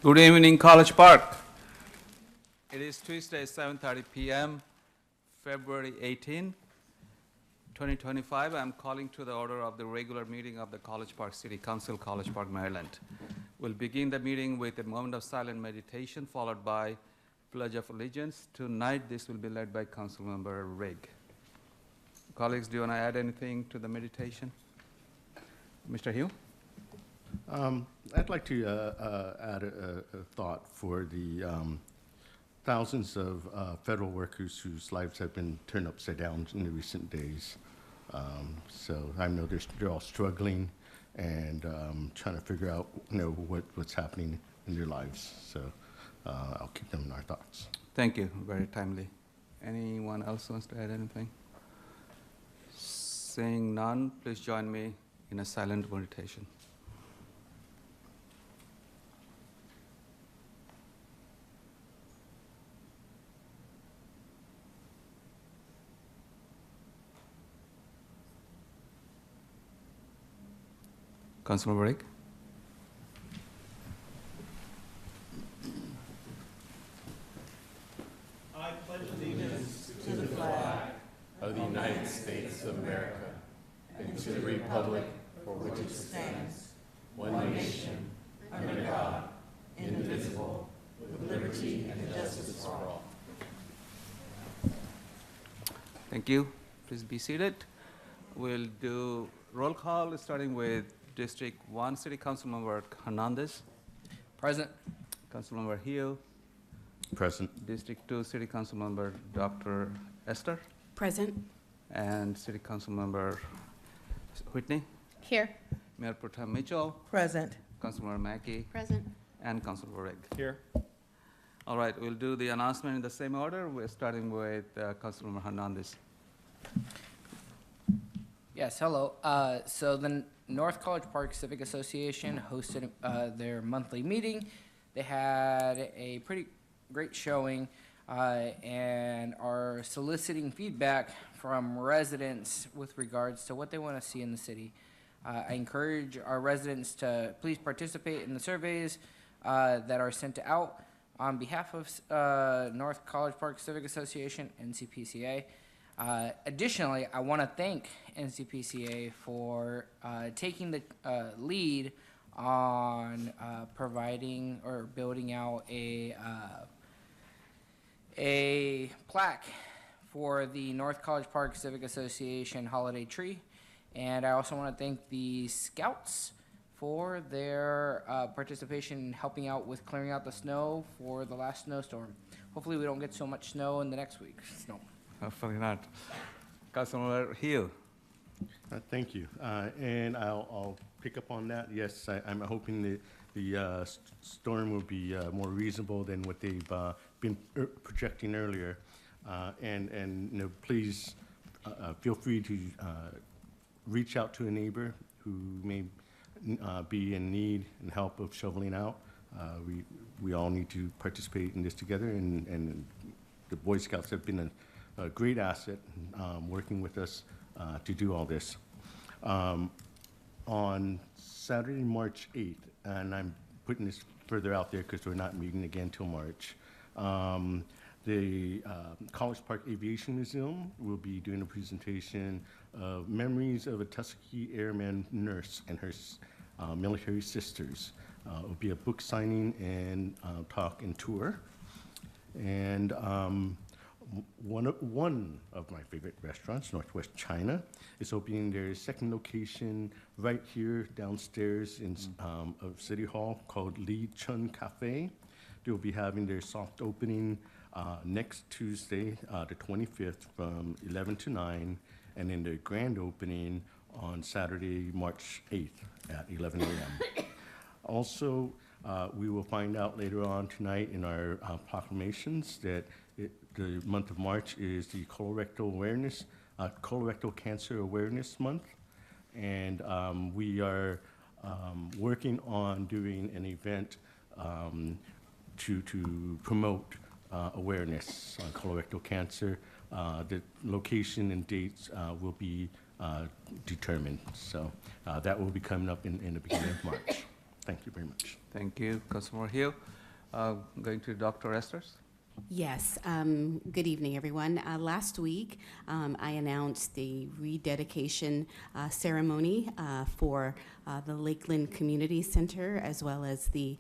Good evening, College Park. It is Tuesday, 7:30 p.m., February 18, 2025. I'm calling to the order of the regular meeting of the College Park City Council, College Park, Maryland. We'll begin the meeting with a moment of silent meditation, followed by Pledge of Allegiance. Tonight, this will be led by Councilmember Rigg. Colleagues, do you want to add anything to the meditation? Mr. Hill? I'd like to add a thought for the thousands of federal workers whose lives have been turned upside down in the recent days. So I know they're all struggling and trying to figure out, what's happening in their lives. So I'll keep them in our thoughts. Thank you. Very timely. Anyone else wants to add anything? Seeing none, please join me in a silent meditation. Councilor Rigg? I pledge allegiance to the flag of the United States of America and to the republic for which it stands, one nation, under God, indivisible, with liberty and justice for all. Thank you. Please be seated. We'll do roll call, starting with District 1 City Councilmember Hernandez. Present. Councilmember Hill. Present. District 2 City Councilmember Dr. Esther. Present. And City Councilmember Whitney. Here. Mayor Pro Tem Mitchell. Present. Councilmember Mackey. Present. And Councilor Rigg. Here. All right, we'll do the announcement in the same order. We're starting with Councilmember Hernandez. Yes, hello. So the North College Park Civic Association hosted their monthly meeting. They had a pretty great showing and are soliciting feedback from residents with regards to what they want to see in the city. I encourage our residents to please participate in the surveys that are sent out on behalf of North College Park Civic Association, NCPCA. Additionally, I want to thank NCPCA for taking the lead on providing or building out a plaque for the North College Park Civic Association holiday tree. And I also want to thank the Scouts for their participation in helping out with clearing out the snow for the last snowstorm. Hopefully we don't get so much snow in the next week's snow. Hopefully not. Councilmember Hill. Thank you. And I'll pick up on that. Yes, I'm hoping that the storm will be more reasonable than what they've been projecting earlier. And please feel free to reach out to a neighbor who may be in need and help of shoveling out. We all need to participate in this together, and the Boy Scouts have been a great asset working with us to do all this. On Saturday, March 8th, and I'm putting this further out there because we're not meeting again till March, the College Park Aviation Museum will be doing a presentation of memories of a Tuskegee Airman nurse and her military sisters. It will be a book signing and talk and tour. And one of my favorite restaurants, Northwest China, is opening their second location right here downstairs in of City Hall called Li Chun Cafe. They will be having their soft opening next Tuesday, the 25th, from 11 to 9, and then their grand opening on Saturday, March 8th at 11 a.m. Also, we will find out later on tonight in our proclamations that the month of March is the colorectal cancer awareness month, and we are working on doing an event to promote awareness on colorectal cancer. The location and dates will be determined, so that will be coming up in the beginning of March. Thank you very much. Thank you, Councilmember Hill. Going to Dr. Esters. Yes, good evening, everyone. Last week, I announced the rededication ceremony for the Lakeland Community Center, as well as the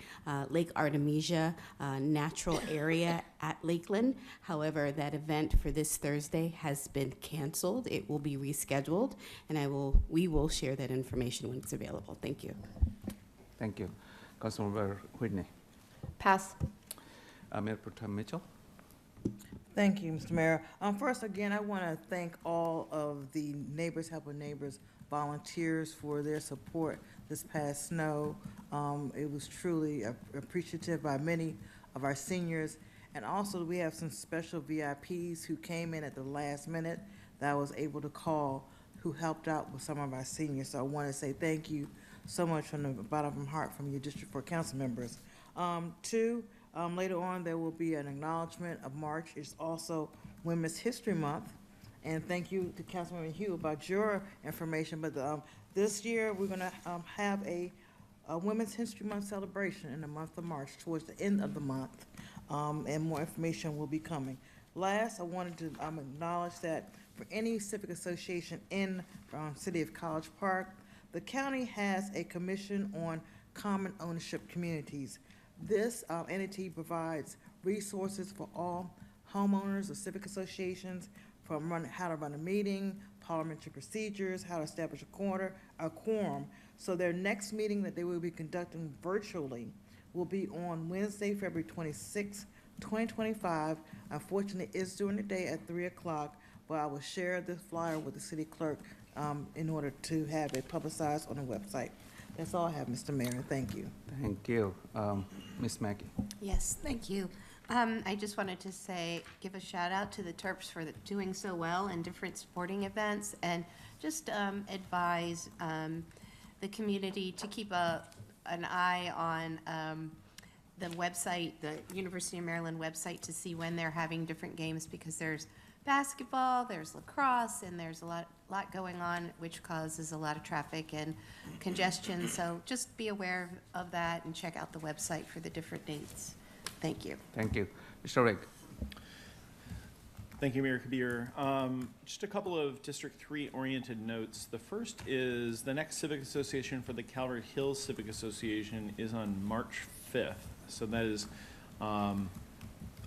Lake Artemisia natural area at Lakeland. However, that event for this Thursday has been canceled. It will be rescheduled, and we will share that information when it's available. Thank you. Thank you. Councilmember Whitney. Pass. Mayor Pro Tem Mitchell. Thank you, Mr. Mayor. First, again, I want to thank all of the Neighbors Helping Neighbors volunteers for their support this past snow. It was truly appreciative by many of our seniors. And also, we have some special VIPs who came in at the last minute that I was able to call, who helped out with some of our seniors. So I want to say thank you so much from the bottom of my heart from your District 4 council members. Two, later on, there will be an acknowledgement of March. It's also Women's History Month. And thank you to Councilwoman Hugh about your information. But this year, we're going to have a Women's History Month celebration in the month of March, towards the end of the month. And more information will be coming. Last, I wanted to acknowledge that for any civic association in City of College Park, the county has a commission on common ownership communities. This entity provides resources for all homeowners of civic associations, from how to run a meeting, parliamentary procedures, how to establish a quorum. So their next meeting that they will be conducting virtually will be on Wednesday, February 26, 2025. Unfortunately, it's during the day at 3 o'clock, but I will share this flyer with the city clerk in order to have it publicized on the website. That's all I have, Mr. Mayor. Thank you. Thank you. Ms. Mackey. Yes, thank you. I just wanted to give a shout out to the Terps for doing so well in different sporting events, and just advise the community to keep an eye on the website, the University of Maryland website, to see when they're having different games, because there's basketball, there's lacrosse, and there's a lot going on, which causes a lot of traffic and congestion. So just be aware of that and check out the website for the different dates. Thank you. Thank you. Mr. Rigg. Thank you, Mayor Kabir. Just a couple of District 3 oriented notes. The first is the next Civic Association for the Calvert Hills Civic Association is on March 5th. So that is, I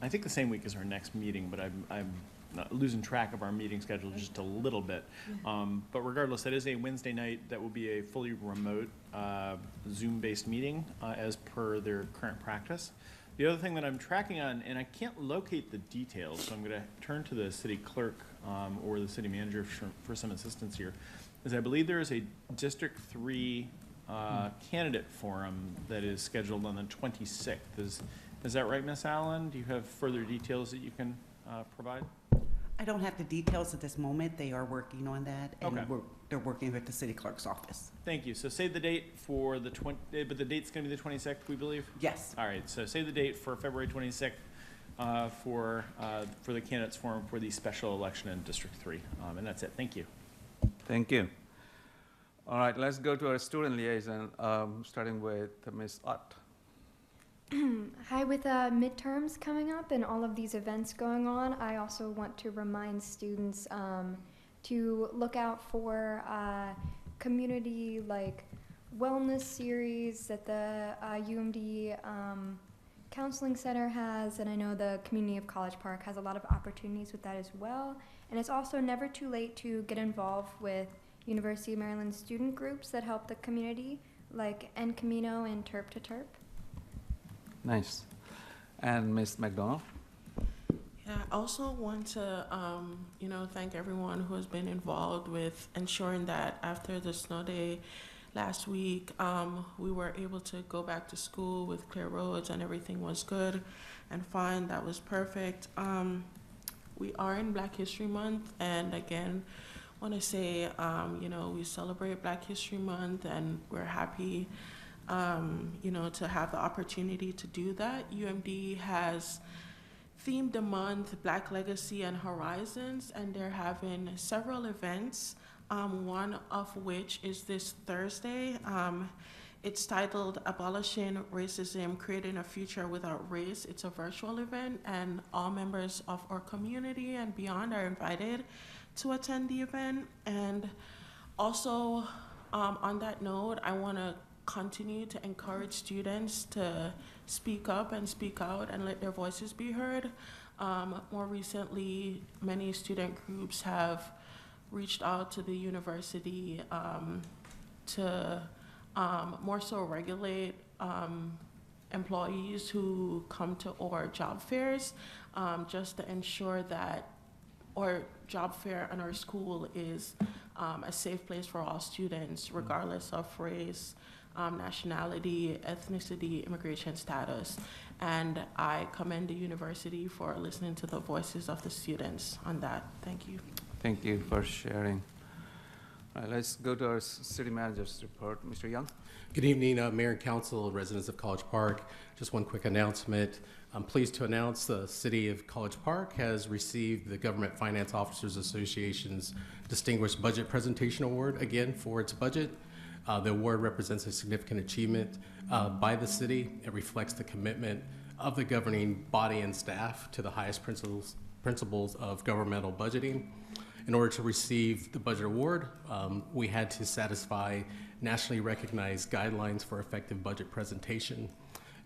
think, the same week as our next meeting, but I'm not losing track of our meeting schedule just a little bit. But regardless, that is a Wednesday night. That will be a fully remote Zoom-based meeting as per their current practice. The other thing that I'm tracking on, and I can't locate the details, so I'm going to turn to the city clerk or the city manager for some assistance here, is I believe there is a District 3 candidate forum that is scheduled on the 26th. Is that right, Ms. Allen? Do you have further details that you can provide? I don't have the details at this moment. They are working on that, and Okay. they're working with the city clerk's office. Thank you. So save the date for the but the date's going to be the 26th, we believe? Yes. All right, so save the date for February 26th for the candidates forum for the special election in District 3. And that's it. Thank you. Thank you. All right, let's go to our student liaison, starting with Ms. Ott. Hi, with midterms coming up and all of these events going on, I also want to remind students to look out for community wellness series that the UMD Counseling Center has, and I know the community of College Park has a lot of opportunities with that as well. And it's also never too late to get involved with University of Maryland student groups that help the community, like En Camino and Terp to Terp. Nice. And Ms. McDonald? Yeah, I also want to, thank everyone who has been involved with ensuring that after the snow day last week, we were able to go back to school with clear roads and everything was good and fine. That was perfect. We are in Black History Month, and again, want to say, we celebrate Black History Month, and we're happy to have the opportunity to do that. UMD has themed the month Black Legacy and Horizons, and they're having several events, one of which is this Thursday. It's titled Abolishing Racism, Creating a Future Without Race. It's a virtual event, and all members of our community and beyond are invited to attend the event. And also, on that note, I want to continue to encourage students to speak up and speak out and let their voices be heard. More recently, many student groups have reached out to the university to more so regulate employees who come to our job fairs, just to ensure that our job fair and our school is a safe place for all students, regardless of race, nationality, ethnicity, immigration status. And I commend the university for listening to the voices of the students on that. Thank you. Thank you for sharing. All right, let's go to our city manager's report. Mr. Young? Good evening, Mayor and Council, residents of College Park. Just one quick announcement. I'm pleased to announce the City of College Park has received the Government Finance Officers Association's Distinguished Budget Presentation Award again for its budget. The award represents a significant achievement by the city. It reflects the commitment of the governing body and staff to the highest principles of governmental budgeting. In order to receive the budget award, we had to satisfy nationally recognized guidelines for effective budget presentation.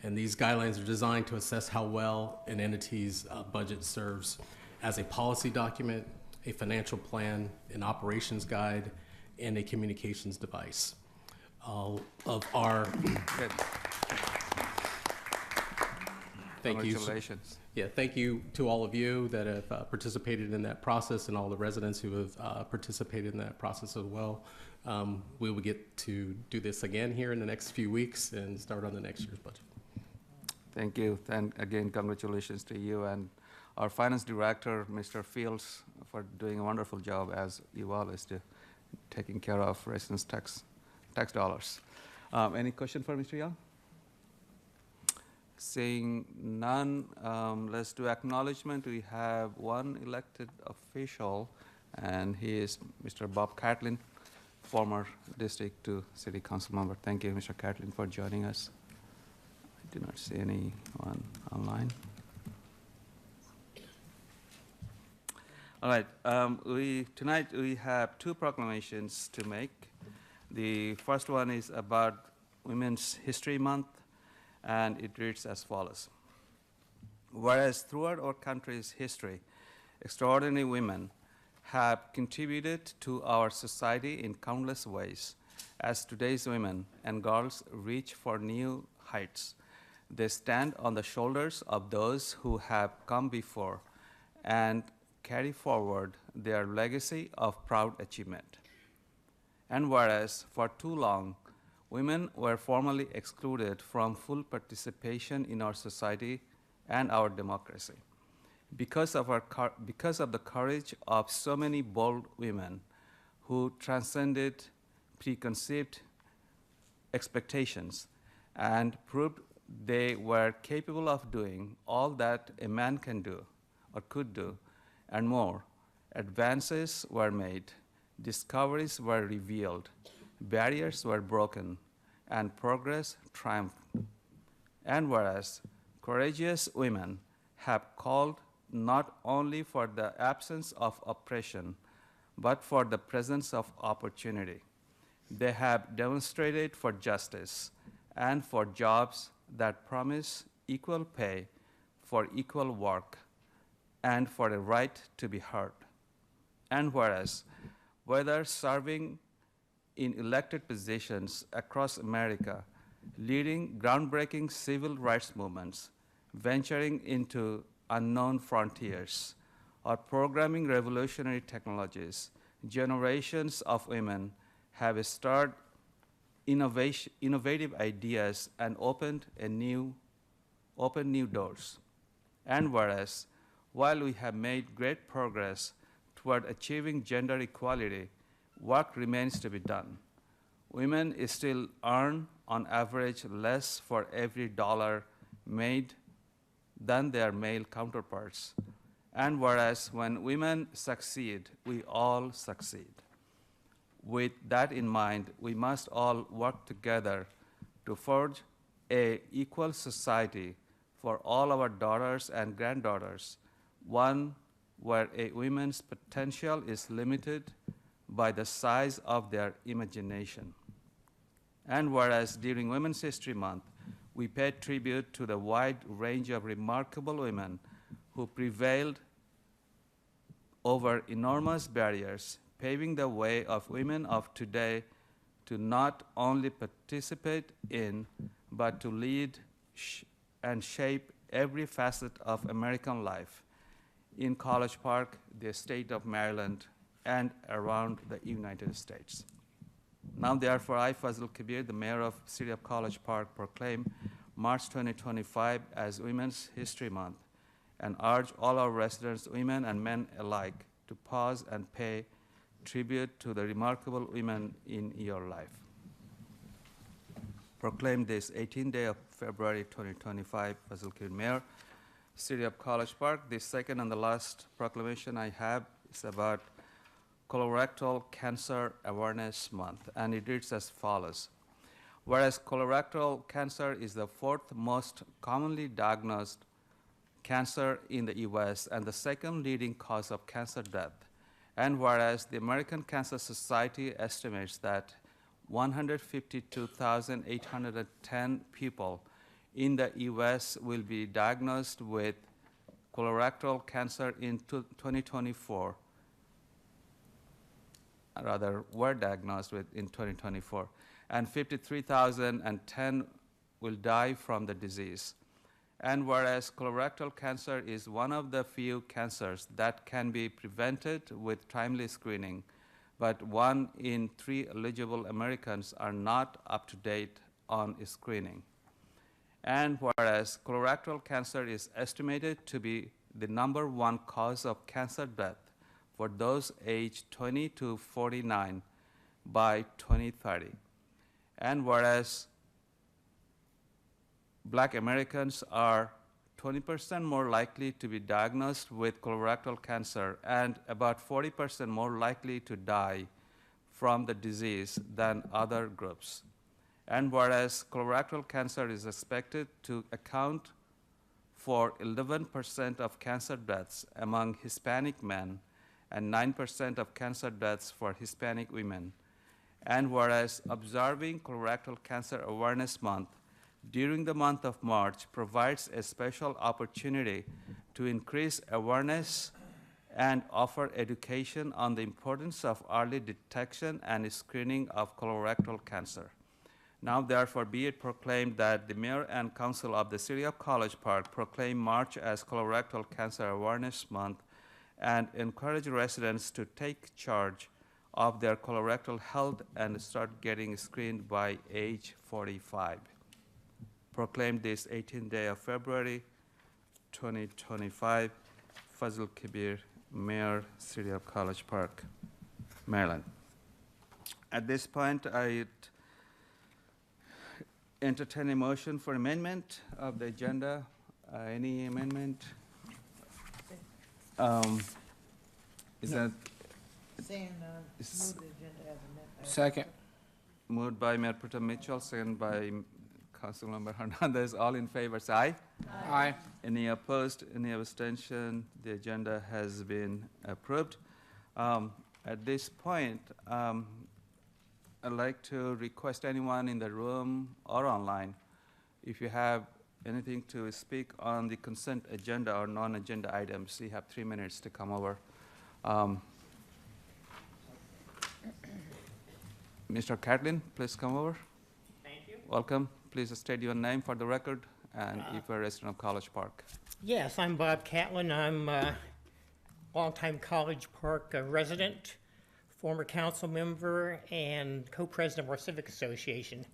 And these guidelines are designed to assess how well an entity's budget serves as a policy document, a financial plan, an operations guide, and a communications device. All of our Good. Thank you. Congratulations. Yeah, thank you to all of you that have participated in that process and all the residents who have participated in that process as well. We will get to do this again here in the next few weeks and start on the next year's budget. Thank you. And again, congratulations to you and our finance director, Mr. Fields, for doing a wonderful job, as you always do, taking care of residents' tax dollars. Any question for Mr. Young? Seeing none, let's do acknowledgement. We have one elected official, and he is Mr. Bob Catlin, former District 2 City Council member. Thank you, Mr. Catlin, for joining us. I do not see anyone online. All right, tonight we have two proclamations to make. The first one is about Women's History Month, and it reads as follows. Whereas throughout our country's history, extraordinary women have contributed to our society in countless ways, as today's women and girls reach for new heights, they stand on the shoulders of those who have come before and carry forward their legacy of proud achievement. And whereas for too long, women were formally excluded from full participation in our society and our democracy, because of the courage of so many bold women who transcended preconceived expectations and proved they were capable of doing all that a man can do or could do, and more. Advances were made, discoveries were revealed, barriers were broken, and progress triumphed. And whereas courageous women have called not only for the absence of oppression, but for the presence of opportunity, they have demonstrated for justice and for jobs that promise equal pay for equal work and for the right to be heard. And whereas, whether serving in elected positions across America, leading groundbreaking civil rights movements, venturing into unknown frontiers, or programming revolutionary technologies, generations of women have stirred innovative ideas and opened new doors. And whereas, while we have made great progress toward achieving gender equality, work remains to be done. Women still earn, on average, less for every dollar made than their male counterparts. And whereas when women succeed, we all succeed. With that in mind, we must all work together to forge a equal society for all our daughters and granddaughters, one where a woman's potential is limited by the size of their imagination. And whereas during Women's History Month, we pay tribute to the wide range of remarkable women who prevailed over enormous barriers, paving the way of women of today to not only participate in, but to lead and shape every facet of American life in College Park, the state of Maryland, and around the United States. Now, therefore, I, Fazil Kabir, the mayor of City of College Park, proclaim March 2025 as Women's History Month and urge all our residents, women and men alike, to pause and pay tribute to the remarkable women in your life. Proclaim this 18th day of February 2025, Fazil Kabir, Mayor, City of College Park. The second and the last proclamation I have is about Colorectal Cancer Awareness Month, and it reads as follows. Whereas colorectal cancer is the fourth most commonly diagnosed cancer in the U.S. and the second leading cause of cancer death, and whereas the American Cancer Society estimates that 152,810 people in the U.S. will be diagnosed with colorectal cancer in 2024, rather were diagnosed with in 2024, and 53,010 will die from the disease. And whereas colorectal cancer is one of the few cancers that can be prevented with timely screening, but 1 in 3 eligible Americans are not up to date on screening. And whereas colorectal cancer is estimated to be the #1 cause of cancer death for those aged 20 to 49 by 2030. And whereas Black Americans are 20% more likely to be diagnosed with colorectal cancer and about 40% more likely to die from the disease than other groups. And whereas colorectal cancer is expected to account for 11% of cancer deaths among Hispanic men and 9% of cancer deaths for Hispanic women. And whereas observing Colorectal Cancer Awareness Month during the month of March provides a special opportunity to increase awareness and offer education on the importance of early detection and screening of colorectal cancer. Now, therefore, be it proclaimed that the Mayor and Council of the City of College Park proclaim March as Colorectal Cancer Awareness Month and encourage residents to take charge of their colorectal health and start getting screened by age 45. Proclaimed this 18th day of February 2025, Fazil Kabir, Mayor, City of College Park, Maryland. At this point, I entertain a motion for amendment of the agenda. Any amendment? Is that Saying, Is- move the agenda as amended. Second. moved by Mayor Pro Tem Mitchell, second by Councilmember Hernandez? All in favor, say aye. Aye. Any opposed, any abstention? The agenda has been approved. At this point, I'd like to request anyone in the room or online, if you have anything to speak on the consent agenda or non-agenda items, you have 3 minutes to come over. Mr. Catlin, please come over. Thank you. Welcome. Please state your name for the record and if you're a resident of College Park. Yes, I'm Bob Catlin. I'm a longtime College Park resident, former council member, and co-president of our Civic Association.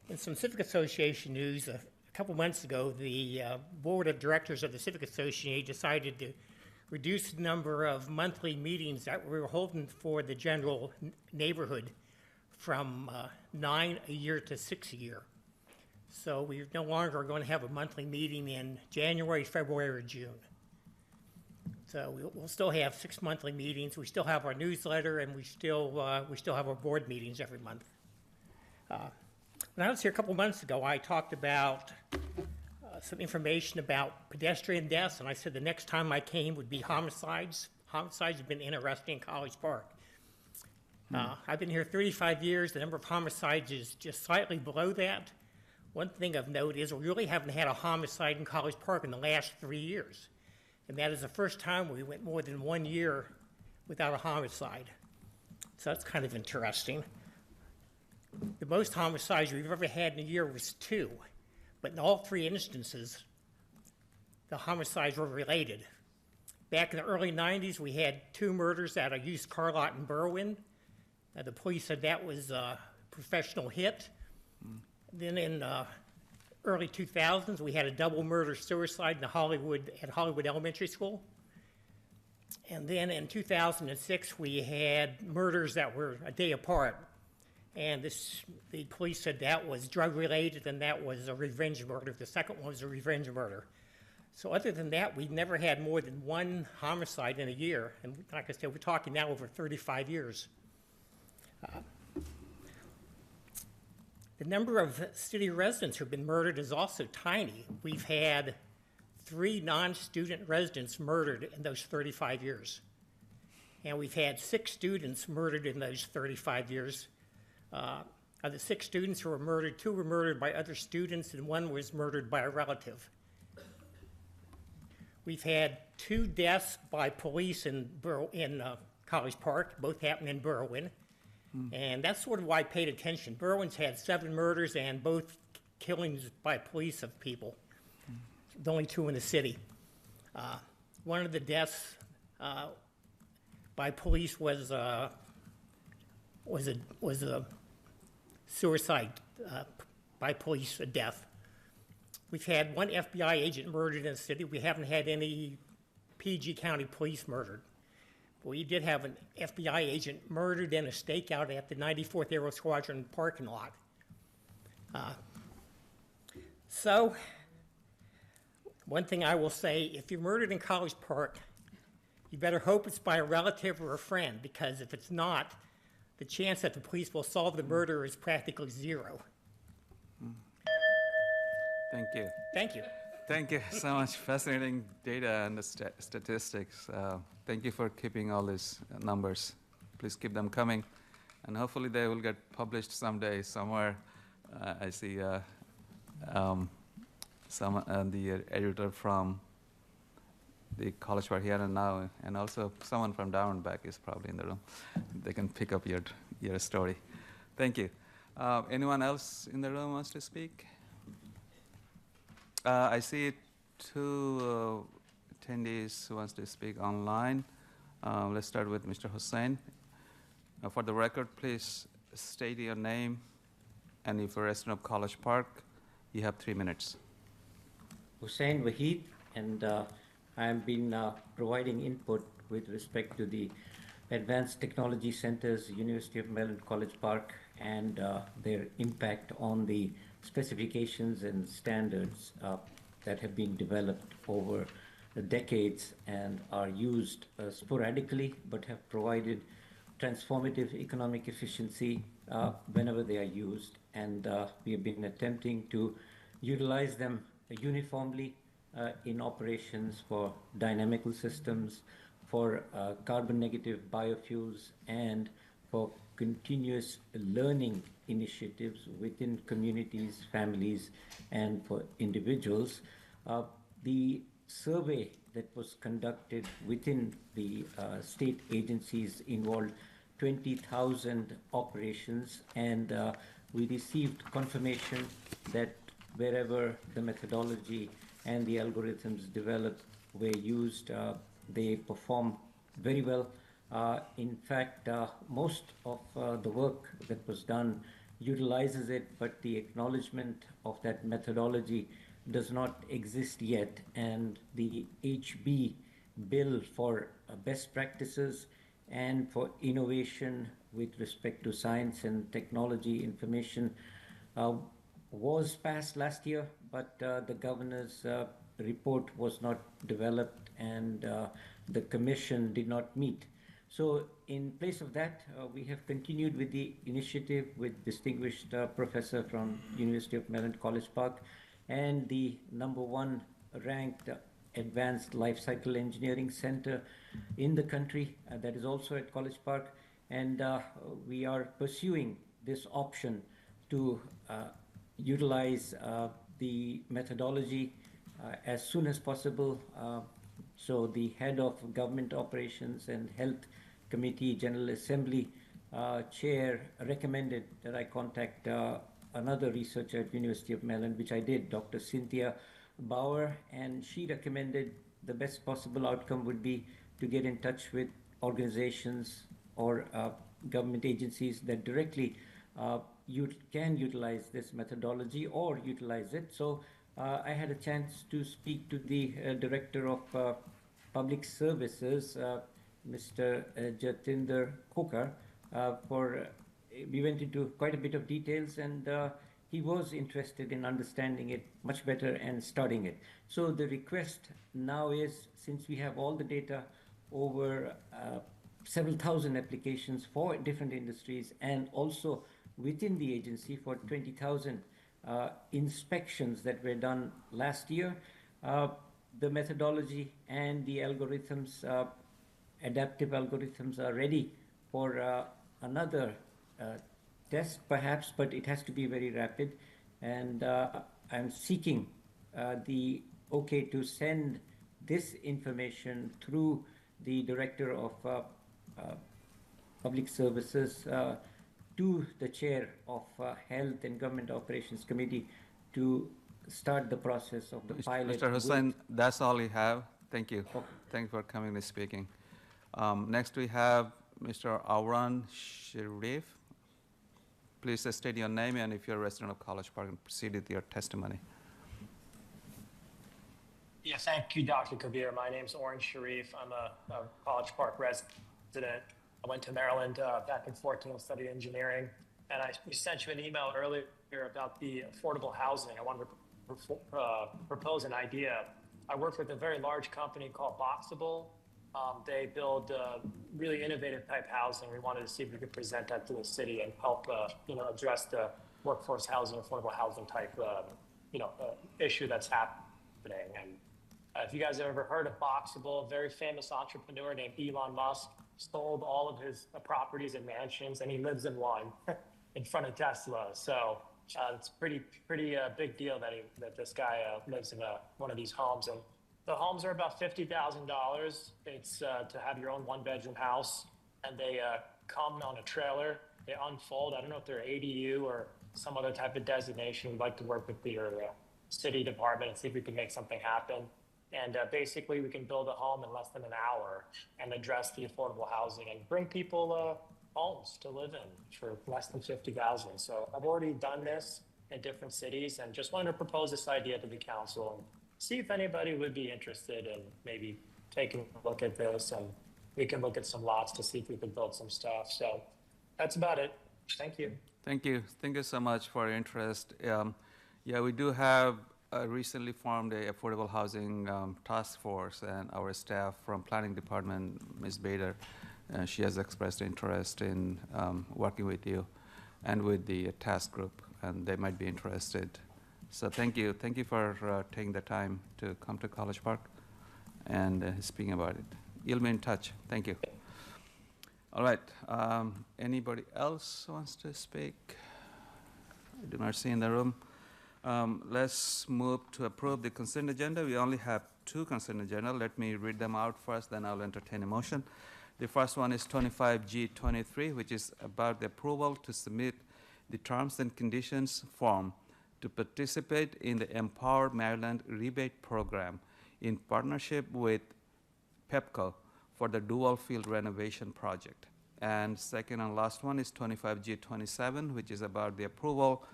In some Civic Association news, a couple months ago, the board of directors of the Civic Association decided to reduce the number of monthly meetings that we were holding for the general neighborhood from 9 a year to 6 a year. So we no longer are going to have a monthly meeting in January, February, or June. So we'll still have 6 monthly meetings. We still have our newsletter, and we still have our board meetings every month. When I was here a couple months ago, I talked about some information about pedestrian deaths, and I said the next time I came would be homicides. Homicides have been interesting in College Park. I've been here 35 years. The number of homicides is just slightly below that. One thing of note is we really haven't had a homicide in College Park in the last 3 years. And that is the first time we went more than 1 year without a homicide. So that's kind of interesting. The most homicides we've ever had in a year was 2. But in all 3 instances, the homicides were related. Back in the early 90s, we had 2 murders at a used car lot in Berwyn. The police said that was a professional hit. Then in early 2000s, we had a double murder-suicide at Hollywood Elementary School. And then in 2006, we had murders that were a day apart. And the police said that was drug-related and that was a revenge murder. The second one was a revenge murder. So other than that, we've never had more than 1 homicide in a year. And like I said, we're talking now over 35 years. The number of city residents who have been murdered is also tiny. We've had 3 non-student residents murdered in those 35 years. And we've had 6 students murdered in those 35 years. Of the 6 students who were murdered, 2 were murdered by other students and 1 was murdered by a relative. We've had 2 deaths by police in College Park, both happened in Berwyn. And that's sort of why I paid attention. Berwyn's had 7 murders and both killings by police of people. The only 2 in the city. One of the deaths by police was a suicide by police, a death. We've had 1 FBI agent murdered in the city. We haven't had any PG County police murdered. We did have an FBI agent murdered in a stakeout at the 94th Aero Squadron parking lot. So, one thing I will say, if you're murdered in College Park, you better hope it's by a relative or a friend, because if it's not, the chance that the police will solve the murder is practically 0. Thank you. Thank you. Thank you so much. Fascinating data and the statistics. Thank you for keeping all these numbers. Please keep them coming. And hopefully they will get published someday somewhere. I see the editor from the College Park here and now, and also someone from down and back is probably in the room. They can pick up your story. Thank you. Anyone else in the room wants to speak? I see 2 attendees who wants to speak online. Let's start with Mr. Hussain. For the record, please state your name, and if you're a resident of College Park, you have 3 minutes. Hussain Wahid, and I have been providing input with respect to the Advanced Technology Centers, University of Maryland, College Park, and their impact on the specifications and standards that have been developed over decades and are used sporadically, but have provided transformative economic efficiency whenever they are used. And we have been attempting to utilize them uniformly in operations for dynamical systems, for carbon negative biofuels, and for continuous learning initiatives within communities, families, and for individuals. The survey that was conducted within the state agencies involved 20,000 operations, and we received confirmation that wherever the methodology and the algorithms developed were used, they perform very well. In fact, most of the work that was done utilizes it, but the acknowledgement of that methodology does not exist yet. And the HB bill for best practices and for innovation with respect to science and technology information was passed last year, but the governor's report was not developed, and the commission did not meet. So in place of that, we have continued with the initiative with distinguished professor from University of Maryland College Park and the #1 ranked Advanced Life Cycle Engineering Center in the country that is also at College Park. And we are pursuing this option to utilize the methodology as soon as possible. So the head of Government Operations and Health Committee, General Assembly Chair recommended that I contact another researcher at University of Maryland, which I did, Dr. Cynthia Bauer, and she recommended the best possible outcome would be to get in touch with organizations or government agencies that directly you can utilize this methodology or utilize it. So I had a chance to speak to the Director of Public Services, Mr. Jatinder Kokar, we went into quite a bit of details, and he was interested in understanding it much better and studying it. So the request now is, since we have all the data over several thousand applications for different industries, and also within the agency for 20,000 inspections that were done last year, the methodology and the algorithms, adaptive algorithms, are ready for another test perhaps, but it has to be very rapid. And I'm seeking the okay to send this information through the Director of Public Services to the Chair of Health and Government Operations Committee to start the process of the pilot. Mr. Hussain, that's all we have. Thank you. Thank you for coming and speaking. Next we have Mr. Auran Sharif. Please state your name and if you're a resident of College Park, and proceed with your testimony. Yeah, thank you, Dr. Kabir. My name's Oren Sharif. I'm a College Park resident. I went to Maryland back in 2014 and studied engineering. And we sent you an email earlier about the affordable housing. I wanted to propose an idea. I work with a very large company called Boxable. They build really innovative type housing. We wanted to see if we could present that to the city and help, address the workforce housing, affordable housing type, issue that's happening. And if you guys have ever heard of Boxable, a very famous entrepreneur named Elon Musk sold all of his properties and mansions, and he lives in one in front of Tesla. So it's pretty big deal that this guy lives in one of these homes. And the homes are about $50,000. It's to have your own one-bedroom house, and they come on a trailer. They unfold. I don't know if they're ADU or some other type of designation. We'd like to work with your city department and see if we can make something happen. And basically, we can build a home in less than an hour and address the affordable housing and bring people homes to live in for less than $50,000. So I've already done this in different cities, and just wanted to propose this idea to the council and see if anybody would be interested in maybe taking a look at this, and we can look at some lots to see if we could build some stuff. So that's about it. Thank you. Thank you. Thank you so much for your interest. Yeah, we do have recently formed a affordable housing task force, and our staff from planning department, Ms. Bader, she has expressed interest in working with you and with the task group, and they might be interested. So thank you for taking the time to come to College Park and speaking about it. You'll be in touch. Thank you. All right. Anybody else wants to speak? I do not see in the room. Let's move to approve the consent agenda. We only have 2 consent agenda. Let me read them out first, then I'll entertain a motion. The first one is 25G23, which is about the approval to submit the terms and conditions form to participate in the Empower Maryland rebate program in partnership with PEPCO for the dual field renovation project. And second and last one is 25G27, which is about the approval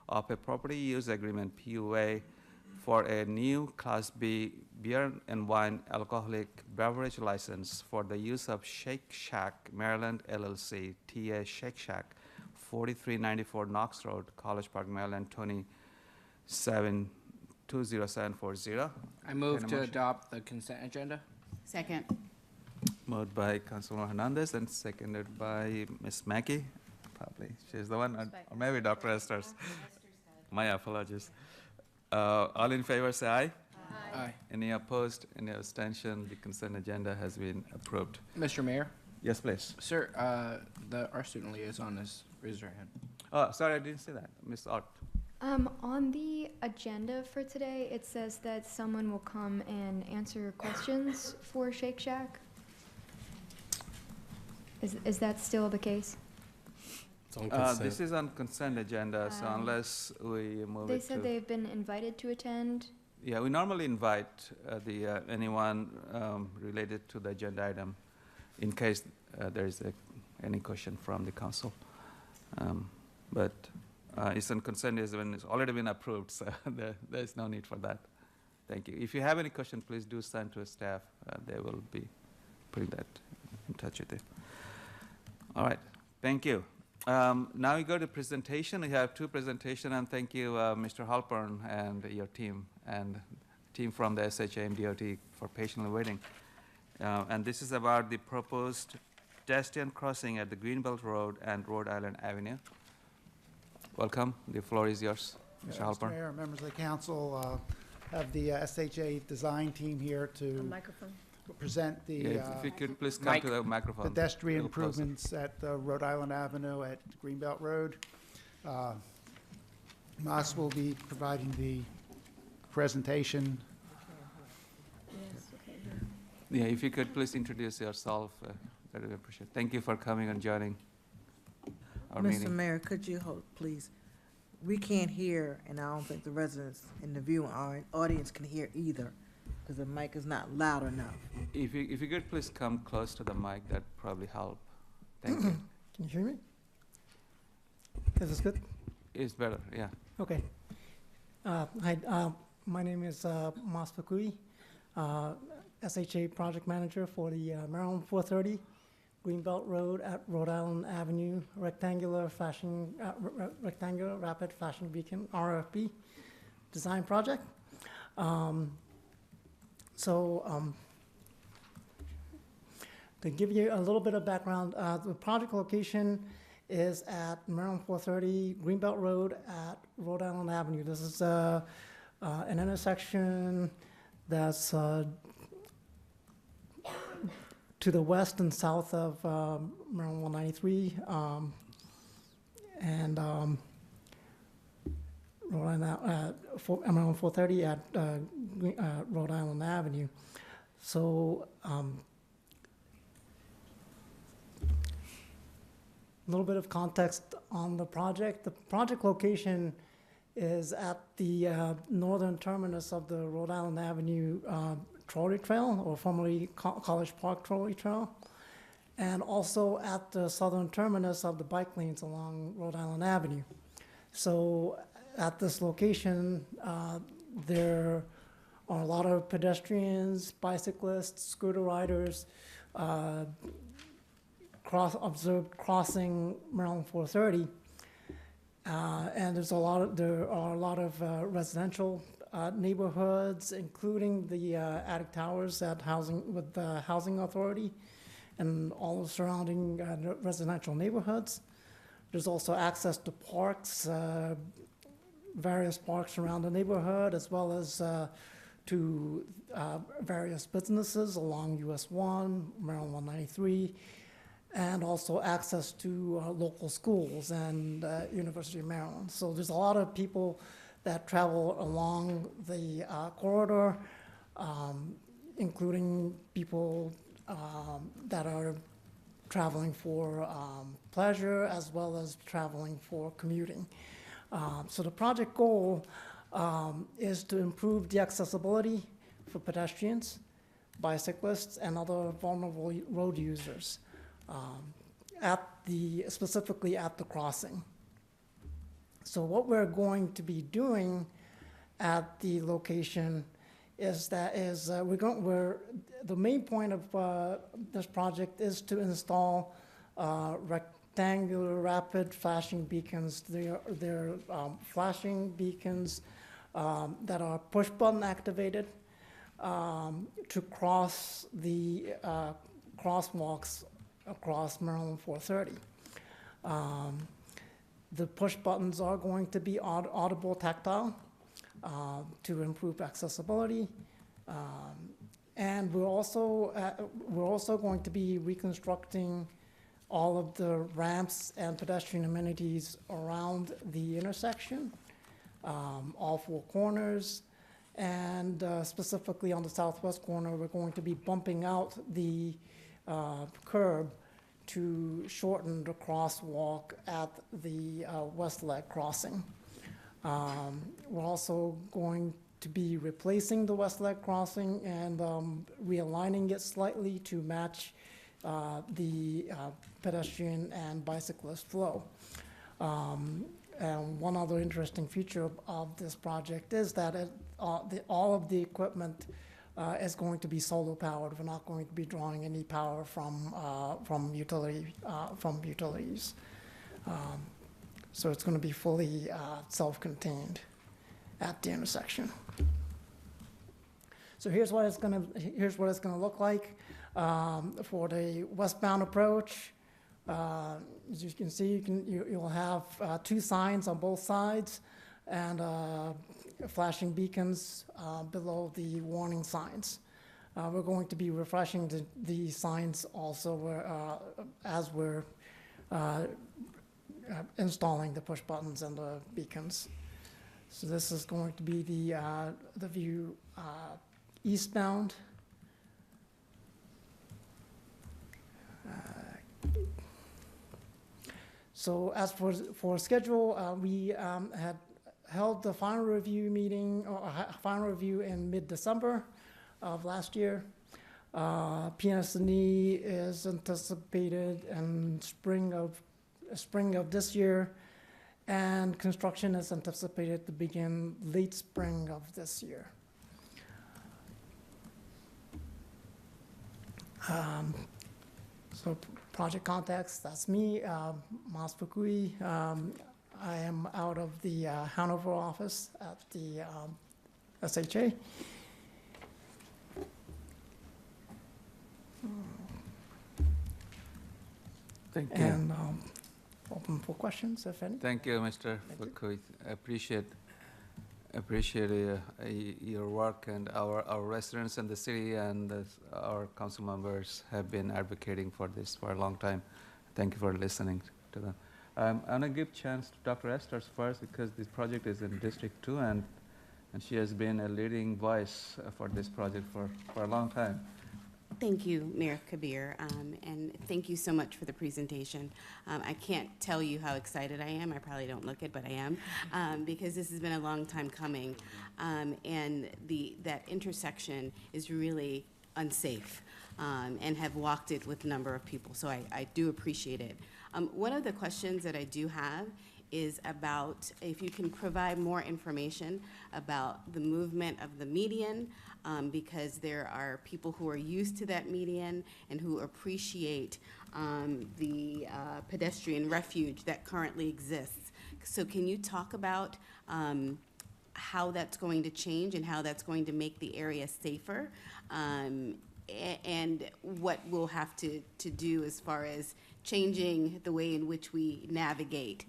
of a property use agreement, PUA, for a new Class B beer and wine alcoholic beverage license for the use of Shake Shack Maryland LLC, TA Shake Shack, 4394 Knox Road, College Park, Maryland, 20740. I move to adopt the consent agenda. Second. Moved by Councilor Hernandez and seconded by Ms. Mackey. Probably, she's the one, or maybe Dr. Esther's. My apologies. All in favor, say aye. Aye. Any opposed, any abstention? The consent agenda has been approved. Mr. Mayor? Yes, please. Sir, our student liaison has raised her hand. Oh, sorry, I didn't see that. Ms. Art. On the agenda for today, it says that someone will come and answer questions for Shake Shack. Is that still the case? It's on consent. This is on consent agenda, so unless we move They it to... said they've been invited to attend. Yeah, we normally invite anyone related to the agenda item in case there is any question from the council. But it's on consent is when it's already been approved, so there's no need for that. Thank you. If you have any question, please do send to staff. They will be putting that in touch with you. All right, thank you. Now we go to presentation. We have two presentations, and thank you, Mr. Halpern and your team, and team from the SHA and DOT for patiently waiting. And this is about the proposed pedestrian crossing at the Greenbelt Road and Rhode Island Avenue. Welcome. The floor is yours, Mr. Halpern. Mr. Mayor, members of the council, have the SHA design team here to present the If you could please come to the microphone. pedestrian A little closer. improvements at Rhode Island Avenue at Greenbelt Road. Mas will be providing the presentation. Yeah, if you could please introduce yourself, that would be appreciated. Thank you for coming and joining our Mr. meeting. Mayor, could you hold, please? We can't hear, and I don't think the residents in the viewing audience can hear either, because the mic is not loud enough. If you could please come close to the mic, that'd probably help. Thank you. Can you hear me? Is this good? It's better, yeah. Okay. Hi, my name is Mas Fakui, SHA project manager for the Maryland 430 Greenbelt Road at Rhode Island Avenue rectangular rapid flashing beacon RFB design project. To give you a little bit of background, the project location is at Maryland 430 Greenbelt Road at Rhode Island Avenue. This is an intersection that's to the west and south of Maryland 193 and Maryland 430 at Rhode Island Avenue. So a little bit of context on the project. The project location is at the northern terminus of the Rhode Island Avenue trolley trail, or formerly College Park trolley trail, and also at the southern terminus of the bike lanes along Rhode Island Avenue. So at this location, there are a lot of pedestrians, bicyclists, scooter riders, observed crossing Maryland 430, and there are a lot of residential neighborhoods, including the Attic Towers with the Housing Authority and all the surrounding residential neighborhoods. There's also access to parks, various parks around the neighborhood, as well as to various businesses along US 1, Maryland 193, and also access to local schools and University of Maryland. So there's a lot of people that travel along the corridor, including people that are traveling for pleasure as well as traveling for commuting. So the project goal is to improve the accessibility for pedestrians, bicyclists, and other vulnerable road users, specifically at the crossing. So what we're going to be doing at the location is the main point of this project is to install rectangular rapid flashing beacons. They're flashing beacons that are push button activated to cross the crosswalks across Maryland 430. The push buttons are going to be audible tactile to improve accessibility. And we're also going to be reconstructing all of the ramps and pedestrian amenities around the intersection, all four corners. And specifically on the southwest corner, we're going to be bumping out the curb to shorten the crosswalk at the west leg crossing. We're also going to be replacing the west leg crossing and realigning it slightly to match the pedestrian and bicyclist flow. And one other interesting feature of this project is that all of the equipment is going to be solar powered. We're not going to be drawing any power from utilities. So it's going to be fully self-contained at the intersection. So here's what it's going to look like for the westbound approach. As you can see, you'll have two signs on both sides and flashing beacons below the warning signs. We're going to be refreshing the signs also as we're installing the push buttons and the beacons. So this is going to be the view eastbound. So as for schedule, we had held the final review meeting, or final review in mid-December of last year. PNS&E is anticipated in spring of this year, and construction is anticipated to begin late spring of this year. So project context, that's me, Mas Fukui. I am out of the Hanover office at the SHA. Thank you. And open for questions, if any. Thank you, Mr. Fukui. I appreciate your work, and our residents in the city and our council members have been advocating for this for a long time. Thank you for listening to them. I'm going to give chance to Dr. Esters first, because this project is in District 2, and she has been a leading voice for this project for a long time. Thank you, Mayor Kabir, and thank you so much for the presentation. I can't tell you how excited I am. I probably don't look it, but I am, because this has been a long time coming, and that intersection is really unsafe, and have walked it with a number of people, so I do appreciate it. One of the questions that I do have is about if you can provide more information about the movement of the median, because there are people who are used to that median and who appreciate the pedestrian refuge that currently exists. So can you talk about how that's going to change and how that's going to make the area safer, and what we'll have to do as far as changing the way in which we navigate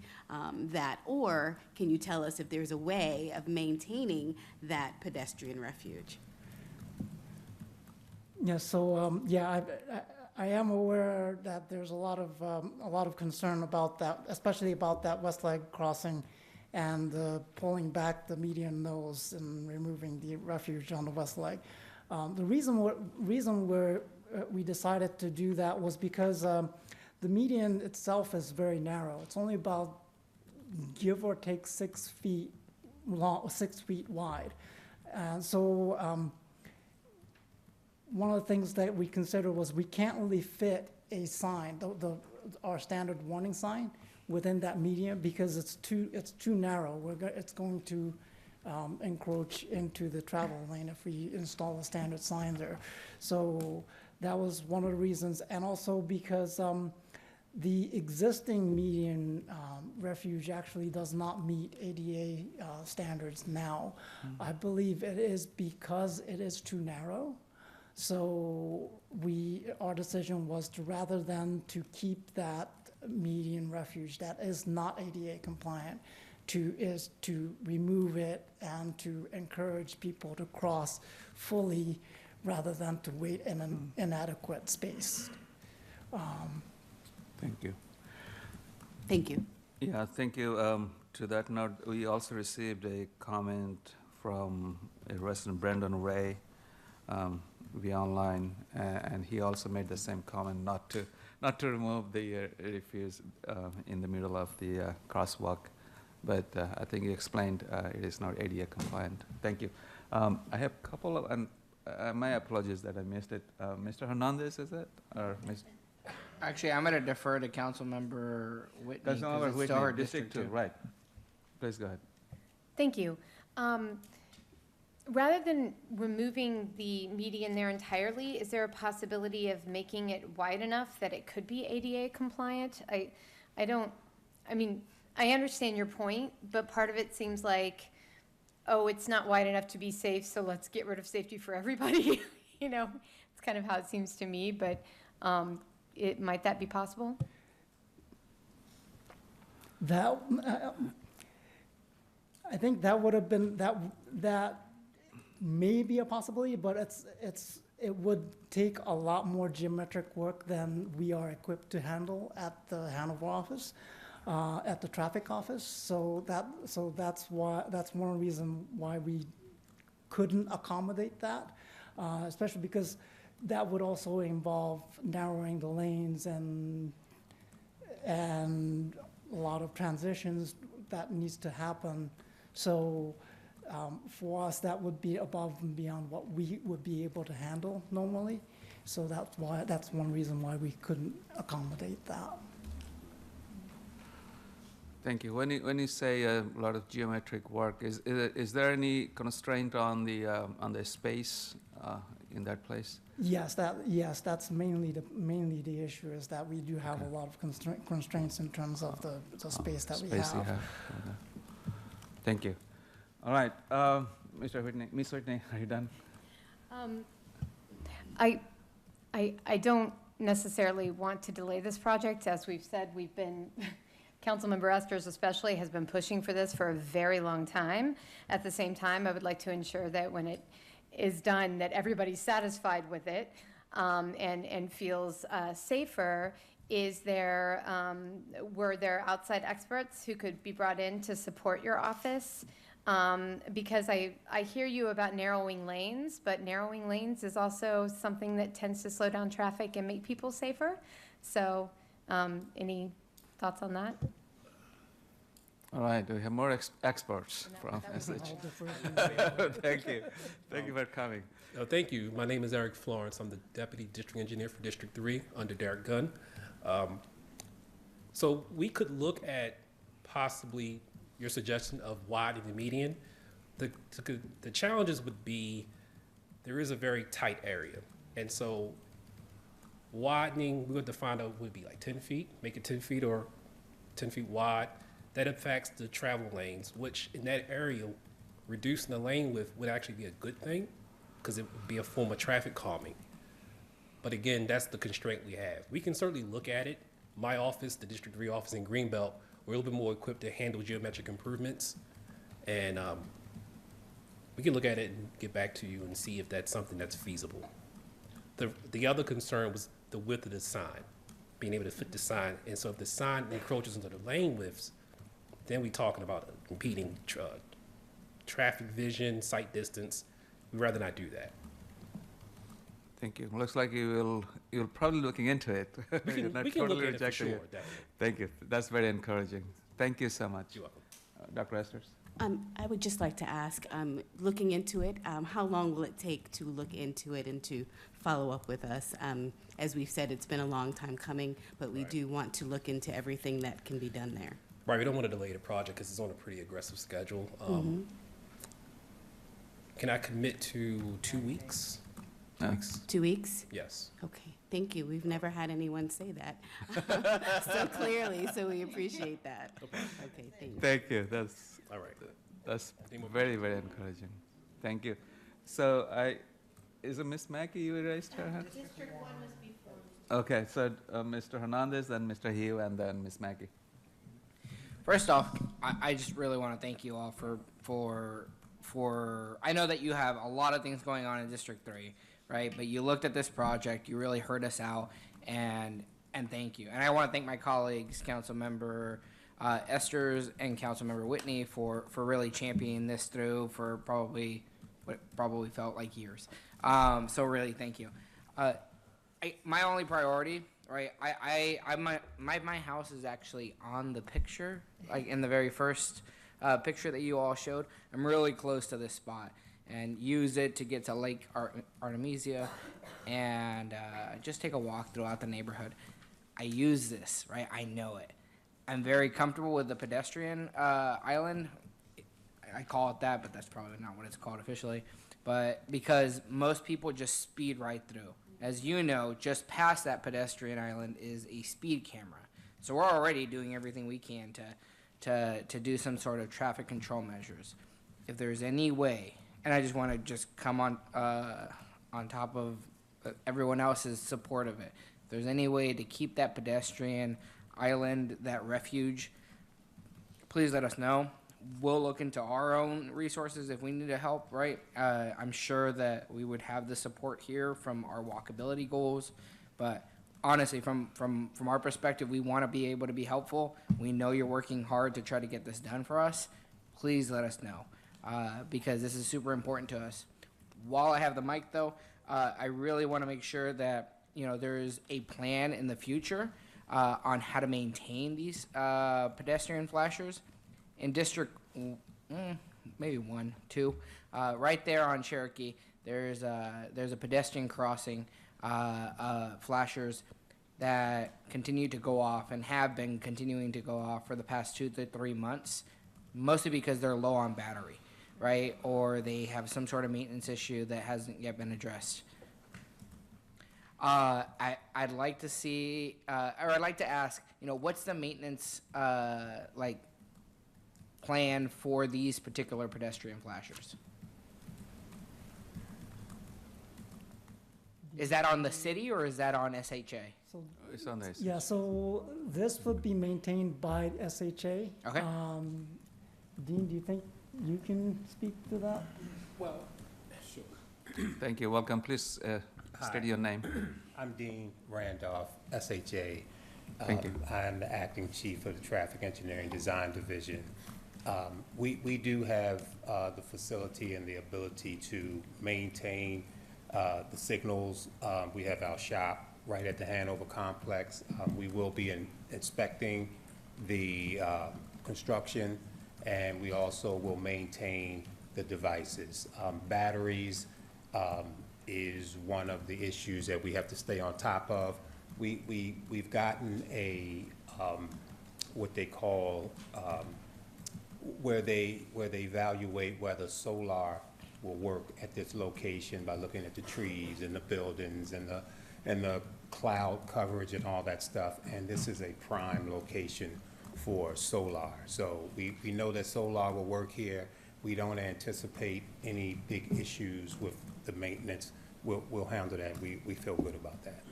that? Or can you tell us if there's a way of maintaining that pedestrian refuge? Yeah, so I am aware that there's a lot of concern about that, especially about that west leg crossing and pulling back the median nose and removing the refuge on the west leg. The reason we decided to do that was because the median itself is very narrow. It's only about, give or take, 6 feet long, 6 feet wide. And so one of the things that we considered was we can't really fit a sign, our standard warning sign, within that median because it's too narrow. It's going to encroach into the travel lane if we install a standard sign there. So that was one of the reasons, and also because the existing median refuge actually does not meet ADA standards now. I believe it is because it is too narrow. So our decision was to, rather than to keep that median refuge that is not ADA compliant, is to remove it and to encourage people to cross fully rather than to wait in an inadequate space. Thank you. Thank you. Yeah, thank you. To that note, we also received a comment from a resident, Brendan Ray, via online, and he also made the same comment, not to remove the refuse in the middle of the crosswalk, but I think he explained it is not ADA compliant. Thank you. I have a couple of, and my apologies that I missed it. Mr. Hernandez, is it? Or Ms. Actually, I'm gonna defer to Councilmember Whitney, Councilmember because it's still her Whitney, district too. Right. Please go ahead. Thank you. Rather than removing the median there entirely, is there a possibility of making it wide enough that it could be ADA compliant? I mean, I understand your point, but part of it seems like, oh, it's not wide enough to be safe, so let's get rid of safety for everybody. You know, it's kind of how it seems to me, but might that be possible? That, I think that would have been, that may be a possibility, but it would take a lot more geometric work than we are equipped to handle at the Hanover office, at the traffic office. So that's one reason why we couldn't accommodate that, especially because that would also involve narrowing the lanes and a lot of transitions that needs to happen. So for us, that would be above and beyond what we would be able to handle normally. So that's one reason why we couldn't accommodate that. Thank you. When you say a lot of geometric work, is there any constraint on the space in that place? Yes, that's mainly the issue, is that we do have a lot of constraints in terms of the space that we have. You have. Okay. Thank you. All right, Mr. Whitney, Ms. Whitney, are you done? I don't necessarily want to delay this project. As we've said, Councilmember Esters especially has been pushing for this for a very long time. At the same time, I would like to ensure that when it is done, that everybody's satisfied with it and feels safer. Were there outside experts who could be brought in to support your office? Because I hear you about narrowing lanes, but narrowing lanes is also something that tends to slow down traffic and make people safer. So any thoughts on that? All right, we have more experts from SH. Thank you. Thank you for coming. Thank you. My name is Eric Florence. I'm the Deputy District Engineer for District 3 under Derek Gunn. So we could look at possibly your suggestion of widening the median. The challenges would be there is a very tight area. And so widening, we would define it would be like 10 feet, make it 10 feet or 10 feet wide. That affects the travel lanes, which in that area, reducing the lane width would actually be a good thing because it would be a form of traffic calming. But again, that's the constraint we have. We can certainly look at it. My office, the District 3 office in Greenbelt, we're a little bit more equipped to handle geometric improvements. And we can look at it and get back to you and see if that's something that's feasible. The other concern was the width of the sign, being able to fit the sign. And so if the sign encroaches into the lane widths, then we're talking about impeding traffic vision, sight distance. We'd rather not do that. Thank you. Looks like you're probably looking into it. We can look at it for sure, definitely. Thank you. That's very encouraging. Thank you so much. You're welcome. Dr. Esters? I would just like to ask, looking into it, how long will it take to look into it and to follow up with us? As we've said, it's been a long time coming, but we do want to look into everything that can be done there. Right, we don't want to delay the project because it's on a pretty aggressive schedule. Can I commit to 2 weeks? 2 weeks? 2 weeks? Yes. Okay, thank you. We've never had anyone say that so clearly, so we appreciate that. Okay, thank you. Thank you. That's all right. That's very, very encouraging. Thank you. So Is it Miss Mackey you raised her hand? District 1 was before. Okay, so Mr. Hernandez, then Mr. Hugh, and then Miss Mackey. First off, I just really want to thank you all for I know that you have a lot of things going on in District 3, right? But you looked at this project, you really heard us out, and thank you. And I want to thank my colleagues, Councilmember Esters and Councilmember Whitney for really championing this through for probably what probably felt like years. So really, thank you. My only priority, right? My house is actually on the picture, like in the very first picture that you all showed. I'm really close to this spot and use it to get to Lake Artemisia and just take a walk throughout the neighborhood. I use this, right? I know it. I'm very comfortable with the pedestrian island. I call it that, but that's probably not what it's called officially. But because most people just speed right through. As you know, just past that pedestrian island is a speed camera. So we're already doing everything we can to do some sort of traffic control measures. If there's any way, and I just want to just come on top of everyone else's support of it. If there's any way to keep that pedestrian island, that refuge, please let us know. We'll look into our own resources if we need to help, right? I'm sure that we would have the support here from our walkability goals, but honestly, from our perspective, we want to be able to be helpful. We know you're working hard to try to get this done for us. Please let us know, because this is super important to us. While I have the mic, though, I really want to make sure that there's a plan in the future on how to maintain these pedestrian flashers. In District, maybe 1, 2, right there on Cherokee, there's a pedestrian crossing flashers that continue to go off and have been continuing to go off for the past 2 to 3 months, mostly because they're low on battery, right? Or they have some sort of maintenance issue that hasn't yet been addressed. I'd like to see, or I'd like to ask, what's the maintenance plan for these particular pedestrian flashers? Is that on the city or is that on SHA? So, It's on the yeah, so this would be maintained by SHA. Okay. Dean, do you think you can speak to that? Well, sure. Thank you. Welcome. Please state your name. I'm Dean Randolph, SHA. Thank you. I'm the acting chief of the Traffic Engineering Design Division. We do have the facility and the ability to maintain the signals. We have our shop right at the Hanover complex. We will be inspecting the construction, and we also will maintain the devices. Batteries is one of the issues that we have to stay on top of. We've gotten a what they call where they evaluate whether solar will work at this location by looking at the trees and the buildings and the cloud coverage and all that stuff. And this is a prime location for solar. So we know that solar will work here. We don't anticipate any big issues with the maintenance. We'll handle that. We feel good about that.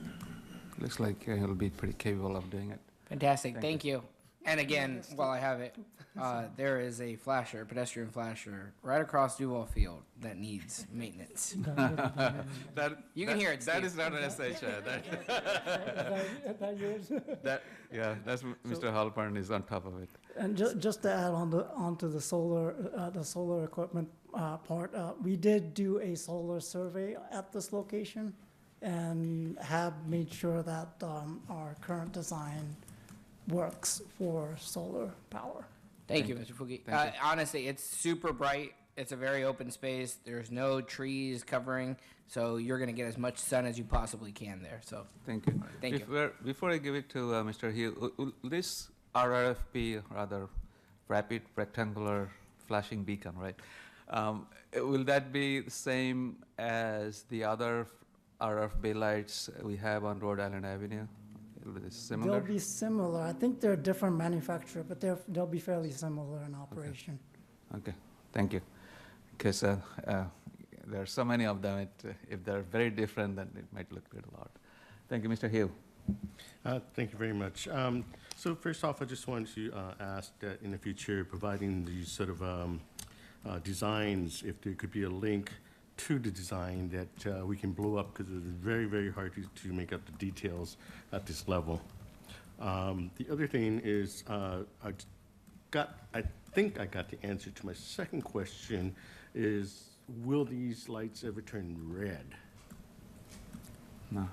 Looks like he'll be pretty capable of doing it. Fantastic. Thank you. And again, while I have it, there is a flasher, pedestrian flasher, right across Duval Field that needs maintenance. You can hear it, That Steve. is not an SHA. Is that yours? That's Mr. Halpern is on top of it. And just to add onto the solar equipment part, we did do a solar survey at this location and have made sure that our current design works for solar power. Thank you, Mr. Fugi. Honestly, it's super bright. It's a very open space. There's no trees covering, so you're going to get as much sun as you possibly can there. So Thank you. Thank you. Before I give it to Mr. Hugh, will this RRFB, rather rapid rectangular flashing beacon, right? Will that be the same as the other RFB lights we have on Rhode Island Avenue? Will it be similar? They'll be similar. I think they're a different manufacturer, but they'll be fairly similar in operation. Okay, thank you. Because there are so many of them, if they're very different, then it might look a little odd. Thank you, Mr. Hill. Thank you very much. So first off, I just wanted to ask that in the future, providing these sort of designs, if there could be a link to the design that we can blow up, because it's very, very hard to make up the details at this level. The other thing is, I think I got the answer to my second question, is will these lights ever turn red? No.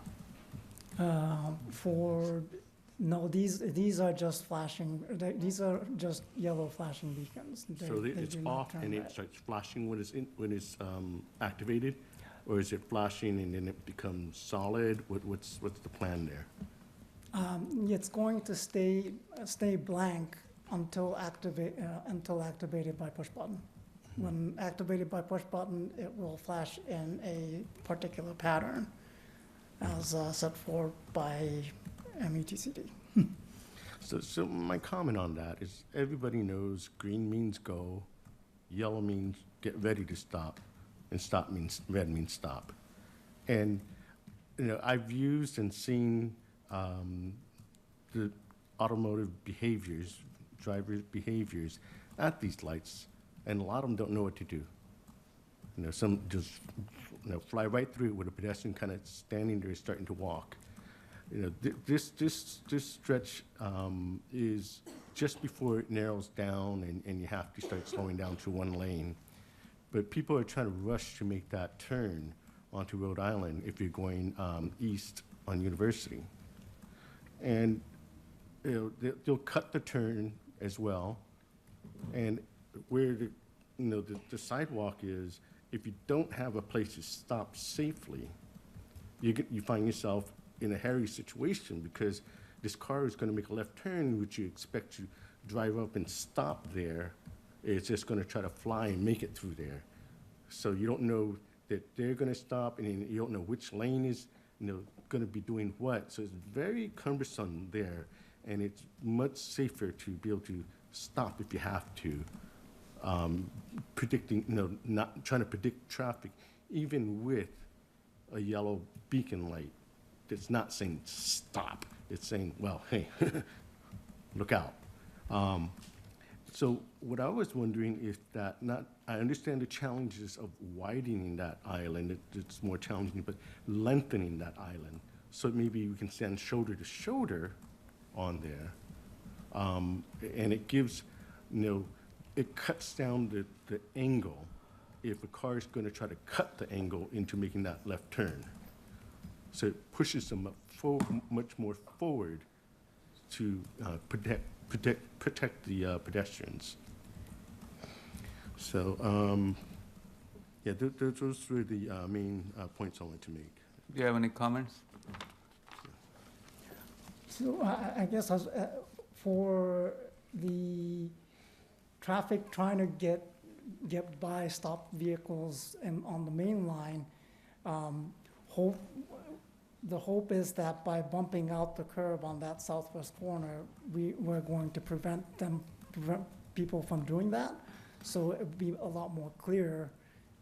No, these are just flashing, these are just yellow flashing beacons. So They it's do not off turn and it red. starts flashing when it's activated? Or is it flashing and then it becomes solid? What's the plan there? It's going to stay blank until activated by push button. When activated by push button, it will flash in a particular pattern as set forth by METCD. So my comment on that is everybody knows green means go, yellow means get ready to stop, and stop means, red means stop. And, I've used and seen the automotive behaviors, drivers' behaviors at these lights, and a lot of them don't know what to do. Some just, fly right through it with a pedestrian kind of standing there starting to walk. This stretch is just before it narrows down and you have to start slowing down to one lane. But people are trying to rush to make that turn onto Rhode Island if you're going east on University. And they'll cut the turn as well. And where the sidewalk is, if you don't have a place to stop safely, you find yourself in a hairy situation because this car is going to make a left turn, which you expect to drive up and stop there. It's just going to try to fly and make it through there. So you don't know that they're going to stop, and you don't know which lane is going to be doing what. So it's very cumbersome there, and it's much safer to be able to stop if you have to. Predicting, not trying to predict traffic, even with a yellow beacon light. It's not saying stop. It's saying, well, hey, look out. So what I was wondering is that I understand the challenges of widening that island. It's more challenging, but lengthening that island. So maybe we can stand shoulder to shoulder on there. And it gives, it cuts down the angle if a car is going to try to cut the angle into making that left turn. So it pushes them up much more forward to protect the pedestrians. So, those were the main points I wanted to make. Do you have any comments? So I guess for the traffic trying to get by stopped vehicles on the main line, the hope is that by bumping out the curb on that southwest corner, we're going to prevent people from doing that. So it would be a lot more clear,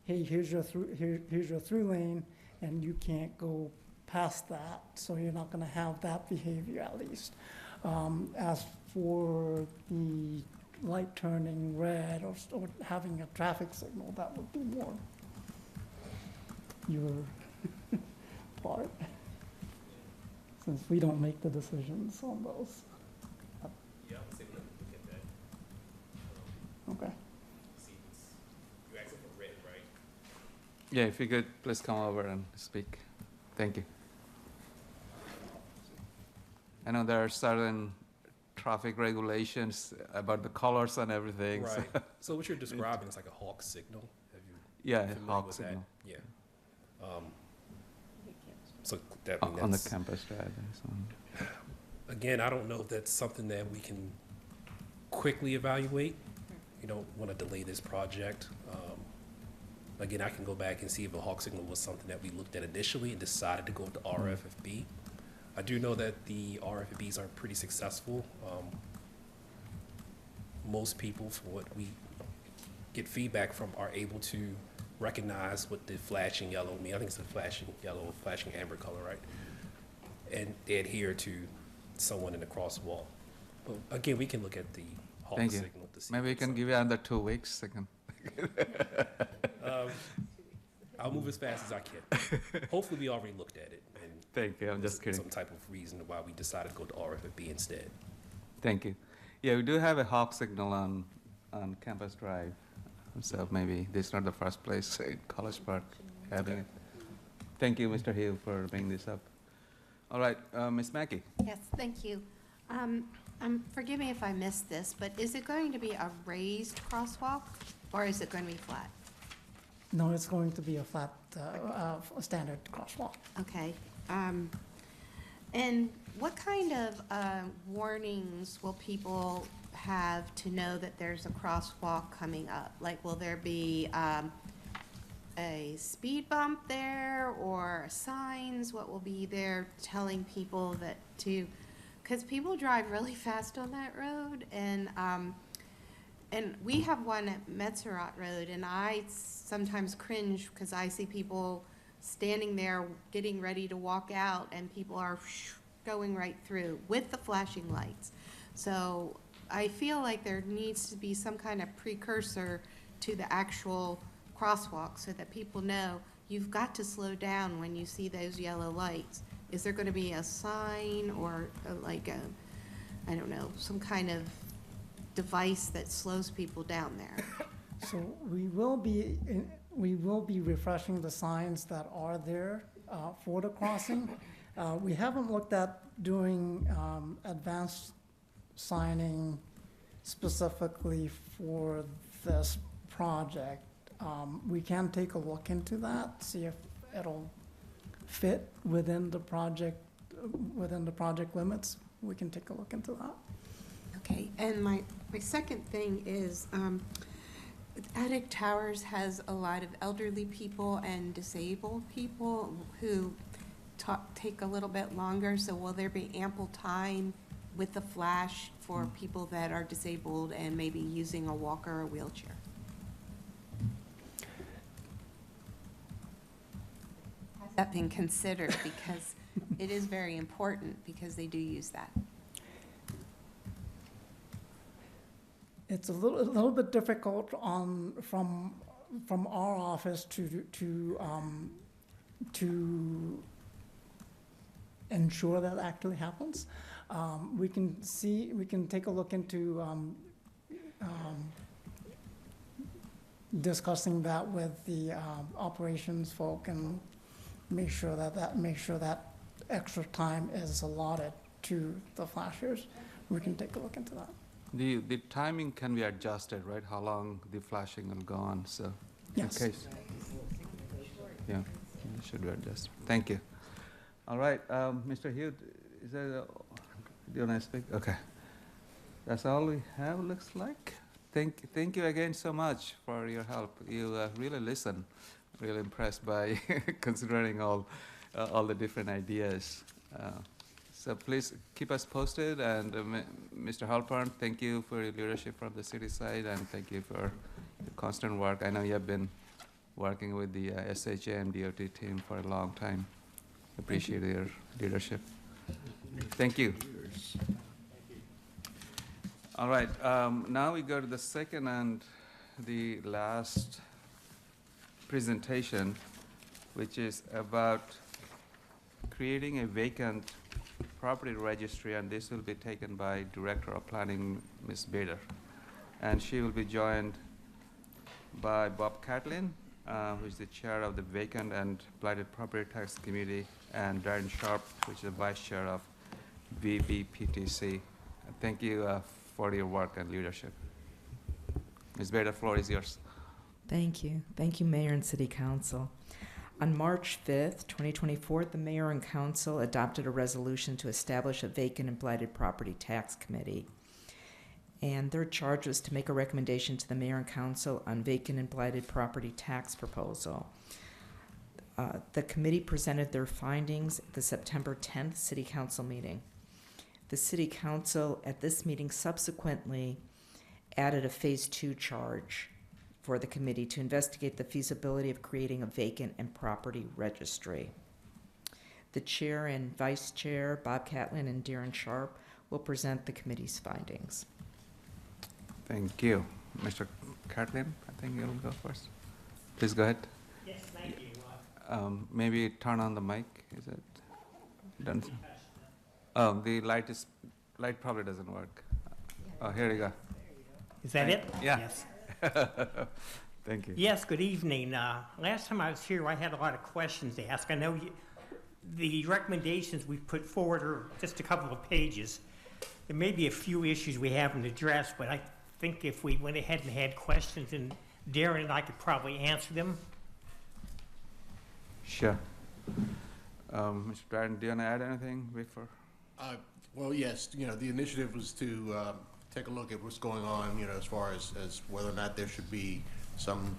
hey, here's your through lane, and you can't go past that. So you're not going to have that behavior at least. As for the light turning red or having a traffic signal, that would be more your part, since we don't make the decisions on those. Yeah, I was able to look at that. Okay. You're asking for red, right? Yeah, if you could please come over and speak. Thank you. I know there are certain traffic regulations about the colors and everything. Right. So So what you're describing is like a hawk signal. Have you yeah, familiar hawk with that? signal. Yeah. So that On the that's- campus drive and so on. Again, I don't know if that's something that we can quickly evaluate. You don't want to delay this project. Again, I can go back and see if a hawk signal was something that we looked at initially and decided to go with the RFFB. I do know that the RFFBs are pretty successful. Most people, from what we get feedback from, are able to recognize what the flashing yellow mean. I think it's a flashing yellow, flashing amber color, right? And they adhere to someone in the crosswalk. But again, we can look at the hawk Thank you. signal to see. Maybe we can give you under 2 weeks. Second. I'll move as fast as I can. Hopefully, we already looked at it. And Thank you. I'm just there's kidding. some type of reason why we decided to go to RFB instead. Thank you. Yeah, we do have a hawk signal on Campus Drive. So maybe this is not the first place in College Park having it. Thank you, Mr. Hill, for bringing this up. All right, Ms. Mackey. Yes, thank you. Forgive me if I missed this, but is it going to be a raised crosswalk, or is it going to be flat? No, it's going to be a flat, standard crosswalk. Okay. And what kind of warnings will people have to know that there's a crosswalk coming up? Like, will there be a speed bump there, or signs? What will be there telling people that to, because people drive really fast on that road, and we have one at Metzerat Road, and I sometimes cringe because I see people standing there getting ready to walk out, and people are going right through with the flashing lights. So I feel like there needs to be some kind of precursor to the actual crosswalk so that people know you've got to slow down when you see those yellow lights. Is there going to be a sign or I don't know, some kind of device that slows people down there? So we will be refreshing the signs that are there for the crossing. We haven't looked at doing advanced signing specifically for this project. We can take a look into that, see if it'll fit within the project limits. We can take a look into that. Okay, and my second thing is, Attic Towers has a lot of elderly people and disabled people who take a little bit longer, so will there be ample time with the flash for people that are disabled and maybe using a walker or wheelchair? Has that been considered? Because it is very important, because they do use that. It's a little bit difficult from our office to ensure that actually happens. We can take a look into discussing that with the operations folk and make sure that extra time is allotted to the flashers. We can take a look into that. The timing can be adjusted, right? How long the flashing will go on, so Yes. in case. Yeah, it should be adjusted. Thank you. All right, Mr. Hugh, is there, do you want to speak? Okay. That's all we have, looks like. Thank you again so much for your help. You really listen. Really impressed by considering all the different ideas. So please keep us posted, and Mr. Halpern, thank you for your leadership from the city side, and thank you for the constant work. I know you have been working with the SHA and DOT team for a long time. Appreciate your leadership. Thank you. All right, now we go to the second and the last presentation, which is about creating a vacant property registry, and this will be taken by Director of Planning, Ms. Bader. And she will be joined by Bob Catlin, who is the chair of the Vacant and Blighted Property Tax Committee, and Darren Sharp, which is the vice chair of VBPTC. Thank you for your work and leadership. Ms. Bader, the floor is yours. Thank you. Thank you, Mayor and City Council. On March 5th, 2024, the Mayor and Council adopted a resolution to establish a Vacant and Blighted Property Tax Committee. And their charge was to make a recommendation to the Mayor and Council on vacant and blighted property tax proposal. The committee presented their findings at the September 10th City Council meeting. The City Council at this meeting subsequently added a Phase 2 charge for the committee to investigate the feasibility of creating a vacant and property registry. The chair and vice chair, Bob Catlin and Darren Sharp, will present the committee's findings. Thank you. Mr. Catlin, I think you'll go first. Please go ahead. Yes, thank you. Maybe turn on the mic. Is it done? Oh, the light probably doesn't work. Oh, here you go. Is that it? Yeah. Yes. Thank you. Yes, good evening. Last time I was here, I had a lot of questions to ask. I know the recommendations we put forward are just a couple of pages. There may be a few issues we haven't addressed, but I think if we went ahead and had questions, and Darren and I could probably answer them. Sure. Mr. Dryden, do you want to add anything before? Well, yes, the initiative was to take a look at what's going on, as far as whether or not there should be some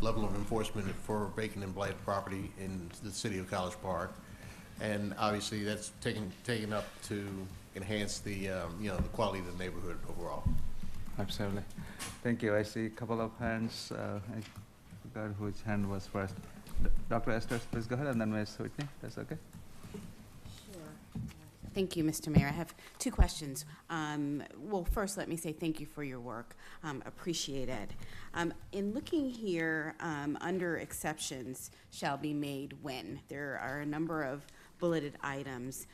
level of enforcement for vacant and blighted property in the city of College Park. And obviously that's taken up to enhance the, the quality of the neighborhood overall. Absolutely. Thank you. I see a couple of hands. I forgot whose hand was first. Dr. Estes, please go ahead, and then Ms. Whitney. That's okay? Thank you, Mr. Mayor. I have two questions. Well, first, let me say thank you for your work. Appreciate it. In looking here, under exceptions shall be made when, there are a number of bulleted items.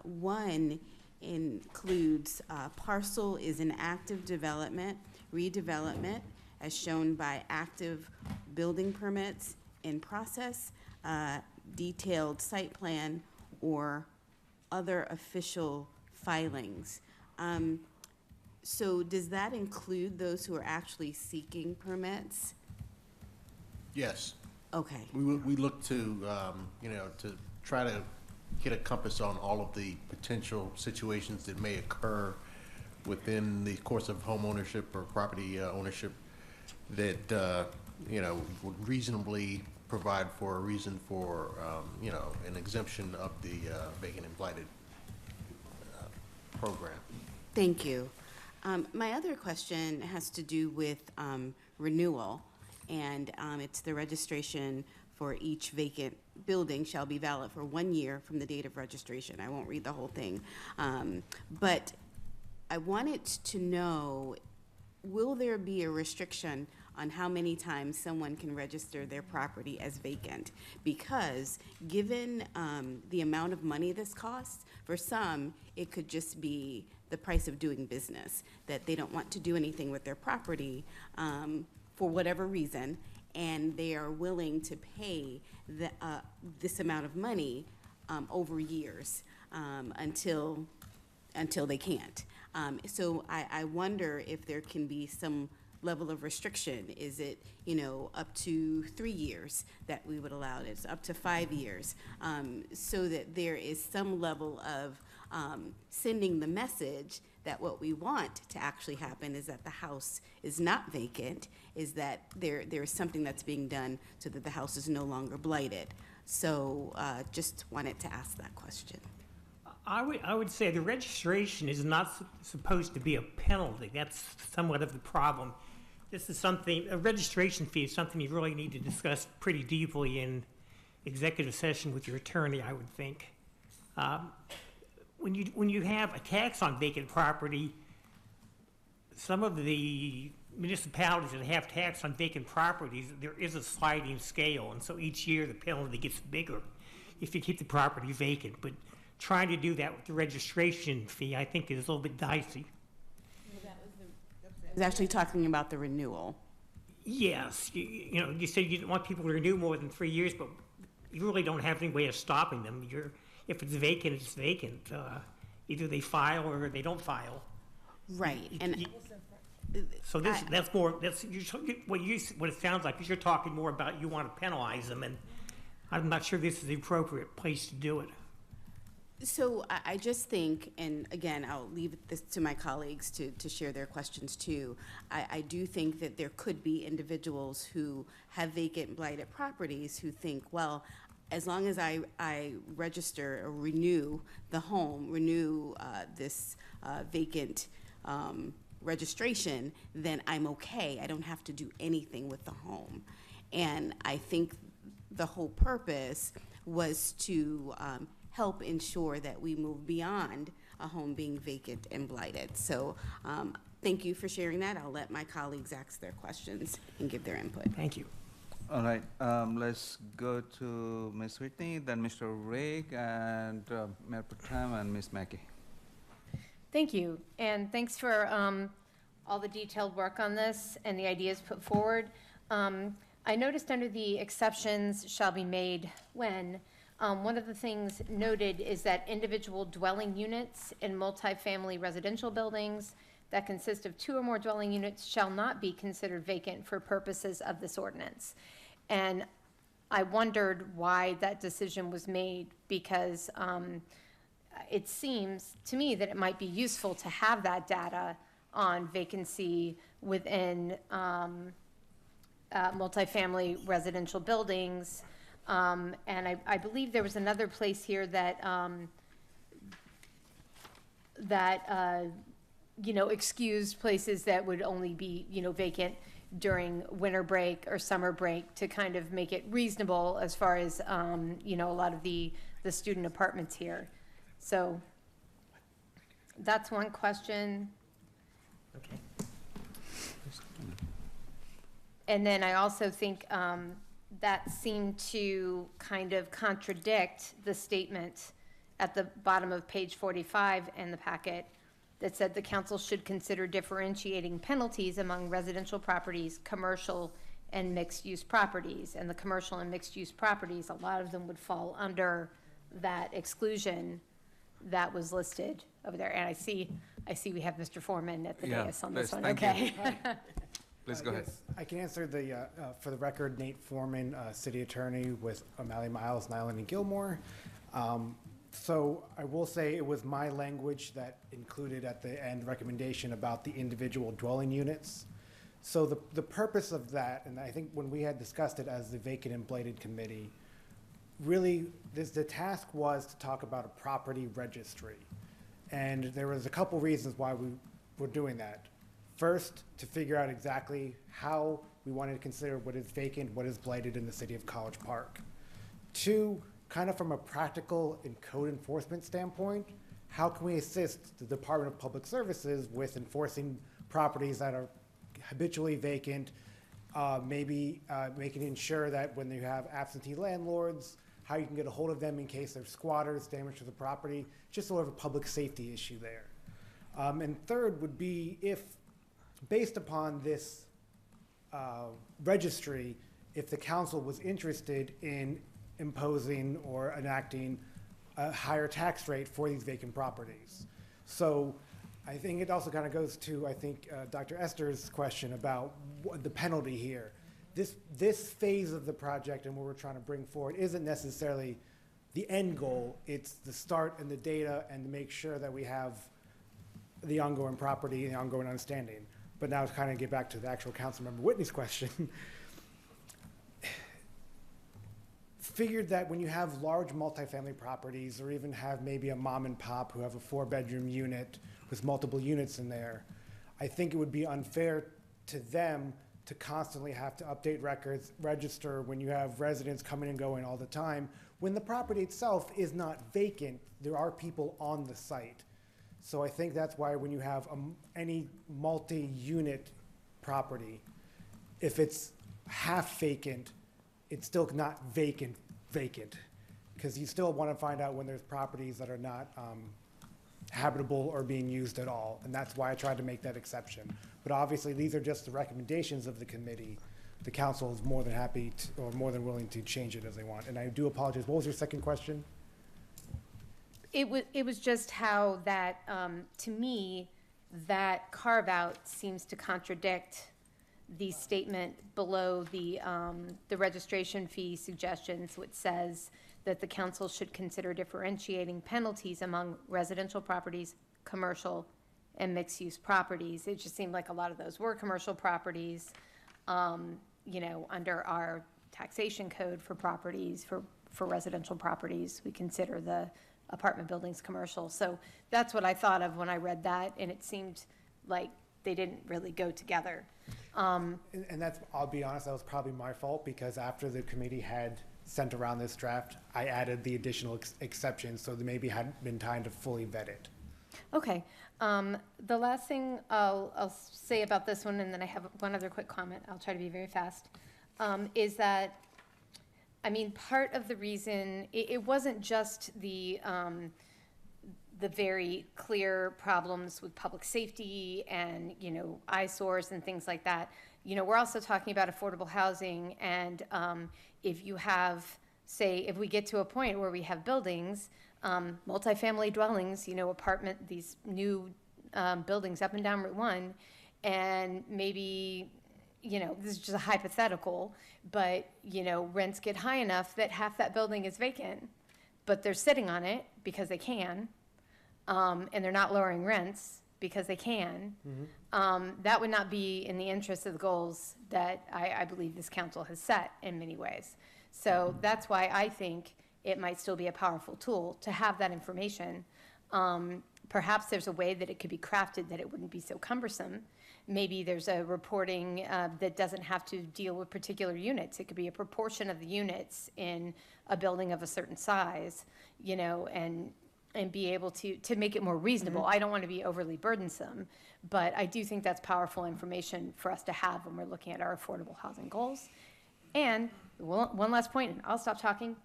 One includes parcel is in active development, redevelopment, as shown by active building permits in process, detailed site plan, or other official filings. So does that include those who are actually seeking permits? Yes. Okay. We look to, to try to get a compass on all of the potential situations that may occur within the course of home ownership or property ownership that, would reasonably provide for a reason for, an exemption of the vacant and blighted program. Thank you. My other question has to do with renewal, and it's the registration for each vacant building shall be valid for 1 year from the date of registration. I won't read the whole thing. But I wanted to know, will there be a restriction on how many times someone can register their property as vacant? Because given the amount of money this costs, for some, it could just be the price of doing business, that they don't want to do anything with their property for whatever reason, and they are willing to pay this amount of money over years until they can't. So I wonder if there can be some level of restriction. Is it, up to 3 years that we would allow it? It's up to 5 years, so that there is some level of sending the message that what we want to actually happen is that the house is not vacant, is that there is something that's being done so that the house is no longer blighted. So just wanted to ask that question. I would say the registration is not supposed to be a penalty. That's somewhat of the problem. This is something, a registration fee is something you really need to discuss pretty deeply in executive session with your attorney, I would think. When you have a tax on vacant property, some of the municipalities that have tax on vacant properties, there is a sliding scale, and so each year the penalty gets bigger if you keep the property vacant. But trying to do that with the registration fee, I think, is a little bit dicey. I was actually talking about the renewal. Yes, you said you didn't want people to renew more than 3 years, but you really don't have any way of stopping them. If it's vacant, it's vacant. Either they file or they don't file. Right, and so that's more. That's what it sounds like. Is you're talking more about you want to penalize them, and I'm not sure this is the appropriate place to do it. So I just think, and again, I'll leave this to my colleagues to share their questions too. I do think that there could be individuals who have vacant, blighted properties who think, well, as long as I register or renew the home, renew this vacant registration, then I'm okay. I don't have to do anything with the home. And I think the whole purpose was to help ensure that we move beyond a home being vacant and blighted. So thank you for sharing that. I'll let my colleagues ask their questions and give their input. Thank you. All right, let's go to Ms. Whitney, then Mr. Rigg, and Mayor Protem and Ms. Mackey. Thank you, and thanks for all the detailed work on this and the ideas put forward. I noticed under the exceptions shall be made when, one of the things noted is that individual dwelling units in multifamily residential buildings that consist of 2 or more dwelling units shall not be considered vacant for purposes of this ordinance. And I wondered why that decision was made, because it seems to me that it might be useful to have that data on vacancy within multifamily residential buildings. And I believe there was another place here that excused places that would only be, vacant during winter break or summer break to kind of make it reasonable as far as, a lot of the student apartments here. So that's one question. Okay. And then I also think that seemed to kind of contradict the statement at the bottom of page 45 in the packet that said the council should consider differentiating penalties among residential properties, commercial, and mixed-use properties. And the commercial and mixed-use properties, a lot of them would fall under that exclusion that was listed over there. And I see we have Mr. Foreman at the dais on this one. Okay. Please go ahead. Yes, I can answer for the record, Nate Foreman, City Attorney with O'Malley Miles, Nyland and Gilmore. So I will say it was my language that included at the end recommendation about the individual dwelling units. So the purpose of that, and I think when we had discussed it as the Vacant and Blighted Committee, really the task was to talk about a property registry. And there was a couple reasons why we were doing that. First, to figure out exactly how we wanted to consider what is vacant, what is blighted in the city of College Park. 2, kind of from a practical and code enforcement standpoint, how can we assist the Department of Public Services with enforcing properties that are habitually vacant, maybe making sure that when you have absentee landlords, how you can get a hold of them in case there's squatters, damage to the property, just sort of a public safety issue there. And third would be if, based upon this registry, if the council was interested in imposing or enacting a higher tax rate for these vacant properties. So I think it also kind of goes to, Dr. Esther's question about the penalty here. This phase of the project and what we're trying to bring forward isn't necessarily the end goal. It's the start and the data and to make sure that we have the ongoing property and the ongoing understanding. But now to kind of get back to the actual Councilmember Whitney's question, figured that when you have large multifamily properties or even have maybe a mom and pop who have a 4-bedroom unit with multiple units in there, I think it would be unfair to them to constantly have to update records, register when you have residents coming and going all the time. When the property itself is not vacant, there are people on the site. So I think that's why when you have any multi-unit property, if it's half vacant, it's still not vacant, because you still want to find out when there's properties that are not habitable or being used at all, and that's why I tried to make that exception. But obviously, these are just the recommendations of the committee. The council is more than happy to, or more than willing to change it as they want. And I do apologize. What was your second question? It was just how that, to me, that carve-out seems to contradict the statement below the registration fee suggestions, which says that the council should consider differentiating penalties among residential properties, commercial, and mixed-use properties. It just seemed like a lot of those were commercial properties, under our taxation code for properties, for residential properties, we consider the apartment buildings commercial. So that's what I thought of when I read that, and it seemed like they didn't really go together. And that's, I'll be honest, that was probably my fault, because after the committee had sent around this draft, I added the additional exceptions, so there maybe hadn't been time to fully vet it. Okay, the last thing I'll say about this one, and then I have one other quick comment, I'll try to be very fast, is that, I mean, part of the reason, it wasn't just the very clear problems with public safety and, you know, eyesores and things like that. You know, we're also talking about affordable housing, and if you have, say, if we get to a point where we have buildings, multifamily dwellings, you know, these new buildings up and down Route 1, and maybe, you know, this is just a hypothetical, but, you know, rents get high enough that half that building is vacant, but they're sitting on it because they can, and they're not lowering rents because they can. That would not be in the interest of the goals that I believe this council has set in many ways. So that's why I think it might still be a powerful tool to have that information. Perhaps there's a way that it could be crafted that it wouldn't be so cumbersome. Maybe there's a reporting that doesn't have to deal with particular units. It could be a proportion of the units in a building of a certain size, you know, and be able to make it more reasonable. I don't want to be overly burdensome, but I do think that's powerful information for us to have when we're looking at our affordable housing goals. And one last point, and I'll stop talking,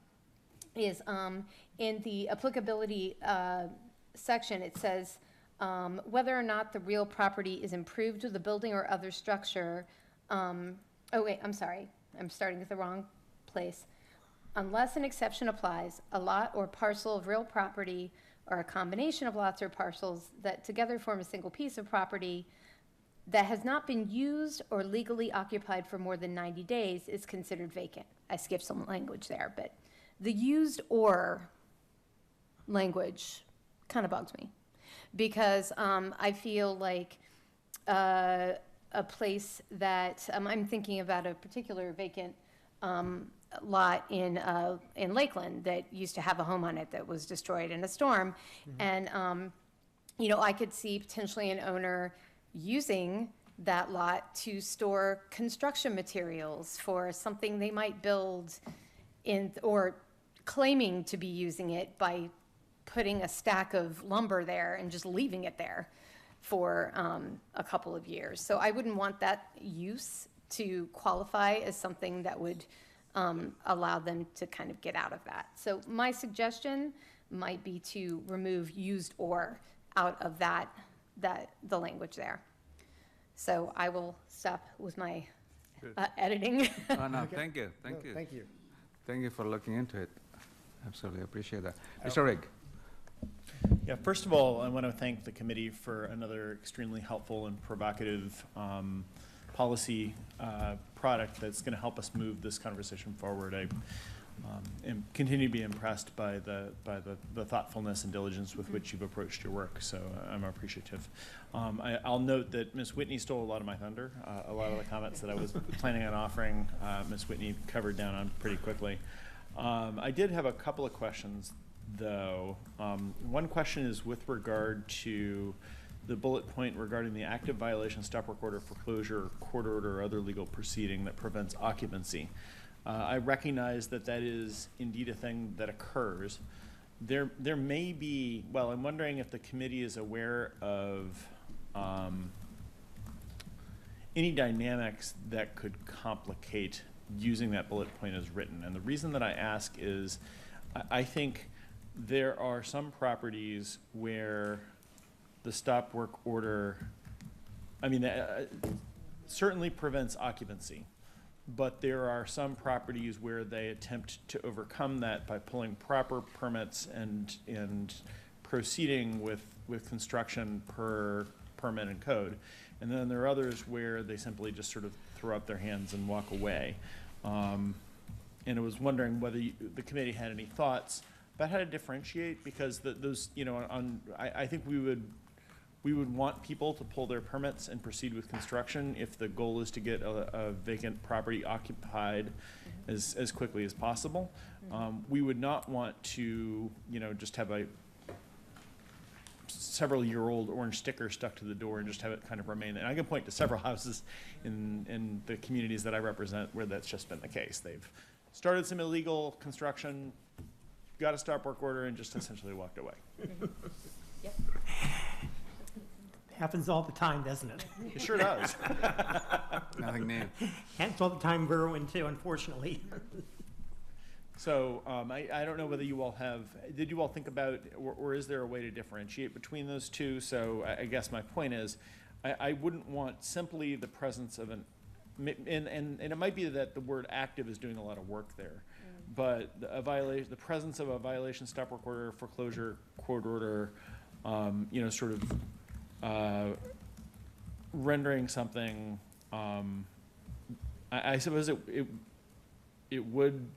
is in the applicability section, it says whether or not the real property is improved with a building or other structure. Oh wait, I'm sorry, I'm starting at the wrong place. Unless an exception applies, a lot or parcel of real property or a combination of lots or parcels that together form a single piece of property that has not been used or legally occupied for more than 90 days is considered vacant. I skipped some language there, but the used or language kind of bugs me, because I feel like a place that, I'm thinking about a particular vacant lot in Lakeland that used to have a home on it that was destroyed in a storm. And, you know, I could see potentially an owner using that lot to store construction materials for something they might build in, or claiming to be using it by putting a stack of lumber there and just leaving it there for a couple of years. So I wouldn't want that use to qualify as something that would allow them to kind of get out of that. So my suggestion might be to remove used or out of the language there. So I will stop with my editing. Oh, no, thank you, thank you. Thank you. Thank you for looking into it. Absolutely appreciate that. Mr. Rigg. Yeah, first of all, I want to thank the committee for another extremely helpful and provocative policy product that's going to help us move this conversation forward. I continue to be impressed by the thoughtfulness and diligence with which you've approached your work, so I'm appreciative. I'll note that Ms. Whitney stole a lot of my thunder. A lot of the comments that I was planning on offering, Ms. Whitney covered down on pretty quickly. I did have a couple of questions, though. One question is with regard to the bullet point regarding the active violation, stop work order, foreclosure, court order, or other legal proceeding that prevents occupancy. I recognize that that is indeed a thing that occurs. There may be, well, I'm wondering if the committee is aware of any dynamics that could complicate using that bullet point as written. And the reason that I ask is I think there are some properties where the stop work order, I mean, certainly prevents occupancy. But there are some properties where they attempt to overcome that by pulling proper permits and proceeding with construction per permit and code. And then there are others where they simply just sort of throw up their hands and walk away. And I was wondering whether the committee had any thoughts about how to differentiate, because those, you know, I think we would want people to pull their permits and proceed with construction if the goal is to get a vacant property occupied as quickly as possible. We would not want to, you know, just have several-year-old orange sticker stuck to the door and just have it kind of remain there. And I can point to several houses in the communities that I represent where that's just been the case. They've started some illegal construction, got a stop work order, and just essentially walked away. Happens all the time, doesn't it? It sure does. Nothing new. Happens all the time in Berwyn too, unfortunately. So I don't know whether you all did you all think about, or is there a way to differentiate between those two? So I guess my point is, I wouldn't want simply the presence of and it might be that the word active is doing a lot of work there, but the presence of a violation, stop work order, foreclosure, court order, sort of rendering something, I suppose it would,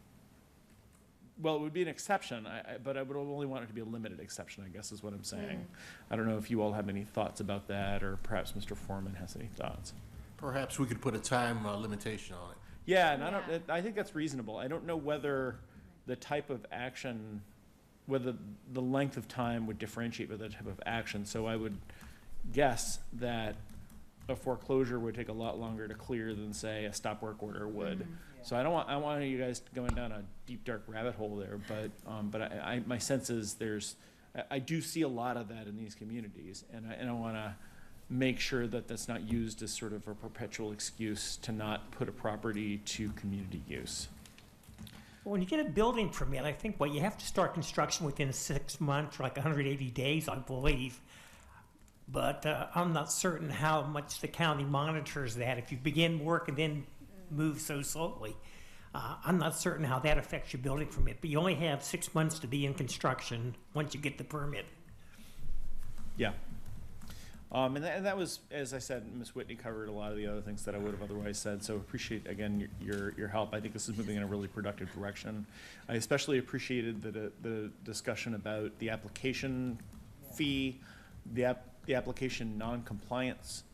well, it would be an exception, but I would only want it to be a limited exception, I guess is what I'm saying. I don't know if you all have any thoughts about that, or perhaps Mr. Foreman has any thoughts. Perhaps we could put a time limitation on it. Yeah, and I think that's reasonable. I don't know whether the type of action, whether the length of time would differentiate with the type of action. So I would guess that a foreclosure would take a lot longer to clear than, say, a stop work order would. So I don't want you guys going down a deep dark rabbit hole there, but my sense is I do see a lot of that in these communities, and I want to make sure that that's not used as sort of a perpetual excuse to not put a property to community use. Well, when you get a building permit, I think, you have to start construction within 6 months, like 180 days, I believe. But I'm not certain how much the county monitors that. If you begin work and then move so slowly, I'm not certain how that affects your building permit. But you only have 6 months to be in construction once you get the permit. Yeah. And that was, as I said, Ms. Whitney covered a lot of the other things that I would have otherwise said. So appreciate, again, your help. I think this is moving in a really productive direction. I especially appreciated the discussion about the application fee, the application non-compliance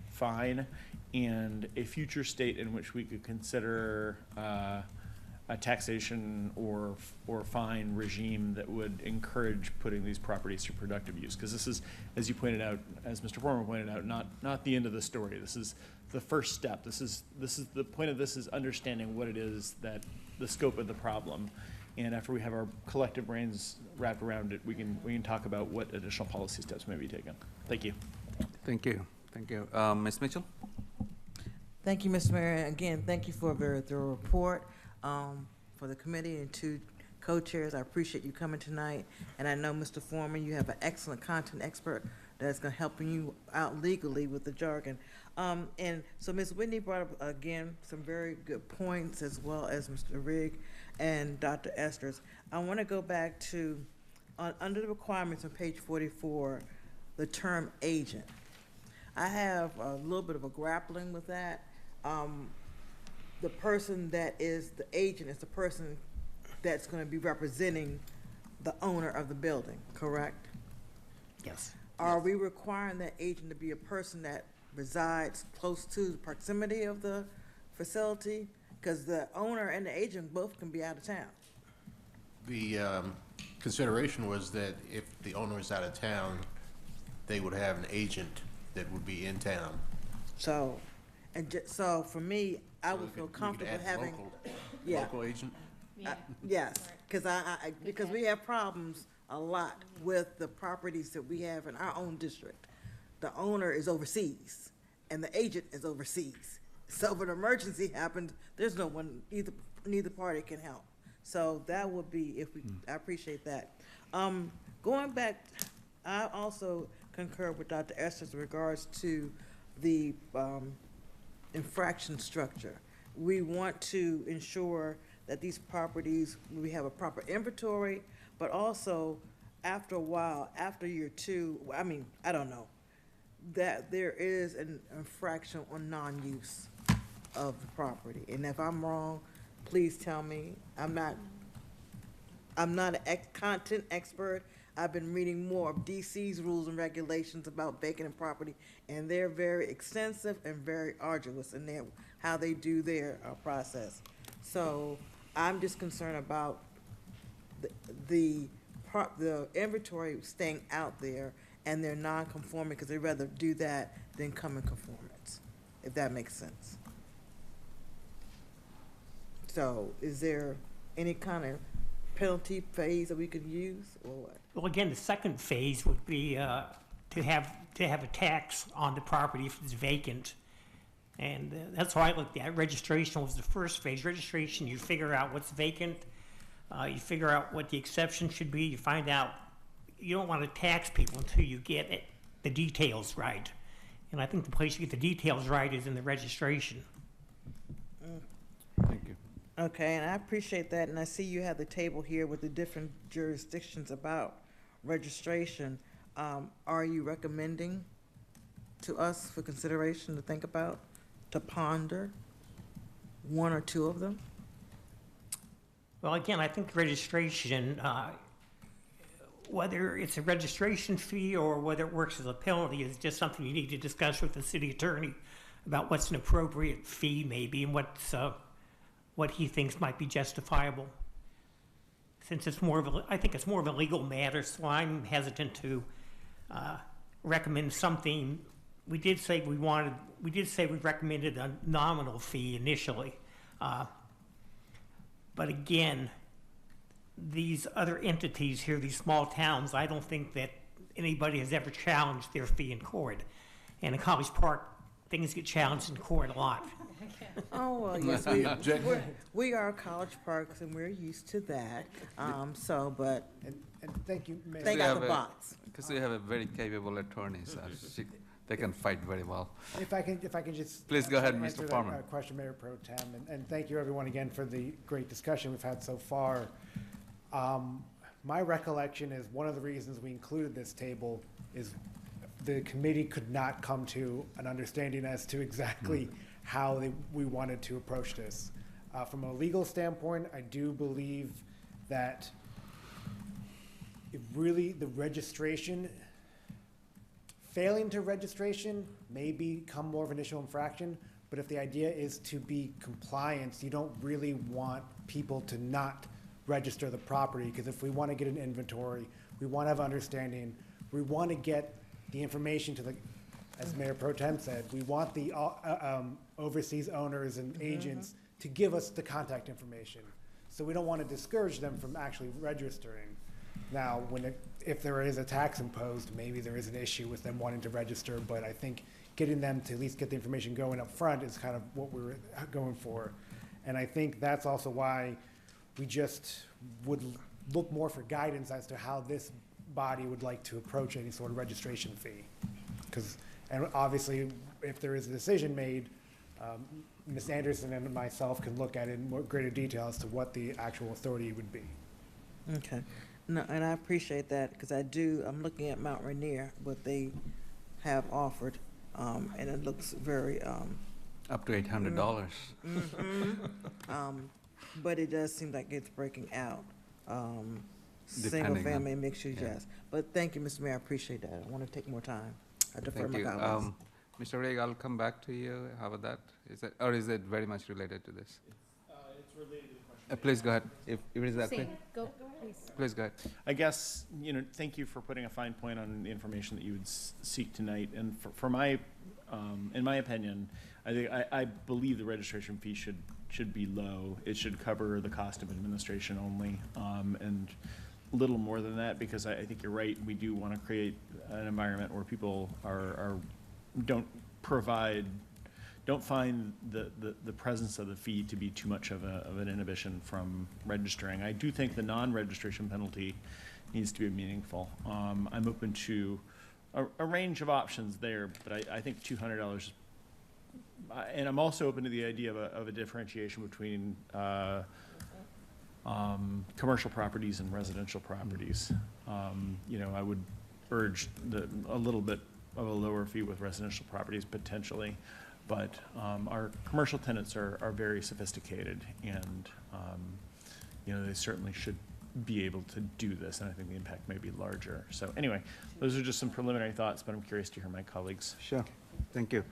fine, and a future state in which we could consider a taxation or fine regime that would encourage putting these properties to productive use. Because this is, as you pointed out, as Mr. Foreman pointed out, not the end of the story. This is the first step. This is the point of this is understanding what it is that the scope of the problem. And after we have our collective brains wrapped around it, we can talk about what additional policy steps may be taken. Thank you. Thank you. Thank you. Ms. Mitchell? Thank you, Mr. Mayor. And again, thank you for a very thorough report. For the committee and two co-chairs, I appreciate you coming tonight. And I know, Mr. Foreman, you have an excellent content expert that's going to help you out legally with the jargon. And so Ms. Whitney brought up, again, some very good points, as well as Mr. Rigg and Dr. Esters. I want to go back to, under the requirements on page 44, the term agent. I have a little bit of a grappling with that. The person that is the agent is the person that's going to be representing the owner of the building, correct? Yes. Are we requiring that agent to be a person that resides close to the proximity of the facility? Because the owner and the agent both can be out of town. The consideration was that if the owner is out of town, they would have an agent that would be in town. So, so for me, I would feel comfortable having, Local agent? yes, because we have problems a lot with the properties that we have in our own district. The owner is overseas and the agent is overseas. So if an emergency happens, there's no one, neither party can help. So that would be, I appreciate that. Going back, I also concur with Dr. Esters in regards to the infraction structure. We want to ensure that these properties, we have a proper inventory, but also after a while, after year 2, I don't know, that there is an infraction on non-use of the property. And if I'm wrong, please tell me. I'm not a content expert. I've been reading more of DC's rules and regulations about vacant property, and they're very extensive and very arduous in how they do their process. So I'm just concerned about the inventory staying out there and they're non-conforming because they'd rather do that than come in conformance, if that makes sense. So is there any kind of penalty phase that we could use, or what? Well, again, the second phase would be to have a tax on the property if it's vacant. And that's how I looked at it. Registration was the first phase. Registration, you figure out what's vacant, you figure out what the exception should be, you find out, you don't want to tax people until you get it, the details right. And I think the place you get the details right is in the registration. Thank you. Okay, and I appreciate that, and I see you have the table here with the different jurisdictions about registration. Are you recommending to us for consideration to think about, to ponder one or two of them? Well, again, I think registration, whether it's a registration fee or whether it works as a penalty, is just something you need to discuss with the city attorney about what's an appropriate fee maybe and what he thinks might be justifiable. Since it's more of a, I think it's more of a legal matter, so I'm hesitant to recommend something. We did say we recommended a nominal fee initially. But again, these other entities here, these small towns, I don't think that anybody has ever challenged their fee in court. And in College Park, things get challenged in court a lot. Oh, well, yes, we are College Parks, and we're used to that. But And thank you, Mayor. think out the box. Because we have a very capable attorney, so they can fight very well. If I can just. Please go ahead, answer Mr. that, Farmer. Question, Mayor Pro Tem, and thank you everyone again for the great discussion we've had so far. My recollection is one of the reasons we included this table is the committee could not come to an understanding as to exactly how we wanted to approach this. From a legal standpoint, I do believe that it really, the registration, failing to registration may become more of an initial infraction, but if the idea is to be compliant, you don't really want people to not register the property, because if we want to get an inventory, we want to have understanding, we want to get the information to the, as Mayor Pro Tem said, we want the overseas owners and agents to give us the contact information. So we don't want to discourage them from actually registering. Now, if there is a tax imposed, maybe there is an issue with them wanting to register, but I think getting them to at least get the information going up front is kind of what we were going for. And I think that's also why we just would look more for guidance as to how this body would like to approach any sort of registration fee. And obviously, if there is a decision made, Ms. Anderson and myself can look at it in more greater detail as to what the actual authority would be. Okay. No, and I appreciate that, because I'm looking at Mount Rainier, what they have offered, and it looks very, Up to $800. But it does seem like it's breaking out. Single Depending family, on- mixed use, yeah. yes. But thank you, Mr. Mayor, I appreciate that. I want to take more time. I defer Thank my you. comments. Mr. Rigg, I'll come back to you. How about that? Is it very much related to this? It's related to the question. Please go ahead. If it is that clear. Go, please. Please go ahead. I guess, thank you for putting a fine point on the information that you would seek tonight. And for my, in my opinion, I believe the registration fee should be low. It should cover the cost of administration only, and little more than that, because I think you're right. We do want to create an environment where people don't find the presence of the fee to be too much of an inhibition from registering. I do think the non-registration penalty needs to be meaningful. I'm open to a range of options there, but I think $200, and I'm also open to the idea of a differentiation between commercial properties and residential properties. I would urge a little bit of a lower fee with residential properties potentially, but our commercial tenants are very sophisticated, and they certainly should be able to do this, and I think the impact may be larger. So anyway, those are just some preliminary thoughts, but I'm curious to hear my colleagues. Sure. Thank you.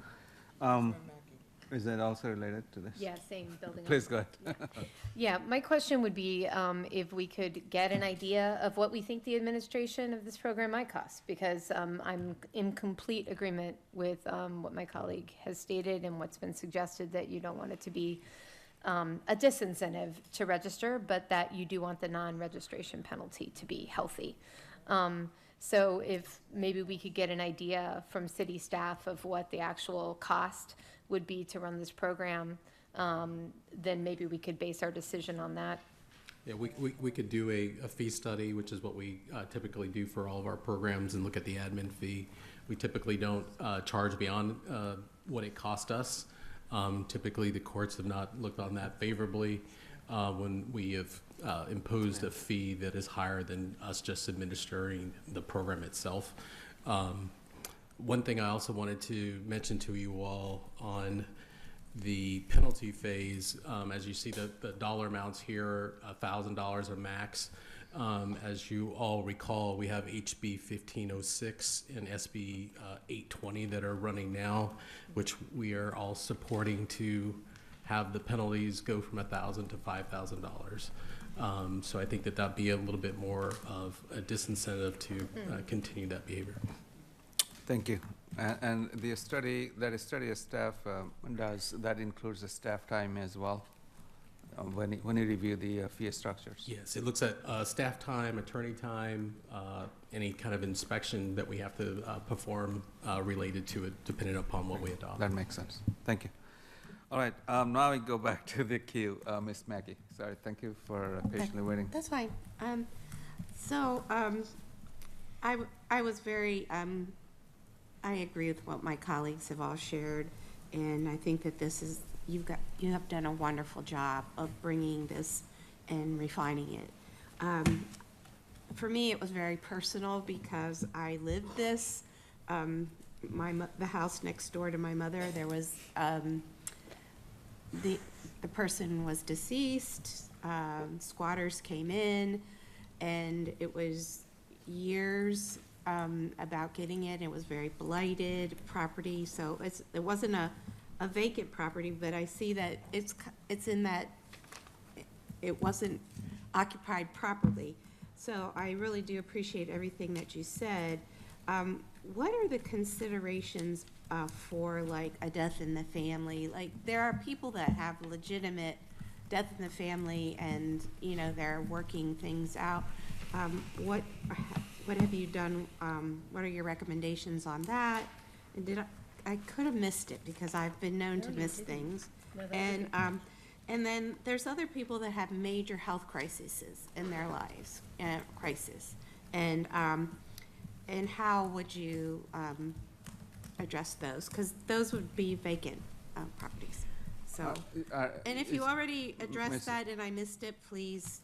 Is that also related to this? Yeah, same building. Please go ahead. Yeah, my question would be if we could get an idea of what we think the administration of this program might cost, because I'm in complete agreement with what my colleague has stated and what's been suggested, that you don't want it to be a disincentive to register, but that you do want the non-registration penalty to be healthy. So if maybe we could get an idea from city staff of what the actual cost would be to run this program, then maybe we could base our decision on that. Yeah, we could do a fee study, which is what we typically do for all of our programs, and look at the admin fee. We typically don't charge beyond what it cost us. Typically, the courts have not looked on that favorably when we have imposed a fee that is higher than us just administering the program itself. One thing I also wanted to mention to you all on the penalty phase, as you see the dollar amounts here, $1,000 a max. As you all recall, we have HB 1506 and SB 820 that are running now, which we are all supporting to have the penalties go from $1,000 to $5,000. So I think that'd be a little bit more of a disincentive to continue that behavior. Thank you. And the study, that study of staff does, that includes the staff time as well, when you review the fee structures? Yes, it looks at staff time, attorney time, any kind of inspection that we have to perform related to it, depending upon what we adopt. That makes sense. Thank you. All right, now we go back to the queue. Ms. Mackey, sorry, thank you for patiently waiting. That's fine. I was very, I agree with what my colleagues have all shared, and I think that this is, you have done a wonderful job of bringing this and refining it. For me, it was very personal because I lived this. The house next door to my mother, there was, the person was deceased, squatters came in, and it was years about getting it. It was very blighted property, so it wasn't a vacant property, but I see that it's in that it wasn't occupied properly. So I really do appreciate everything that you said. What are the considerations for like a death in the family? Like, there are people that have legitimate death in the family, and they're working things out. What have you done? What are your recommendations on that? And I could have missed it because I've been known to miss things. And then there's other people that have major health crises in their lives, and how would you address those? Because those would be vacant properties. So, and if you already addressed that and I missed it, please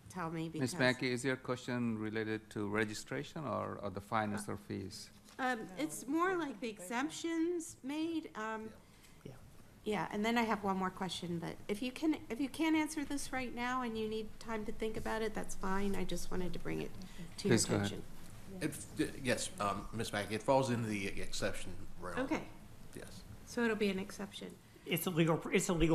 tell me. Ms. Mackey, is your question related to registration or the fines or fees? It's more like the exemptions made. Yeah, and then I have one more question, but if you can't answer this right now and you need time to think about it, that's fine. I just wanted to bring it to your attention. Yes, Ms. Mackey, it falls into the exception realm. Okay. Yes. So it'll be an exception. It's a legal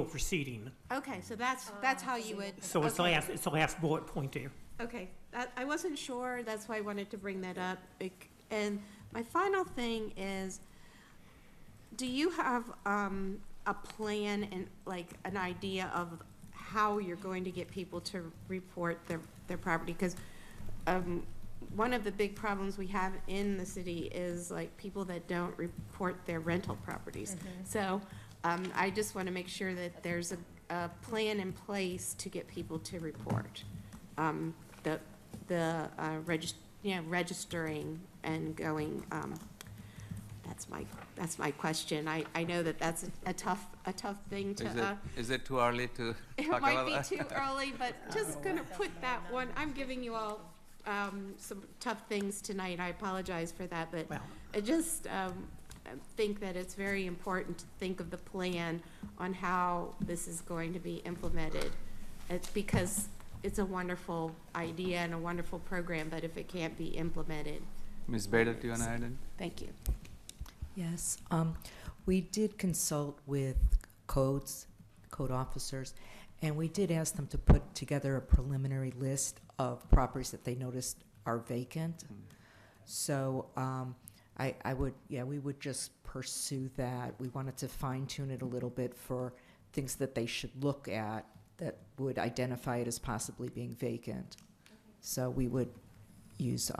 proceeding. Okay, so that's how you would. So it's the last bullet point there. Okay, I wasn't sure. That's why I wanted to bring that up. And my final thing is, do you have a plan and like an idea of how you're going to get people to report their property? Because one of the big problems we have in the city is like people that don't report their rental properties. So I just want to make sure that there's a plan in place to get people to report registering and going. That's my question. I know that's a tough thing to. Is it too early to it talk might about be that? too early, but just gonna put that one. I'm giving you all some tough things tonight. I apologize for that, but I just think that it's very important to think of the plan on how this is going to be implemented. It's because it's a wonderful idea and a wonderful program, but if it can't be implemented. Ms. Bader, do you want to add in? Thank you. Yes, we did consult with code officers, and we did ask them to put together a preliminary list of properties that they noticed are vacant. So we would just pursue that. We wanted to fine tune it a little bit for things that they should look at that would identify it as possibly being vacant. So we would use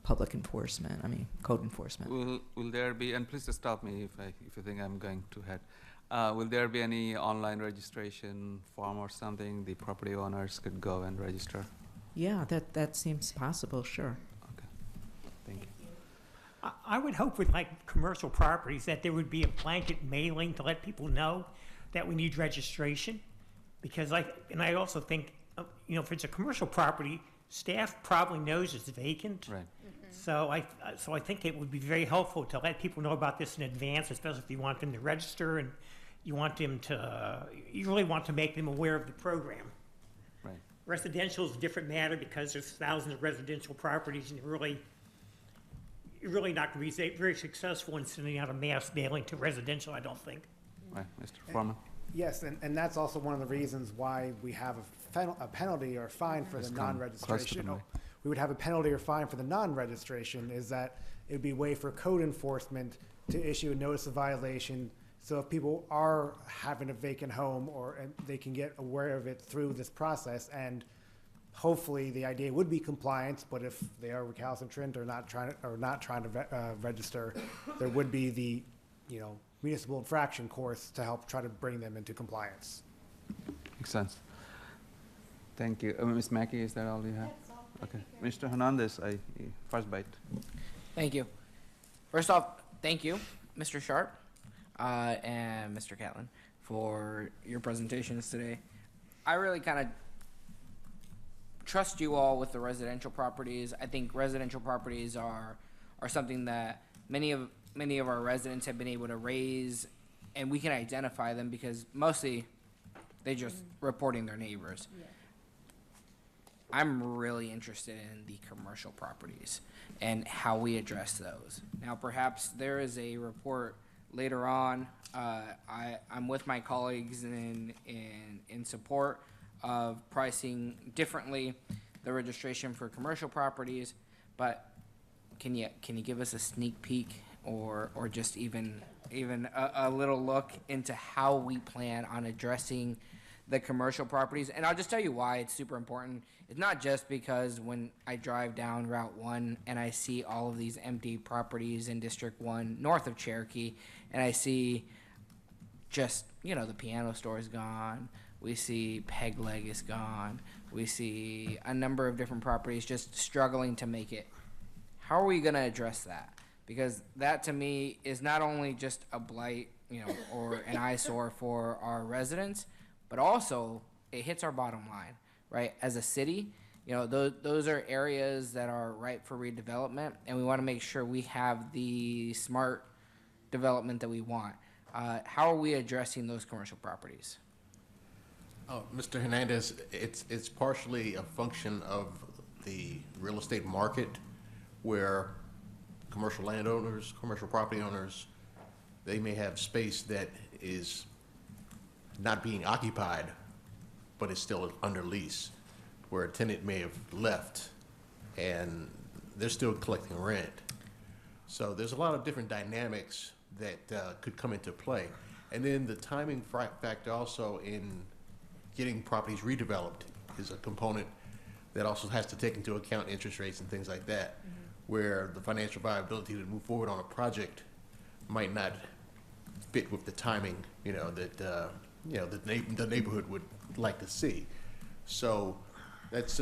code enforcement. Will there be, and please stop me if you think I'm going too ahead. Will there be any online registration form or something the property owners could go and register? Yeah, that seems possible, sure. Okay, thank you. I would hope with like commercial properties that there would be a blanket mailing to let people know that we need registration. Because I also think, if it's a commercial property, staff probably knows it's vacant. Right. So I think it would be very helpful to let people know about this in advance, especially if you want them to register and you really want to make them aware of the program. Right. Residential is a different matter because there's thousands of residential properties, and you're really not going to be very successful in sending out a mass mailing to residential, I don't think. Right, Mr. Foreman. Yes, and that's also one of the reasons why we have a penalty or fine for the Just come close to the non-registration. mic. We would have a penalty or fine for the non-registration, is that it would be a way for code enforcement to issue a notice of violation. So if people are having a vacant home, and they can get aware of it through this process, and hopefully the idea would be compliance, but if they are recalcitrant or not trying to register, there would be the, municipal infraction course to help try to bring them into compliance. Makes sense. Thank you. Ms. Mackey, is that all you have? That's all. Okay. Mr. Hernandez, first bite. Thank you. First off, thank you, Mr. Sharp and Mr. Catlin, for your presentations today. I really kind of trust you all with the residential properties. I think residential properties are something that many of our residents have been able to raise, and we can identify them because mostly they just reporting their neighbors. Yeah. I'm really interested in the commercial properties and how we address those. Now, perhaps there is a report later on. I'm with my colleagues in support of pricing differently the registration for commercial properties, but can you give us a sneak peek or just even a little look into how we plan on addressing the commercial properties? And I'll just tell you why it's super important. It's not just because when I drive down Route 1 and I see all of these empty properties in District 1 north of Cherokee, and I see just, the piano store is gone. We see Peg Leg is gone. We see a number of different properties just struggling to make it. How are we going to address that? Because that to me is not only just a blight, or an eyesore for our residents, but also it hits our bottom line, right? As a city, those are areas that are ripe for redevelopment, and we want to make sure we have the smart development that we want. How are we addressing those commercial properties? Oh, Mr. Hernandez, it's partially a function of the real estate market where commercial landowners, commercial property owners, they may have space that is not being occupied, but is still under lease, where a tenant may have left and they're still collecting rent. So there's a lot of different dynamics that could come into play. And then the timing factor also in getting properties redeveloped is a component that also has to take into account interest rates and things like that, where the financial viability to move forward on a project might not fit with the timing, that the neighborhood would like to see. So that's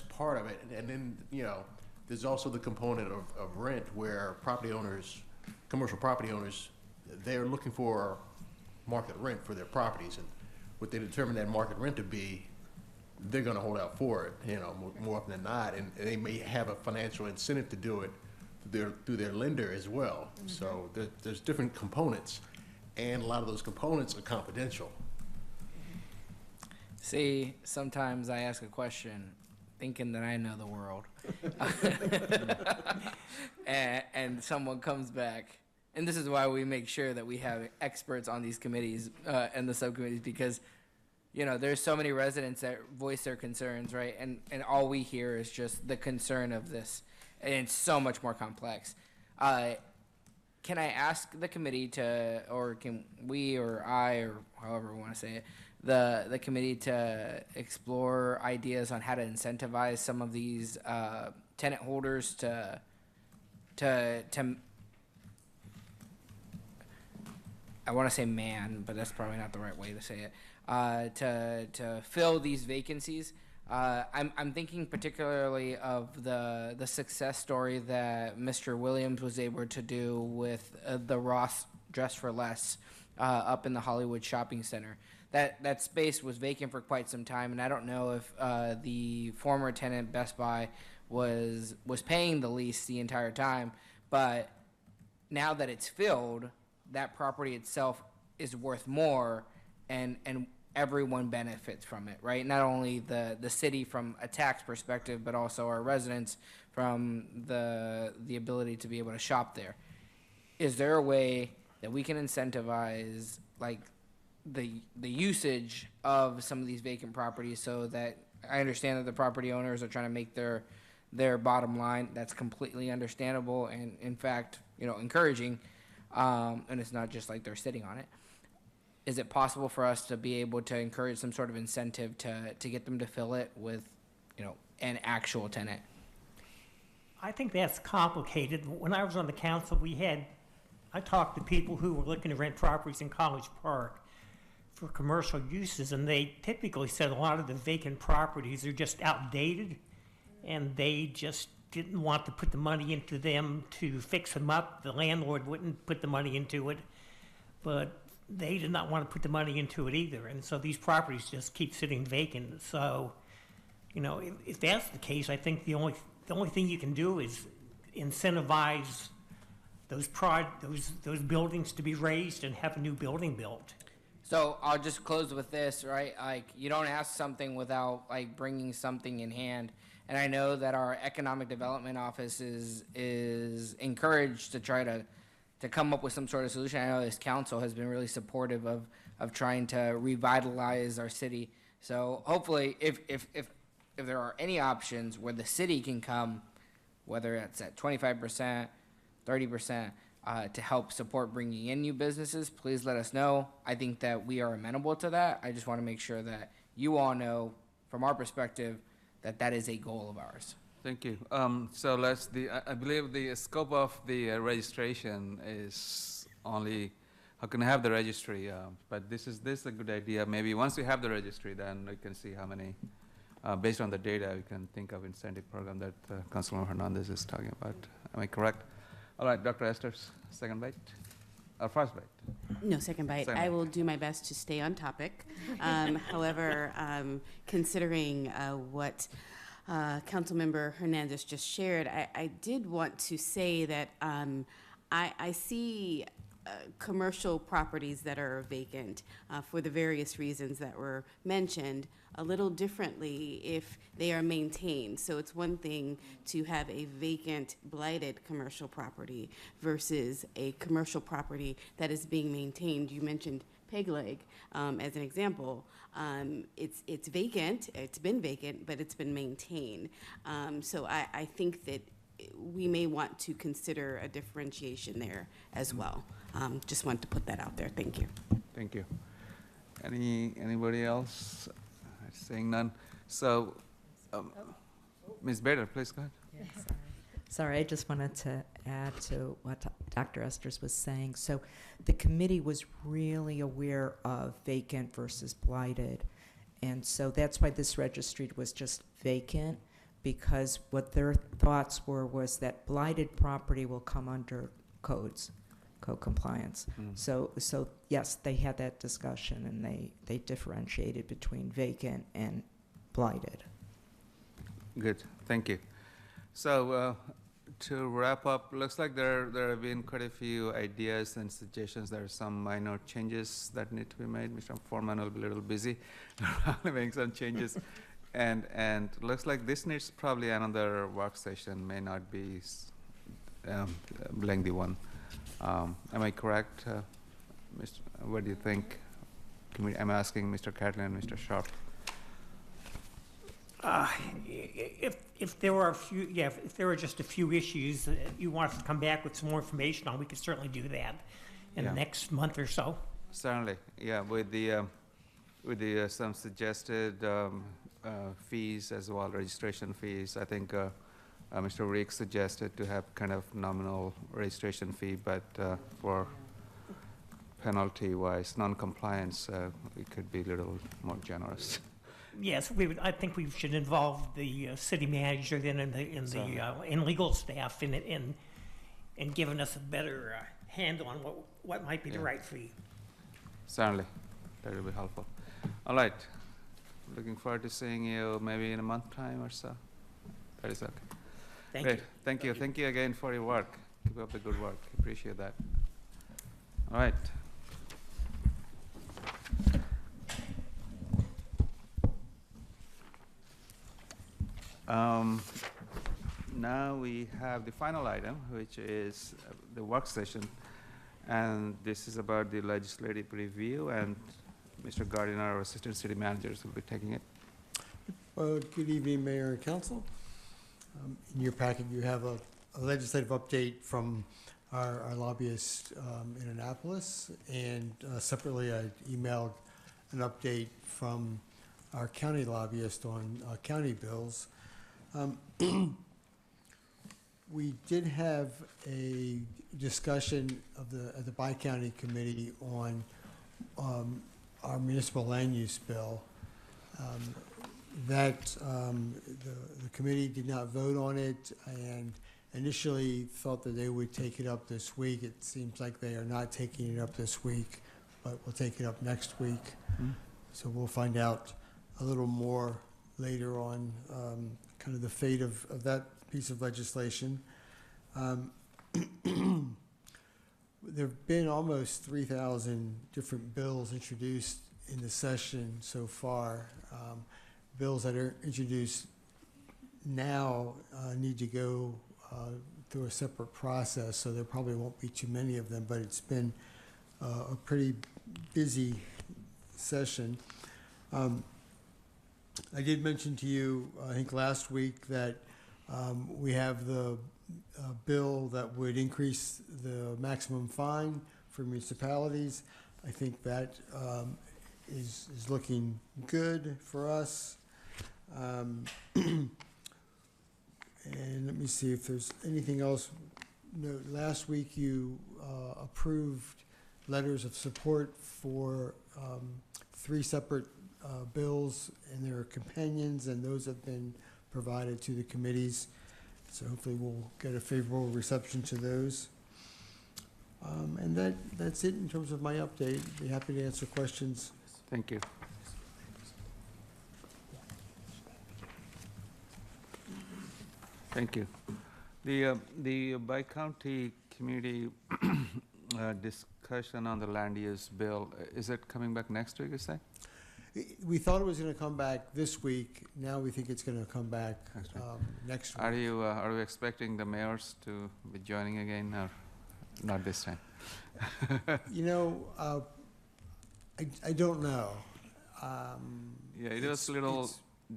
part of it. And then, there's also the component of rent where commercial property owners, they're looking for market rent for their properties. And what they determine that market rent to be, they're going to hold out for it, more often than not. And they may have a financial incentive to do it through their lender as well. Mm-hmm. So there's different components, and a lot of those components are confidential. See, sometimes I ask a question thinking that I know the world. and someone comes back and this is why we make sure that we have experts on these committees and the subcommittees, because there's so many residents that voice their concerns, right? And all we hear is just the concern of this, and it's so much more complex. Can I ask the committee to, or can we, or I, or however we want to say it, the committee to explore ideas on how to incentivize some of these tenant holders to I want to say man, but that's probably not the right way to say it, to fill these vacancies. I'm thinking particularly of the success story that Mr. Williams was able to do with the Ross Dress for Less up in the Hollywood Shopping Center. That space was vacant for quite some time, and I don't know if the former tenant Best Buy was paying the lease the entire time, but now that it's filled, that property itself is worth more, and everyone benefits from it, right? Not only the city from a tax perspective, but also our residents from the ability to be able to shop there. Is there a way that we can incentivize like the usage of some of these vacant properties, so that I understand that the property owners are trying to make their bottom line? That's completely understandable, and in fact, encouraging. And it's not just like they're sitting on it. Is it possible for us to be able to encourage some sort of incentive to get them to fill it with, an actual tenant? I think that's complicated. When I was on the council, I talked to people who were looking to rent properties in College Park for commercial uses, and they typically said a lot of the vacant properties are just outdated, and they just didn't want to put the money into them to fix them up. The landlord wouldn't put the money into it, but they did not want to put the money into it either. And so these properties just keep sitting vacant. So, if that's the case, I think the only thing you can do is incentivize those buildings to be raised and have a new building built. So I'll just close with this, right? Like, you don't ask something without bringing something in hand. And I know that our economic development office is encouraged to try to come up with some sort of solution. I know this council has been really supportive of trying to revitalize our city. So hopefully, if there are any options where the city can come, whether it's at 25%, 30%, to help support bringing in new businesses, please let us know. I think that we are amenable to that. I just want to make sure that you all know, from our perspective, that is a goal of ours. Thank you. So I believe the scope of the registration is only how can I have the registry, but this is a good idea. Maybe once we have the registry, then we can see how many, based on the data, we can think of incentive program that Councilor Hernandez is talking about. Am I correct? All right, Dr. Estes, second bite? Or first bite? No, second bite. Second I bite. will do my best to stay on topic. However, considering what Councilmember Hernandez just shared, I did want to say that I see commercial properties that are vacant for the various reasons that were mentioned a little differently if they are maintained. So it's one thing to have a vacant, blighted commercial property versus a commercial property that is being maintained. You mentioned Peg Leg as an example. It's vacant, it's been vacant, but it's been maintained. So I think that we may want to consider a differentiation there as well. Just wanted to put that out there. Thank you. Thank you. Anybody else? Saying none. So, Ms. Bader, please go ahead. Sorry, I just wanted to add to what Dr. Estes was saying. So the committee was really aware of vacant versus blighted. And so that's why this registry was just vacant, because what their thoughts was that blighted property will come under code compliance. So yes, they had that discussion, and they differentiated between vacant and blighted. Good, thank you. So to wrap up, looks like there have been quite a few ideas and suggestions. There are some minor changes that need to be made. Mr. Foreman will be a little busy making some changes. And looks like this needs probably another work session, may not be lengthy one. Am I correct? What do you think? I'm asking Mr. Catlin and Mr. Sharp. If there were a few, if there were just a few issues that you want us to come back with some more information on, we could certainly do that in the next month or so. Certainly, yeah, with the some suggested fees as well, registration fees. I think Mr. Reek suggested to have kind of nominal registration fee, but for penalty-wise, non-compliance, we could be a little more generous. Yes, I think we should involve the city manager then in legal staff in giving us a better handle on what might be the right fee. Certainly, that will be helpful. All right, looking forward to seeing you maybe in a month time or so. That is okay. Thank you. Thank you. Thank you again for your work. Keep up the good work. Appreciate that. All right. Now we have the final item, which is the work session, and this is about the legislative review, and Mr. Gardiner, our Assistant City Managers, will be taking it. Well, good evening, Mayor and Council. In your packet, you have a legislative update from our lobbyist in Annapolis, and separately I emailed an update from our county lobbyist on county bills. We did have a discussion at the Bi-County Committee on our municipal land use bill. The committee did not vote on it and initially thought that they would take it up this week. It seems like they are not taking it up this week, but we'll take it up next week. So we'll find out a little more later on kind of the fate of that piece of legislation. There have been almost 3,000 different bills introduced in the session so far. Bills that are introduced now need to go through a separate process, so there probably won't be too many of them, but it's been a pretty busy session. I did mention to you, I think last week, that we have the bill that would increase the maximum fine for municipalities. I think that is looking good for us. And let me see if there's anything else. No, last week you approved letters of support for 3 separate bills and their companions, and those have been provided to the committees. So hopefully we'll get a favorable reception to those. And that's it in terms of my update. Be happy to answer questions. Thank you. Thank you. The Bi-County Community discussion on the land use bill, is it coming back next week, you say? We thought it was going to come back this week. Now we think it's going to come back next week. Are you expecting the mayors to be joining again, or not this time? You know, I don't know. Yeah, it was a little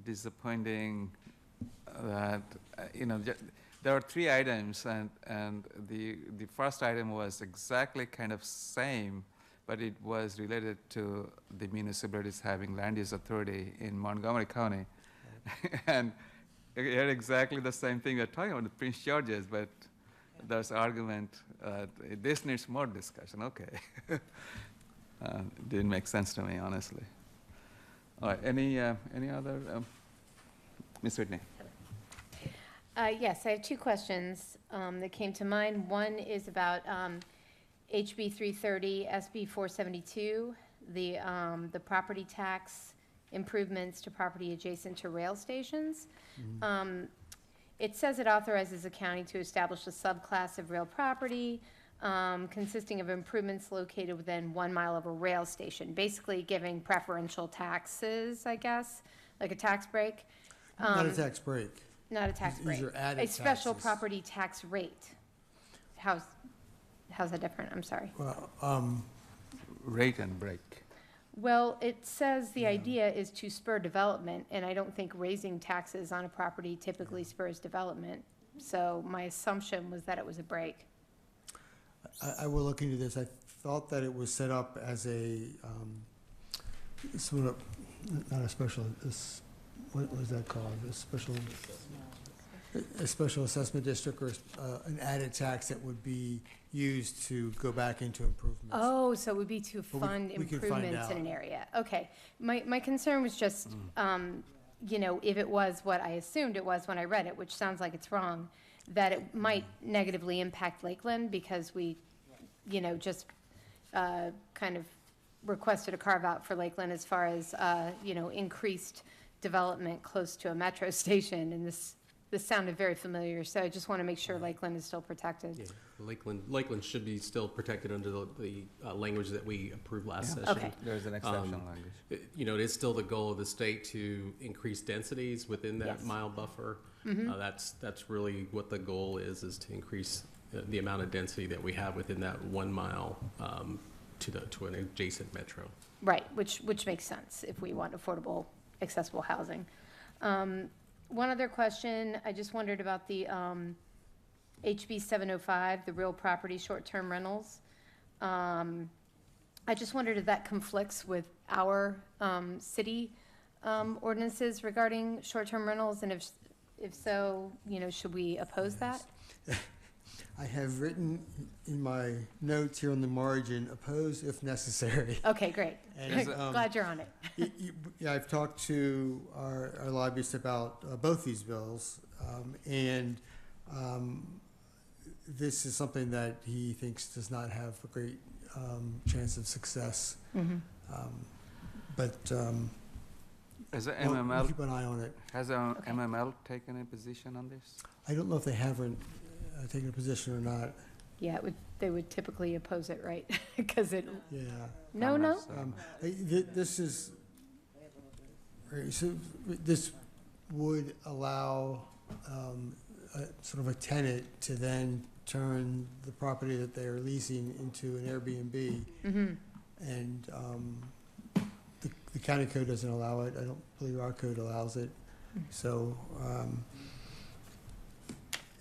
disappointing that there are 3 items, and the first item was exactly kind of same, but it was related to the municipalities having land use authority in Montgomery County. And it had exactly the same thing we're talking about, the Prince George's, but there's argument, this needs more discussion, okay. Didn't make sense to me, honestly. All right, any other, Ms. Whitney? Yes, I have 2 questions that came to mind. One is about HB 330, SB 472, the property tax improvements to property adjacent to rail stations. It says it authorizes the county to establish a subclass of real property consisting of improvements located within 1 mile of a rail station, basically giving preferential taxes, I guess, like a tax break. Not a tax break. Not a tax break. These are added a special taxes. property tax rate. how's that different? I'm sorry. Well, Rate and break. Well, it says the idea is to spur development, and I don't think raising taxes on a property typically spurs development. So my assumption was that it was a break. I will look into this. I thought that it was set up as a, sort of, not a special, what was that called? A special assessment district, or an added tax that would be used to go back into improvements. Oh, so it would be to But fund we can find improvements in out. an area. Okay. My concern was just, you know, if it was what I assumed it was when I read it, which sounds like it's wrong, that it might negatively impact Lakeland because we, you know, just kind of requested a carve-out for Lakeland as far as, you know, increased development close to a metro station, and this sounded very familiar, so I just want to make sure Lakeland is still protected. Yeah, Lakeland should be still protected under the language that we approved last Yeah. session. Okay. There's an exception language. You know, it is still the goal of the state to increase densities within that Yes. mile buffer. Mhm. That's really what the goal is to increase the amount of density that we have within that 1 mile to an adjacent metro. Right, which makes sense if we want affordable, accessible housing. One other question, I just wondered about the HB 705, the real property short-term rentals. I just wondered if that conflicts with our city ordinances regarding short-term rentals, and if so, you know, should we oppose that? I have written in my notes here on the margin, oppose if necessary. Okay, great. And, Glad you're on it. Yeah, I've talked to our lobbyist about both these bills, and this is something that he thinks does not have a great chance of success. But Has the we'll MML, keep an eye on it. has the MML taken a position on this? I don't know if they haven't taken a position or not. Yeah, they would typically oppose it, right? Because it, Yeah. no? This is, right, so this would allow sort of a tenant to then turn the property that they're leasing into an Airbnb. Mhm. And the county code doesn't allow it. I don't believe our code allows it. So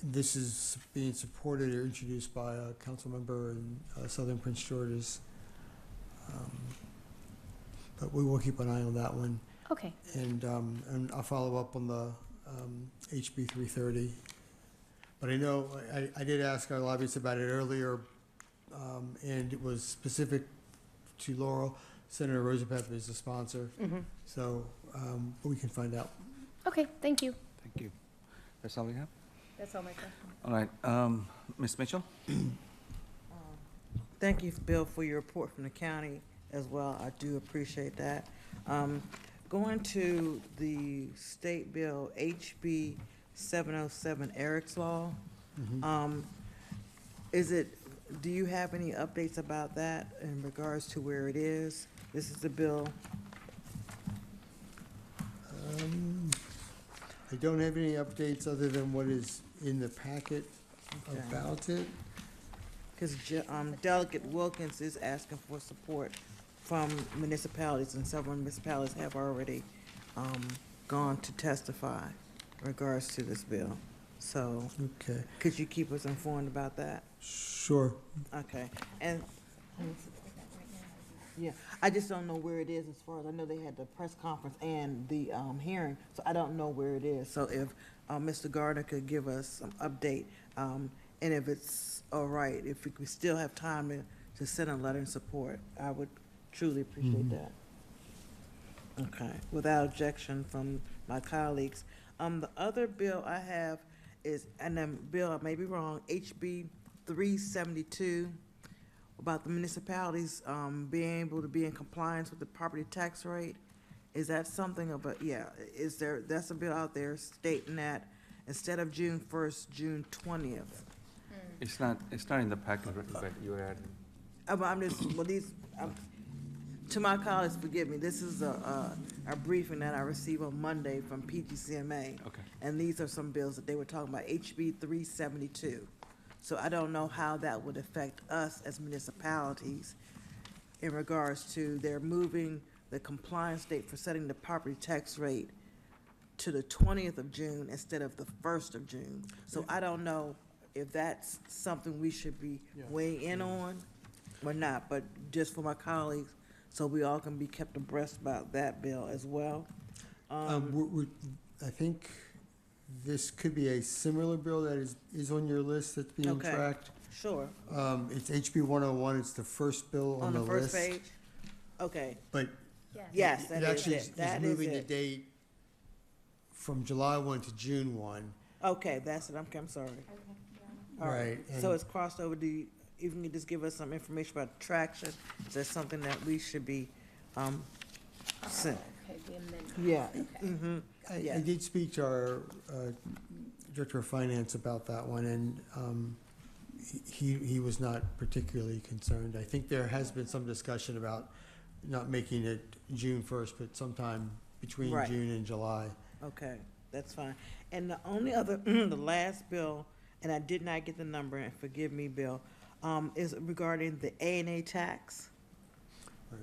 this is being supported or introduced by a council member in Southern Prince George's. But we will keep an eye on that one. Okay. And I'll follow up on the HB 330. But I know, I did ask our lobbyists about it earlier, and it was specific to Laurel. Senator Rosenpep is the sponsor. Mhm. So we can find out. Okay, thank you. Thank you. That's all we have? That's all my questions. All right, Ms. Mitchell? Thank you, Bill, for your report from the county as well. I do appreciate that. Going to the state bill, HB 707, Eric's Law. Do you have any updates about that in regards to where it is? This is the bill. I don't have any updates other than what is in the packet about it. Because Delegate Wilkins is asking for support from municipalities, and several municipalities have already gone to testify in regards to this bill. So, Okay, could you keep us informed about that? sure. Okay, and, yeah, I just don't know where it is as far as, I know they had the press conference and the hearing, so I don't know where it is. So if Mr. Gardner could give us some update, and if it's all right, if we could still have time to send a letter in support, I would truly appreciate that. Okay, without objection from my colleagues. The other bill I have is, and then, Bill, I may be wrong, HB 372, about the municipalities being able to be in compliance with the property tax rate. Is that something of a, that's a bill out there stating that instead of June 1st, June 20th. It's not in the packet, but you added. I'm just, well, to my colleagues, forgive me, this is a briefing that I received on Monday from PGCMA. Okay. And these are some bills that they were talking about, HB 372. So I don't know how that would affect us as municipalities in regards to they're moving the compliance date for setting the property tax rate to the 20th of June instead of the 1st of June. So I don't know if that's something we should be weighing in on or not, but just for my colleagues, so we all can be kept abreast about that bill as well. I think this could be a similar bill that is on your list that's being Okay. tracked. Sure. It's HB 101, it's the first bill on the the list. first page? Okay. But Yes, it that is actually it. is That is moving the it. date from July 1 to June 1. Okay, that's it. I'm sorry. All Right, So and- it's crossed over. If you can just give us some information about traction, is that something that we should be, sent? Okay, the amendment. Yeah. Mm-hmm. I did speak to our Director of Finance about that one, and he was not particularly concerned. I think there has been some discussion about not making it June 1st, but sometime between Right. June and July. Okay, that's fine. And the only other, the last bill, and I did not get the number, and forgive me, Bill, is regarding the A&A tax. Right.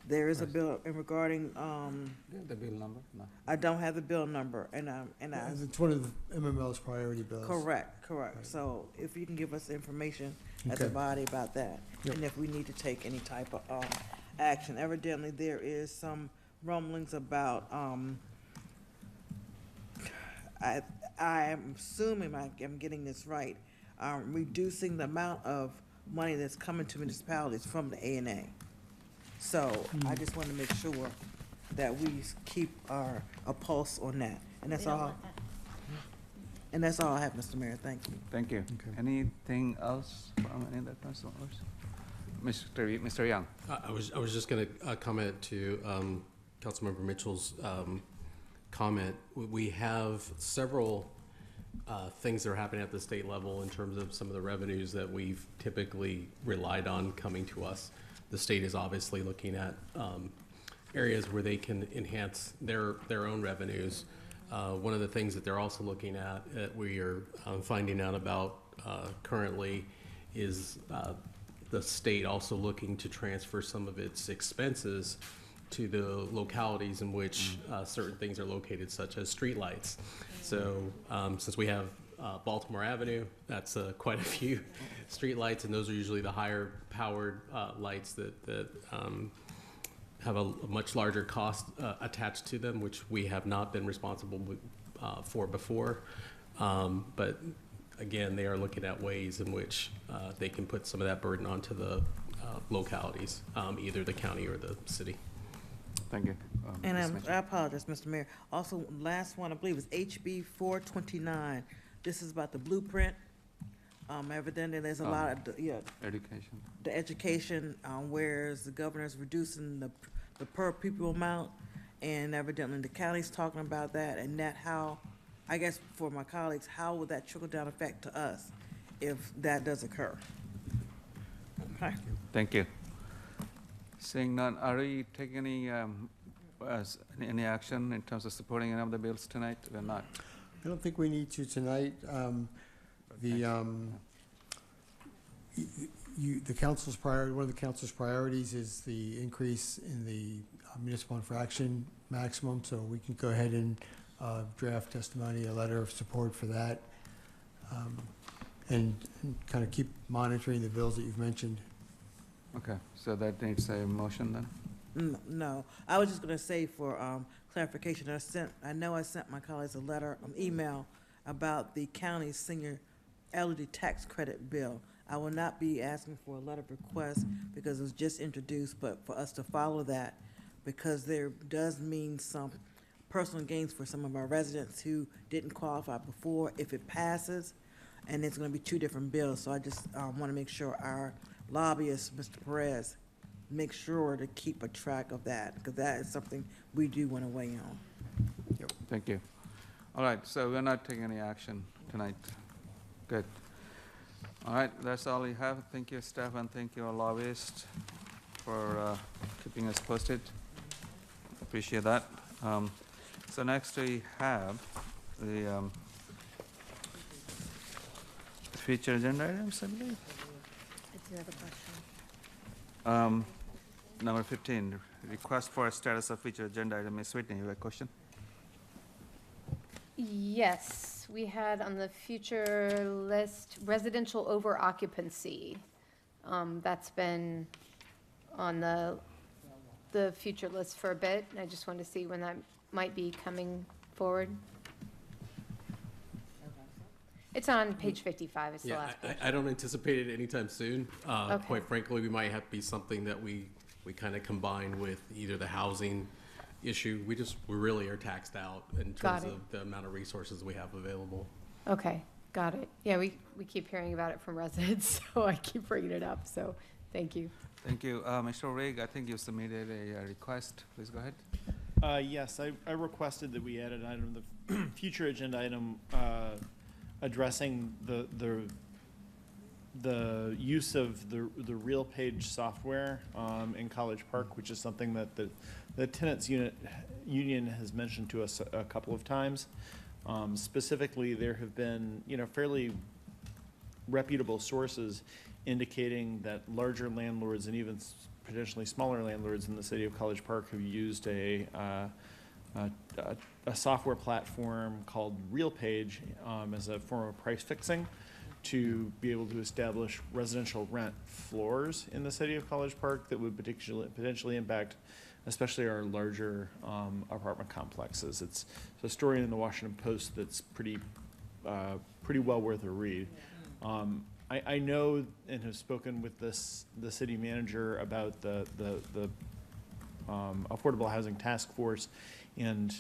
There is a bill regarding, The bill number? No. I don't have the bill number, and I. It's one of the MML's priority bills. Correct. Right. So if you can give us information as Okay. a body about that, Yep. and if we need to take any type of action. Evidently, there is some rumblings about, I am assuming I'm getting this right, reducing the amount of money that's coming to municipalities from the A&A. So I just want to make sure that we keep a pulse on that. And that's We don't all. want that. And that's all I have, Mr. Mayor. Thank you. Thank you. Anything else from any other councilors? Mr. Young? I was just going to comment to Councilmember Mitchell's comment. We have several things that are happening at the state level in terms of some of the revenues that we've typically relied on coming to us. The state is obviously looking at areas where they can enhance their own revenues. One of the things that they're also looking at that we are finding out about currently is the state also looking to transfer some of its expenses to the localities in which certain things are located, such as streetlights. So since we have Baltimore Avenue, that's quite a few streetlights, and those are usually the higher powered lights that have a much larger cost attached to them, which we have not been responsible for before. But again, they are looking at ways in which they can put some of that burden onto the localities, either the county or the city. Thank you. And Ms. Mitchell. I apologize, Mr. Mayor. Also, last one, I believe, is HB 429. This is about the blueprint. Evidently, there's a lot of, Education. the education, whereas the governor's reducing the per pupil amount, and evidently the county's talking about that, and that how, I guess for my colleagues, how would that trickle down effect to us if that does occur? Okay. Thank you. Seeing none, are we taking any action in terms of supporting any of the bills tonight? We're not. I don't think we need to tonight. The council's priority, one of the council's priorities is the increase in the municipal infraction maximum, so we can go ahead and draft testimony, a letter of support for that, and kind of keep monitoring the bills that you've mentioned. Okay, so that needs a motion then? No, I was just gonna say for clarification, I know I sent my colleagues a letter, email about the county's senior LED tax credit bill. I will not be asking for a letter of request because it was just introduced, but for us to follow that, because there does mean some personal gains for some of our residents who didn't qualify before if it passes, and it's gonna be two different bills, so I just wanna make sure our lobbyist, Mr. Perez, make sure to keep a track of that, because that is something we do want to weigh on. Thank you. All right, so we're not taking any action tonight. Good. All right, that's all we have. Thank you, staff, and thank you, our lobbyist, for keeping us posted. Appreciate that. So next we have the Future agenda items, I believe. I do have a question. Number 15, request for a status of future agenda item. Ms. Whitney, you have a question? Yes, we had on the future list residential over occupancy. That's been on the future list for a bit. And I just wanted to see when that might be coming forward. It's on page 55, it's the Yeah, last page. I don't anticipate it anytime soon. Okay. Quite frankly, we might have to be something that we kind of combine with either the housing issue. We really are taxed out in Got terms it. of the amount of resources we have available. Okay, got it. Yeah, we keep hearing about it from residents, so I keep bringing it up, so thank you. Thank you. Mr. Rigg, I think you submitted a request. Please go ahead. Yes, I requested that we add an item, the future agenda item, addressing the use of the RealPage software in College Park, which is something that the tenants union has mentioned to us a couple of times. Specifically, there have been, fairly reputable sources indicating that larger landlords and even potentially smaller landlords in the city of College Park have used a software platform called RealPage as a form of price fixing to be able to establish residential rent floors in the city of College Park that would potentially impact especially our larger apartment complexes. It's a story in the Washington Post that's pretty well worth a read. I know and have spoken with the city manager about the Affordable Housing Task Force, and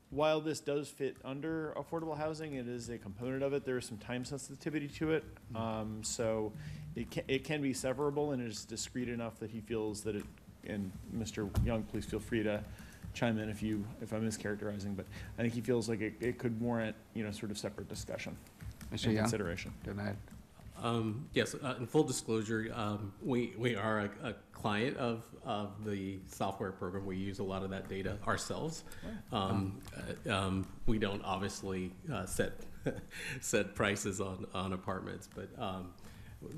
while this does fit under affordable housing, it is a component of it. There is some time sensitivity to it, so it can be severable, and it is discrete enough that he feels that it. And Mr. Young, please feel free to chime in if I'm mischaracterizing, but I think he feels like it could warrant sort of separate discussion Mr. and Young, consideration. go ahead. Yes, in full disclosure, we are a client of the software program. We use a lot of that data ourselves. We don't obviously set prices on apartments, but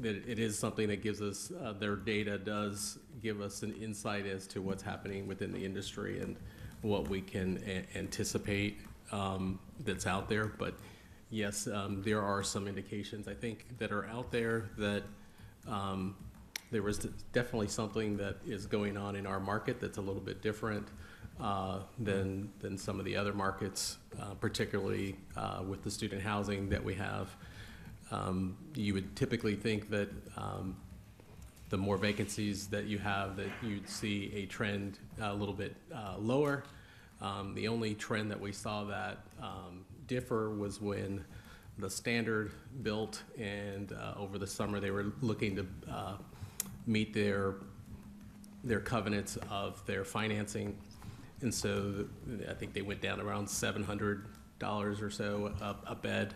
it is something that gives us, their data does give us an insight as to what's happening within the industry and what we can anticipate that's out there. But yes, there are some indications, I think, that are out there that there was definitely something that is going on in our market that's a little bit different than some of the other markets, particularly with the student housing that we have. You would typically think that the more vacancies that you have, that you'd see a trend a little bit lower. The only trend that we saw that differ was when the Standard built, and over the summer they were looking to meet their covenants of their financing, and so I think they went down around $700 or so a bed,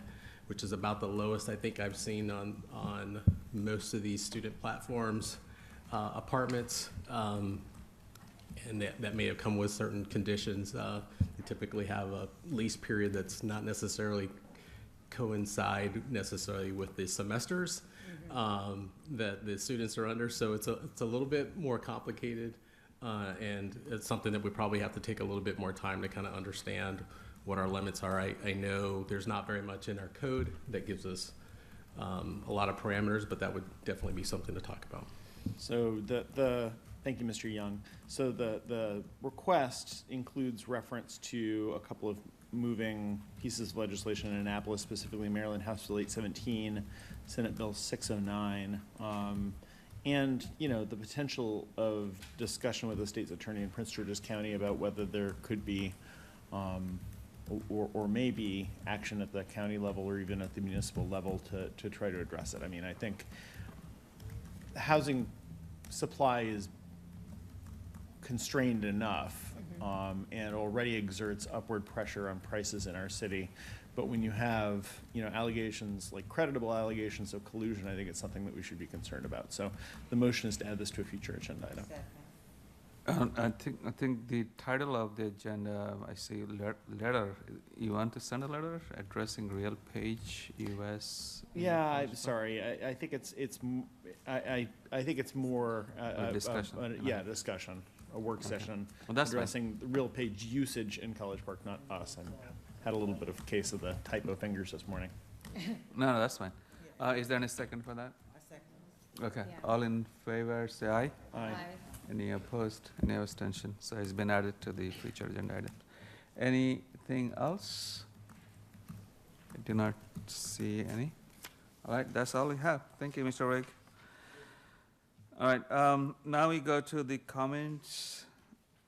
which is about the lowest I think I've seen on most of these student platforms apartments. And that may have come with certain conditions. They typically have a lease period that's not necessarily coincide necessarily with the semesters that the students are under. So it's a little bit more complicated, and it's something that we probably have to take a little bit more time to kind of understand what our limits are. I know there's not very much in our code that gives us a lot of parameters, but that would definitely be something to talk about. So thank you, Mr. Young. So the request includes reference to a couple of moving pieces of legislation in Annapolis, specifically Maryland House Bill 817, Senate Bill 609, and the potential of discussion with the state's attorney in Prince George's County about whether there could be or maybe action at the county level or even at the municipal level to try to address it. I mean, I think housing supply is constrained enough and already exerts upward pressure on prices in our city. But when you have, allegations, like creditable allegations of collusion, I think it's something that we should be concerned about. So the motion is to add this to a future agenda item. I think the title of the agenda, I see letter. You want to send a letter addressing Real Page US? Yeah, I'm sorry. I think I think it's more A discussion. yeah, discussion, a work session Well, that's fine. addressing the Real Page usage in College Park, not us. I had a little bit of a case of the typo fingers this morning. No, that's fine. Is there any second for that? Okay, all in favor, say aye. Aye. Any opposed, any abstention? So it's been added to the future agenda item. Anything else? I do not see any. All right, that's all we have. Thank you, Mr. Rigg. All right, now we go to the comments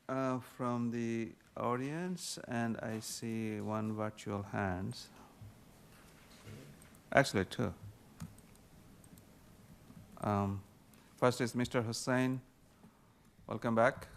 from the audience, and I see one virtual hand. Actually, two. First is Mr. Hussain. Welcome back.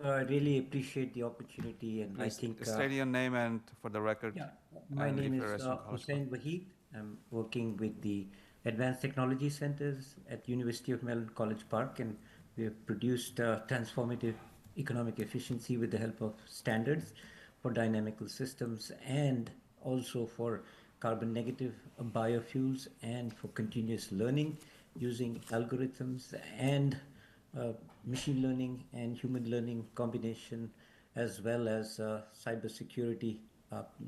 I really appreciate the opportunity, and Please I think state your name and for the record. yeah, my and name if you're is resident College Hussain Wahid. I'm working with the Advanced Technology Centers at University of Maryland College Park, and we have produced transformative economic efficiency with the help of standards for dynamical systems and also for carbon negative biofuels and for continuous learning using algorithms and machine learning and human learning combination, as well as cybersecurity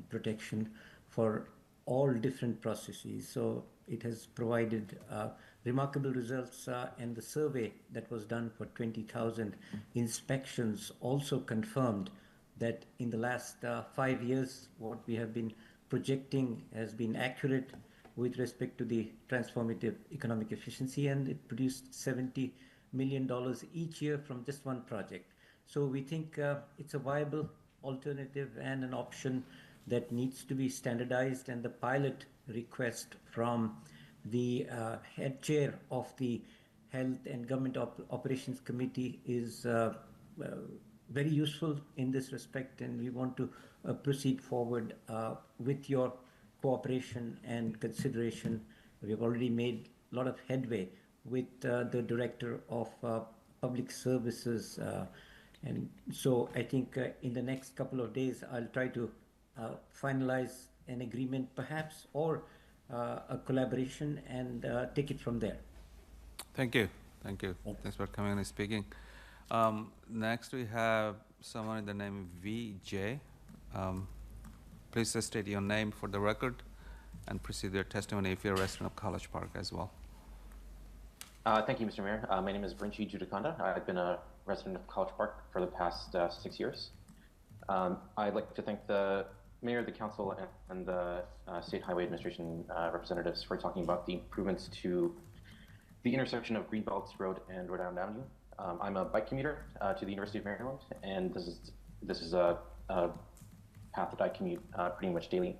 protection for all different processes. So it has provided remarkable results, and the survey that was done for 20,000 inspections also confirmed that in the last 5 years, what we have been projecting has been accurate with respect to the transformative economic efficiency, and it produced $70 million each year from just one project. So we think it's a viable alternative and an option that needs to be standardized, and the pilot request from the head chair of the Health and Government Operations Committee is very useful in this respect, and we want to proceed forward with your cooperation and consideration. We have already made a lot of headway with the Director of Public Services, and so I think in the next couple of days I'll try to finalize an agreement perhaps, or a collaboration, and take it from there. Thank you. Thank you. Thanks for coming and speaking. Next, we have someone in the name VJ. Please state your name for the record and proceed with your testimony if you're a resident of College Park as well. Thank you, Mr. Mayor. My name is Brinchi Judakanda. I've been a resident of College Park for the past 6 years. I'd like to thank the Mayor, the Council, and the State Highway Administration representatives for talking about the improvements to the intersection of Greenbelt Road and Rhode Island Avenue. I'm a bike commuter to the University of Maryland, and this is a path that I commute pretty much daily.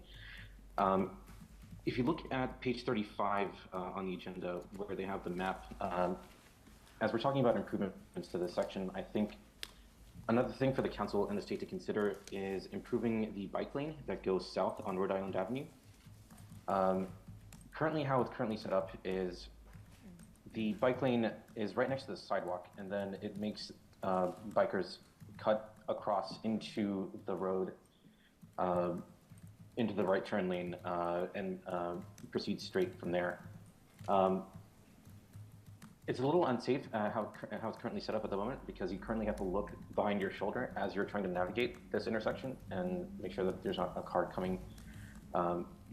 If you look at page 35 on the agenda, where they have the map, as we're talking about improvements to this section, I think another thing for the council and the state to consider is improving the bike lane that goes south on Rhode Island Avenue. Currently, how it's currently set up is the bike lane is right next to the sidewalk, and then it makes bikers cut across into the road, into the right turn lane, and proceed straight from there. It's a little unsafe how it's currently set up at the moment, because you currently have to look behind your shoulder as you're trying to navigate this intersection and make sure that there's not a car coming.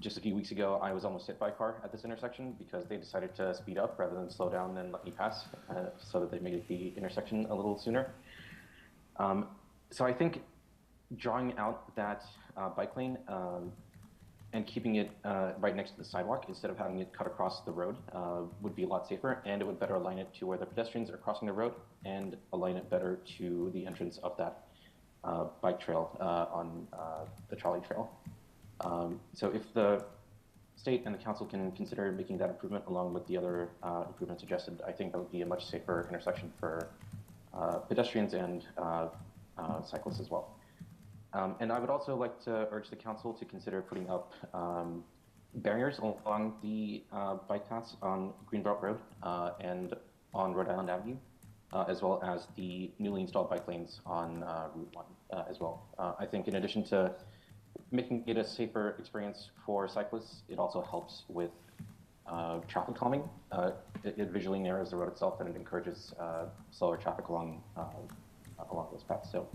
Just a few weeks ago, I was almost hit by a car at this intersection because they decided to speed up rather than slow down and let me pass, so that they made the intersection a little sooner. So I think drawing out that bike lane and keeping it right next to the sidewalk instead of having it cut across the road would be a lot safer, and it would better align it to where the pedestrians are crossing the road and align it better to the entrance of that bike trail on the trolley trail. So if the state and the council can consider making that improvement along with the other improvements suggested, I think that would be a much safer intersection for pedestrians and cyclists as well. And I would also like to urge the council to consider putting up barriers along the bike paths on Greenbelt Road and on Rhode Island Avenue. as well as the newly installed bike lanes on Route 1 as well. I think in addition to making it a safer experience for cyclists, it also helps with traffic calming. It visually narrows the road itself, and it encourages slower traffic along those paths. So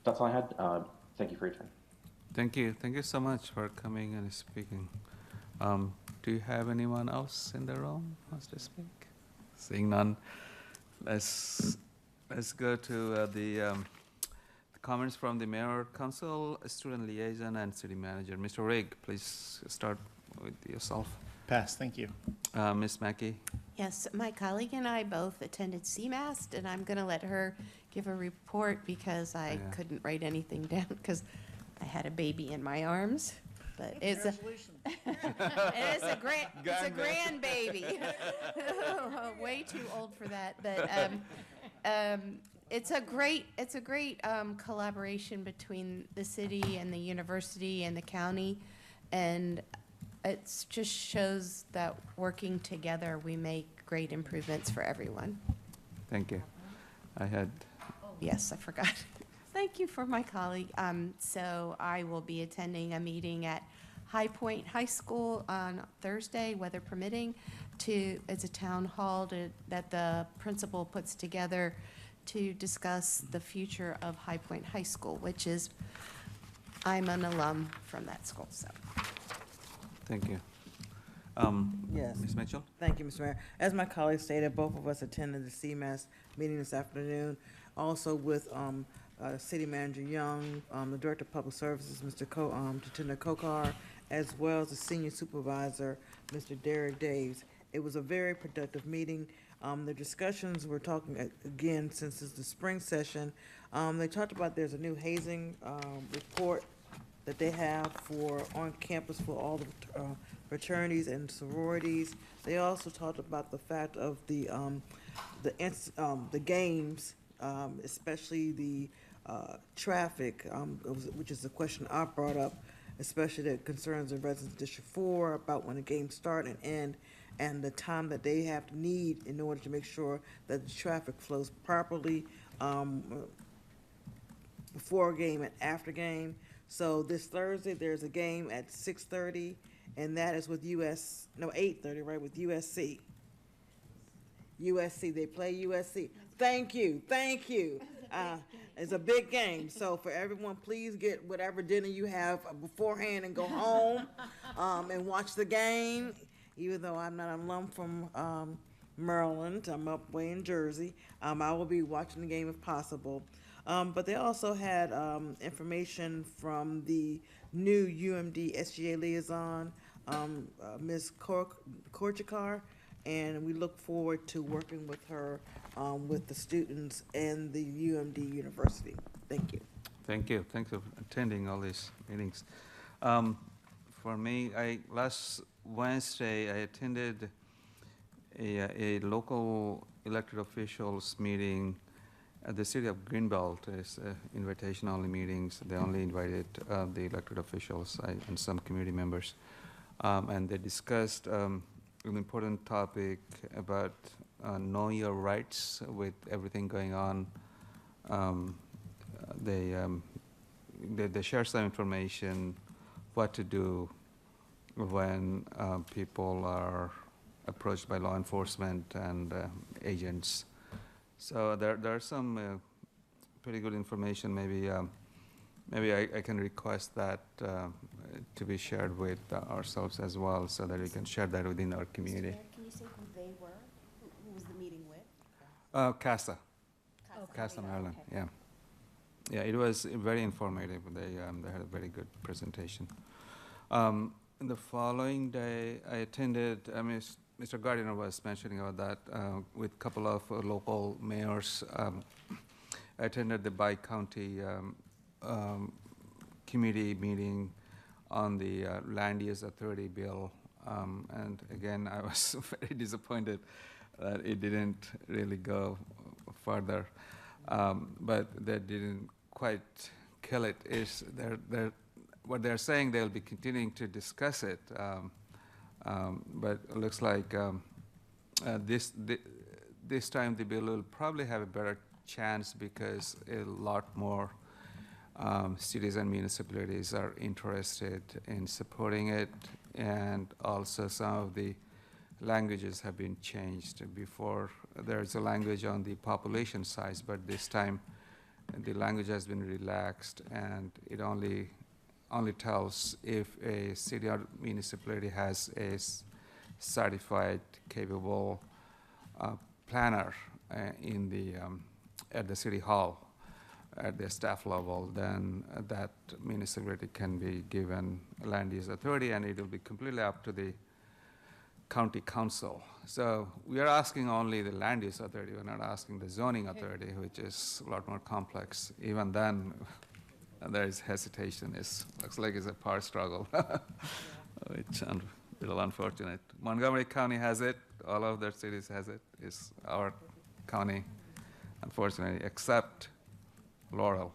that's all I had. Thank you for your time. Thank you. Thank you so much for coming and speaking. Do you have anyone else in the room who wants to speak? Seeing none, let's go to the comments from the Mayor, Council, Student Liaison, and City Manager. Mr. Rigg, please start with yourself. Pass, thank you. Ms. Mackey? Yes, my colleague and I both attended CMAST, and I'm going to let her give a report because I couldn't write anything down because I had a baby in my arms. But it's a grandbaby. Way too old for that. But it's a great collaboration between the city and the university and the county, and it just shows that working together we make great improvements for everyone. Thank you. Yes, I forgot. Thank you for my colleague. So I will be attending a meeting at High Point High School on Thursday, weather permitting. It's a town hall that the principal puts together to discuss the future of High Point High School, which is, I'm an alum from that school, so. Thank you. Yes. Ms. Mitchell? Thank you, Mr. Mayor. As my colleague stated, both of us attended the CMAS meeting this afternoon, also with City Manager Young, the Director of Public Services, Mr. Jatinder Kokar, as well as the Senior Supervisor, Mr. Derek Daves. It was a very productive meeting. The discussions, we're talking again, since it's the spring session, they talked about there's a new hazing report that they have for on campus for all the fraternities and sororities. They also talked about the fact of the games, especially the traffic, which is the question I brought up, especially that concerns the residents of District 4 about when the games start and end, and the time that they have to need in order to make sure that the traffic flows properly before a game and after game. So this Thursday, there's a game at 6:30, and that is with 8:30, right, with USC. USC, they play USC. Thank you. It's a big game, so for everyone, please get whatever dinner you have beforehand and go home and watch the game. Even though I'm not an alum from Maryland, I'm up way in Jersey, I will be watching the game if possible. But they also had information from the new UMD SGA liaison, Ms. Korchikar, and we look forward to working with her with the students and the UMD University. Thank you. Thank you. Thanks for attending all these meetings. For me, last Wednesday, I attended a local elected officials meeting at the city of Greenbelt. It's invitation-only meetings. They only invited the elected officials and some community members. And they discussed an important topic about know your rights with everything going on. They share some information, what to do when people are approached by law enforcement and agents. So there are some pretty good information. Maybe I can request that to be shared with ourselves as well, so that we can share that within our community. Can you say who they were? Who was the meeting with? CASA, Maryland. Okay. Yeah, it was very informative. They had a very good presentation. The following day, I attended. Mr. Gardiner was mentioning about that with a couple of local mayors. I attended the Bi-County committee meeting on the Land Use Authority bill. And again, I was very disappointed that it didn't really go further. But they didn't quite kill it. What they're saying, they'll be continuing to discuss it. But it looks like this time the bill will probably have a better chance because a lot more cities and municipalities are interested in supporting it, and also some of the languages have been changed. Before, there's a language on the population size, but this time the language has been relaxed, and it only tells if a city or municipality has a certified, capable planner in the at the city hall at the staff level, then that municipality can be given land use authority, and it will be completely up to the county council. So we are asking only the land use authority. We're not asking the zoning authority, which is a lot more complex. Even then, there is hesitation. Looks like it's a power struggle, which is a little unfortunate. Montgomery County has it. All of their cities has it. It's our county, unfortunately, except Laurel.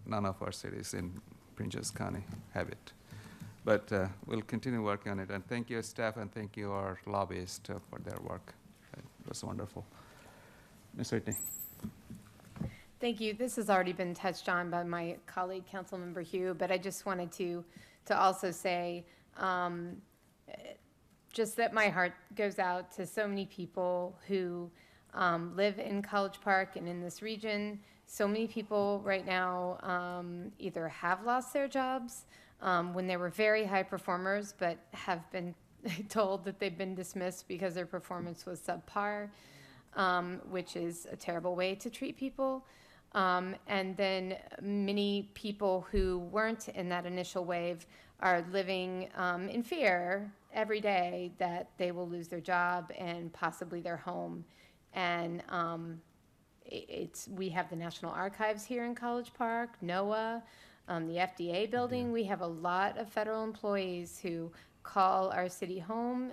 None of our cities in Prince County have it. But we'll continue working on it. And thank you, staff, and thank you, our lobbyists, for their work. It was wonderful. Ms. Whitney. Thank you. This has already been touched on by my colleague, Councilmember Hugh, but I just wanted to also say just that my heart goes out to so many people who live in College Park and in this region. So many people right now either have lost their jobs when they were very high performers, but have been told that they've been dismissed because their performance was subpar, which is a terrible way to treat people. And then many people who weren't in that initial wave are living in fear every day that they will lose their job and possibly their home. And we have the National Archives here in College Park, NOAA, the FDA building. We have a lot of federal employees who call our city home,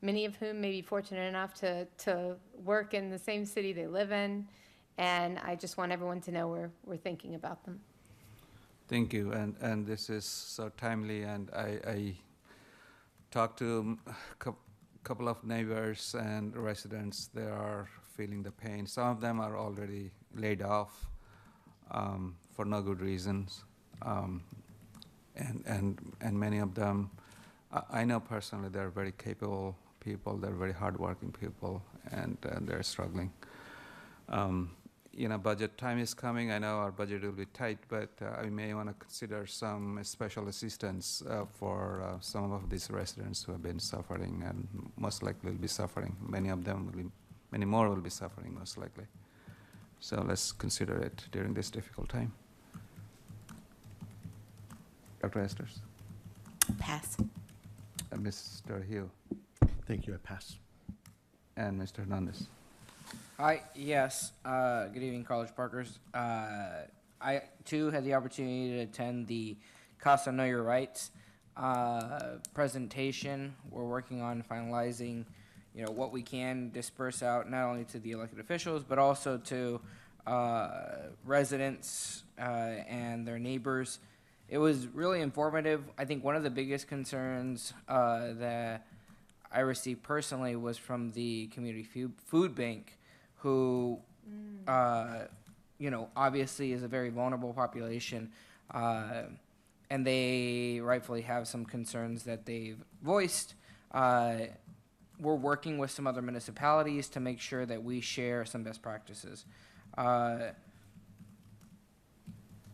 many of whom may be fortunate enough to work in the same city they live in. And I just want everyone to know we're thinking about them. Thank you, and this is so timely, and I talked to a couple of neighbors and residents. They are feeling the pain. Some of them are already laid off for no good reasons, and many of them, I know personally, they're very capable people. They're very hardworking people, and they're struggling. Budget time is coming. I know our budget will be tight, but I may want to consider some special assistance for some of these residents who have been suffering and most likely will be suffering. Many more will be suffering most likely. So let's consider it during this difficult time. Dr. Esters? Pass. Mr. Hill? Thank you, I pass. And Mr. Hernandez? Hi, yes. Good evening, College Parkers. I, too, had the opportunity to attend the CASA Know Your Rights presentation. We're working on finalizing, what we can disperse out not only to the elected officials, but also to residents and their neighbors. It was really informative. I think one of the biggest concerns that I received personally was from the community food bank, who, obviously is a very vulnerable population, and they rightfully have some concerns that they've voiced. We're working with some other municipalities to make sure that we share some best practices. I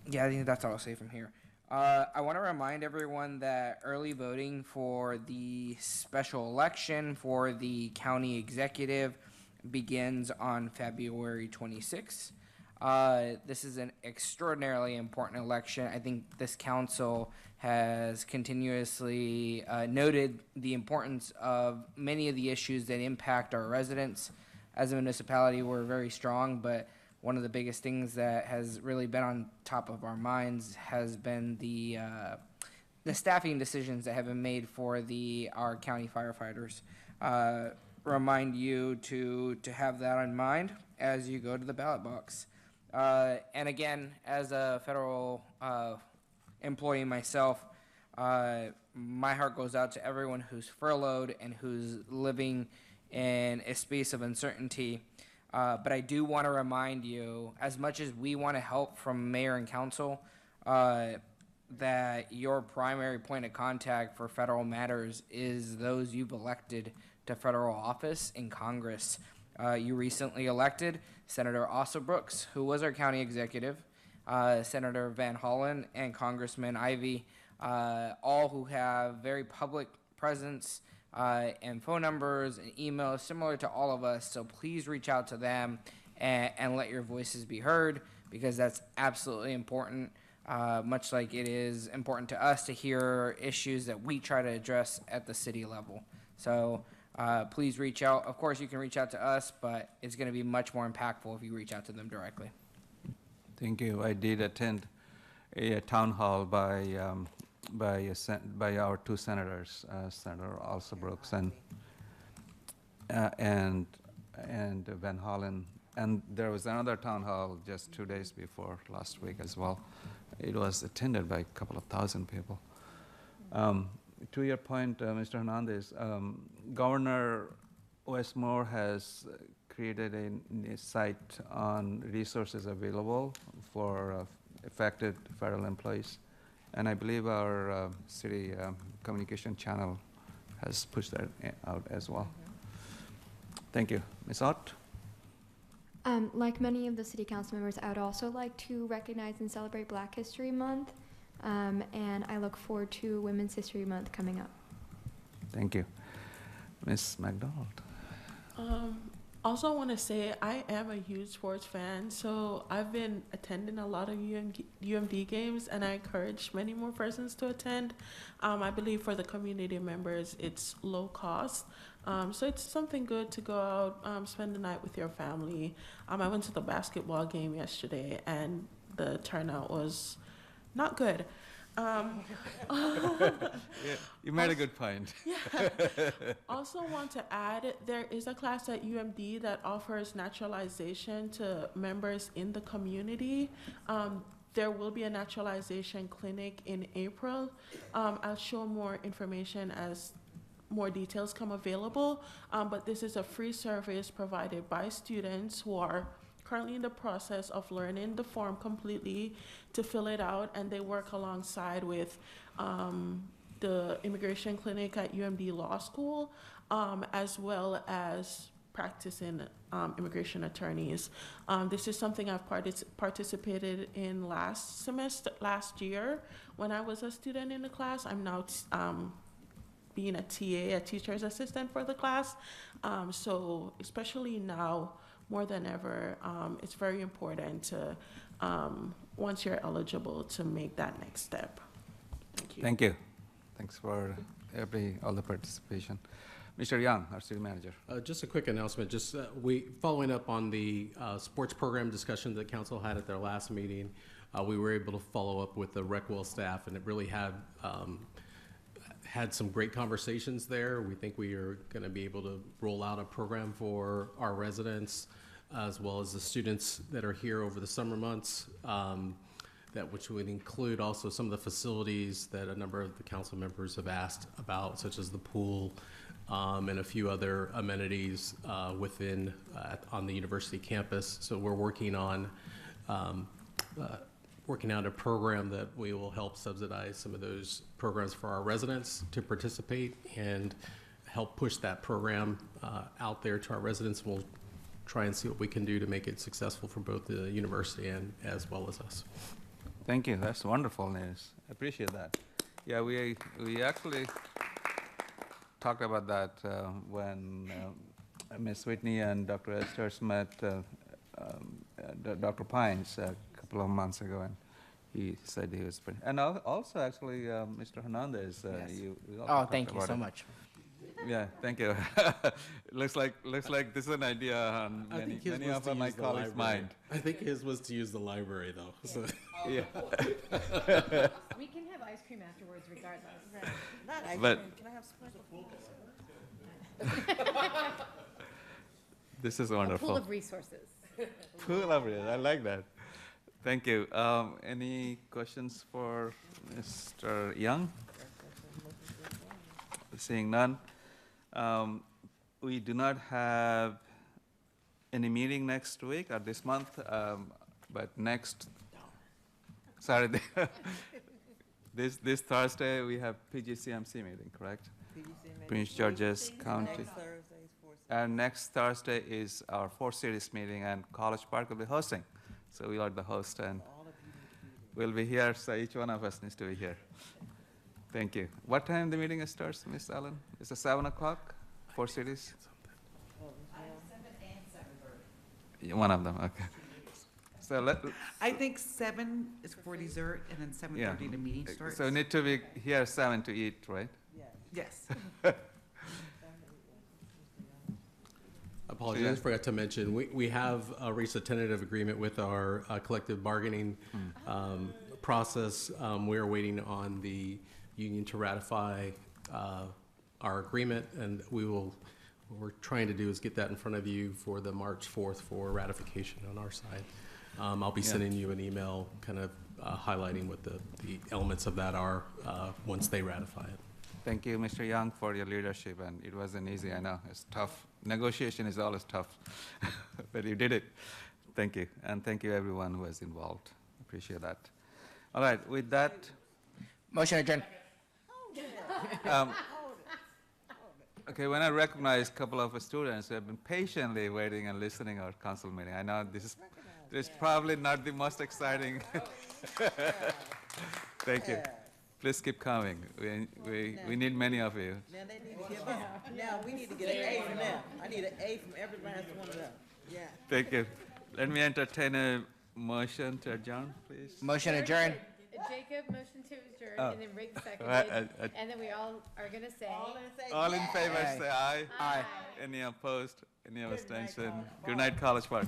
think that's all I'll say from here. I want to remind everyone that early voting for the special election for the county executive begins on February 26th. This is an extraordinarily important election. I think this council has continuously noted the importance of many of the issues that impact our residents. As a municipality, we're very strong, but one of the biggest things that has really been on top of our minds has been the staffing decisions that have been made for our county firefighters. Remind you to have that in mind as you go to the ballot box. And again, as a federal employee myself, my heart goes out to everyone who's furloughed and who's living in a space of uncertainty. But I do want to remind you, as much as we want to help from mayor and council, that your primary point of contact for federal matters is those you've elected to federal office in Congress. You recently elected Senator Asa Brooks, who was our county executive, Senator Van Hollen, and Congressman Ivey, all who have very public presence and phone numbers and emails similar to all of us. So please reach out to them and let your voices be heard, because that's absolutely important, much like it is important to us to hear issues that we try to address at the city level. So please reach out. Of course, you can reach out to us, but it's going to be much more impactful if you reach out to them directly. Thank you. I did attend a town hall by our two senators, Senator Asa Brooks and Van Hollen. And there was another town hall just 2 days before last week as well. It was attended by a couple of thousand people. To your point, Mr. Hernandez, Governor Westmore has created a site on resources available for affected federal employees. And I believe our city communication channel has pushed that out as well. Thank you. Ms. Ott? Like many of the city council members, I would also like to recognize and celebrate Black History Month, and I look forward to Women's History Month coming up. Thank you. Ms. McDonald? Also want to say I am a huge sports fan, so I've been attending a lot of UMD games, and I encourage many more persons to attend. I believe for the community members, it's low cost. So it's something good to go out, spend the night with your family. I went to the basketball game yesterday, and the turnout was not good. Yeah, you made a good point. Yeah. Also want to add, there is a class at UMD that offers naturalization to members in the community. There will be a naturalization clinic in April. I'll show more information as more details come available, but this is a free service provided by students who are currently in the process of learning the form completely to fill it out, and they work alongside with the immigration clinic at UMD Law School, as well as practicing immigration attorneys. This is something I've participated in last year when I was a student in the class. I'm now being a TA, a teacher's assistant for the class. So especially now, more than ever, it's very important to, once you're eligible, to make that next step. Thank you. Thank you. Thanks for all the participation. Mr. Young, our city manager. Just a quick announcement. Just following up on the sports program discussion that council had at their last meeting, we were able to follow up with the RecWell staff, and it really had some great conversations there. We think we are going to be able to roll out a program for our residents as well as the students that are here over the summer months, which would include also some of the facilities that a number of the council members have asked about, such as the pool and a few other amenities within on the university campus. So we're working on working out a program that we will help subsidize some of those programs for our residents to participate and help push that program out there to our residents. We'll try and see what we can do to make it successful for both the university and as well as us. Thank you. That's wonderful news. I appreciate that. Yeah, we actually talked about that when Ms. Whitney and Dr. Esters met Dr. Pines a couple of months ago, and he said he was pretty. And also, actually, Mr. Hernandez, Yes. we also talked thank you about so it. much. Yeah, thank you. looks like this is an idea on many of my colleagues' mind. I think his was to use the library, though. So. Yeah. We can have ice cream afterwards regardless. Not ice But- cream. Can I have special? This is A wonderful. pool of resources. Pool of resources. I like that. Thank you. Any questions for Mr. Young? Seeing none. we do not have any meeting next week or this month, but next Saturday, this Thursday, we have PGCMC meeting, correct? Prince George's County. And next Thursday is our Four Cities meeting, and College Park will be hosting. So we are the host, and we'll be here, so each one of us needs to be here. Thank you. What time the meeting starts, Miss Allen? Is it 7 o'clock, Four Cities? 7 and 7:30. One of them, okay. So I think 7 is for dessert, and then 7:30 the meeting starts. So need to be here 7 to eat, right? Yes. Apologies, I just forgot to mention, we have reached a tentative agreement with our collective bargaining process. We're waiting on the union to ratify our agreement, and what we're trying to do is get that in front of you for the March 4th for ratification on our side. I'll be sending you an email kind of highlighting what the elements of that are once they ratify it. Thank you, Mr. Young, for your leadership, and it wasn't easy, I know, it's tough. Negotiation is always tough, but you did it. Thank you, and thank you everyone who was involved. Appreciate that. All right, with that. Motion adjourned. Okay, when I recognize a couple of students who have been patiently waiting and listening our council meeting, I know this is probably not the most exciting. Thank you. Please keep coming. We need many of you. Now they need to give us, now we need to get an A from them. I need an A from every last one of them. Yeah. Thank you. Let me entertain a motion to adjourn, please. Motion adjourned. Jacob motion to adjourn, Oh. and then Rick seconded, Right, and then we all are gonna say. All in favor, Aye. say aye. Aye. Any opposed? Any abstention? Good night, College Park.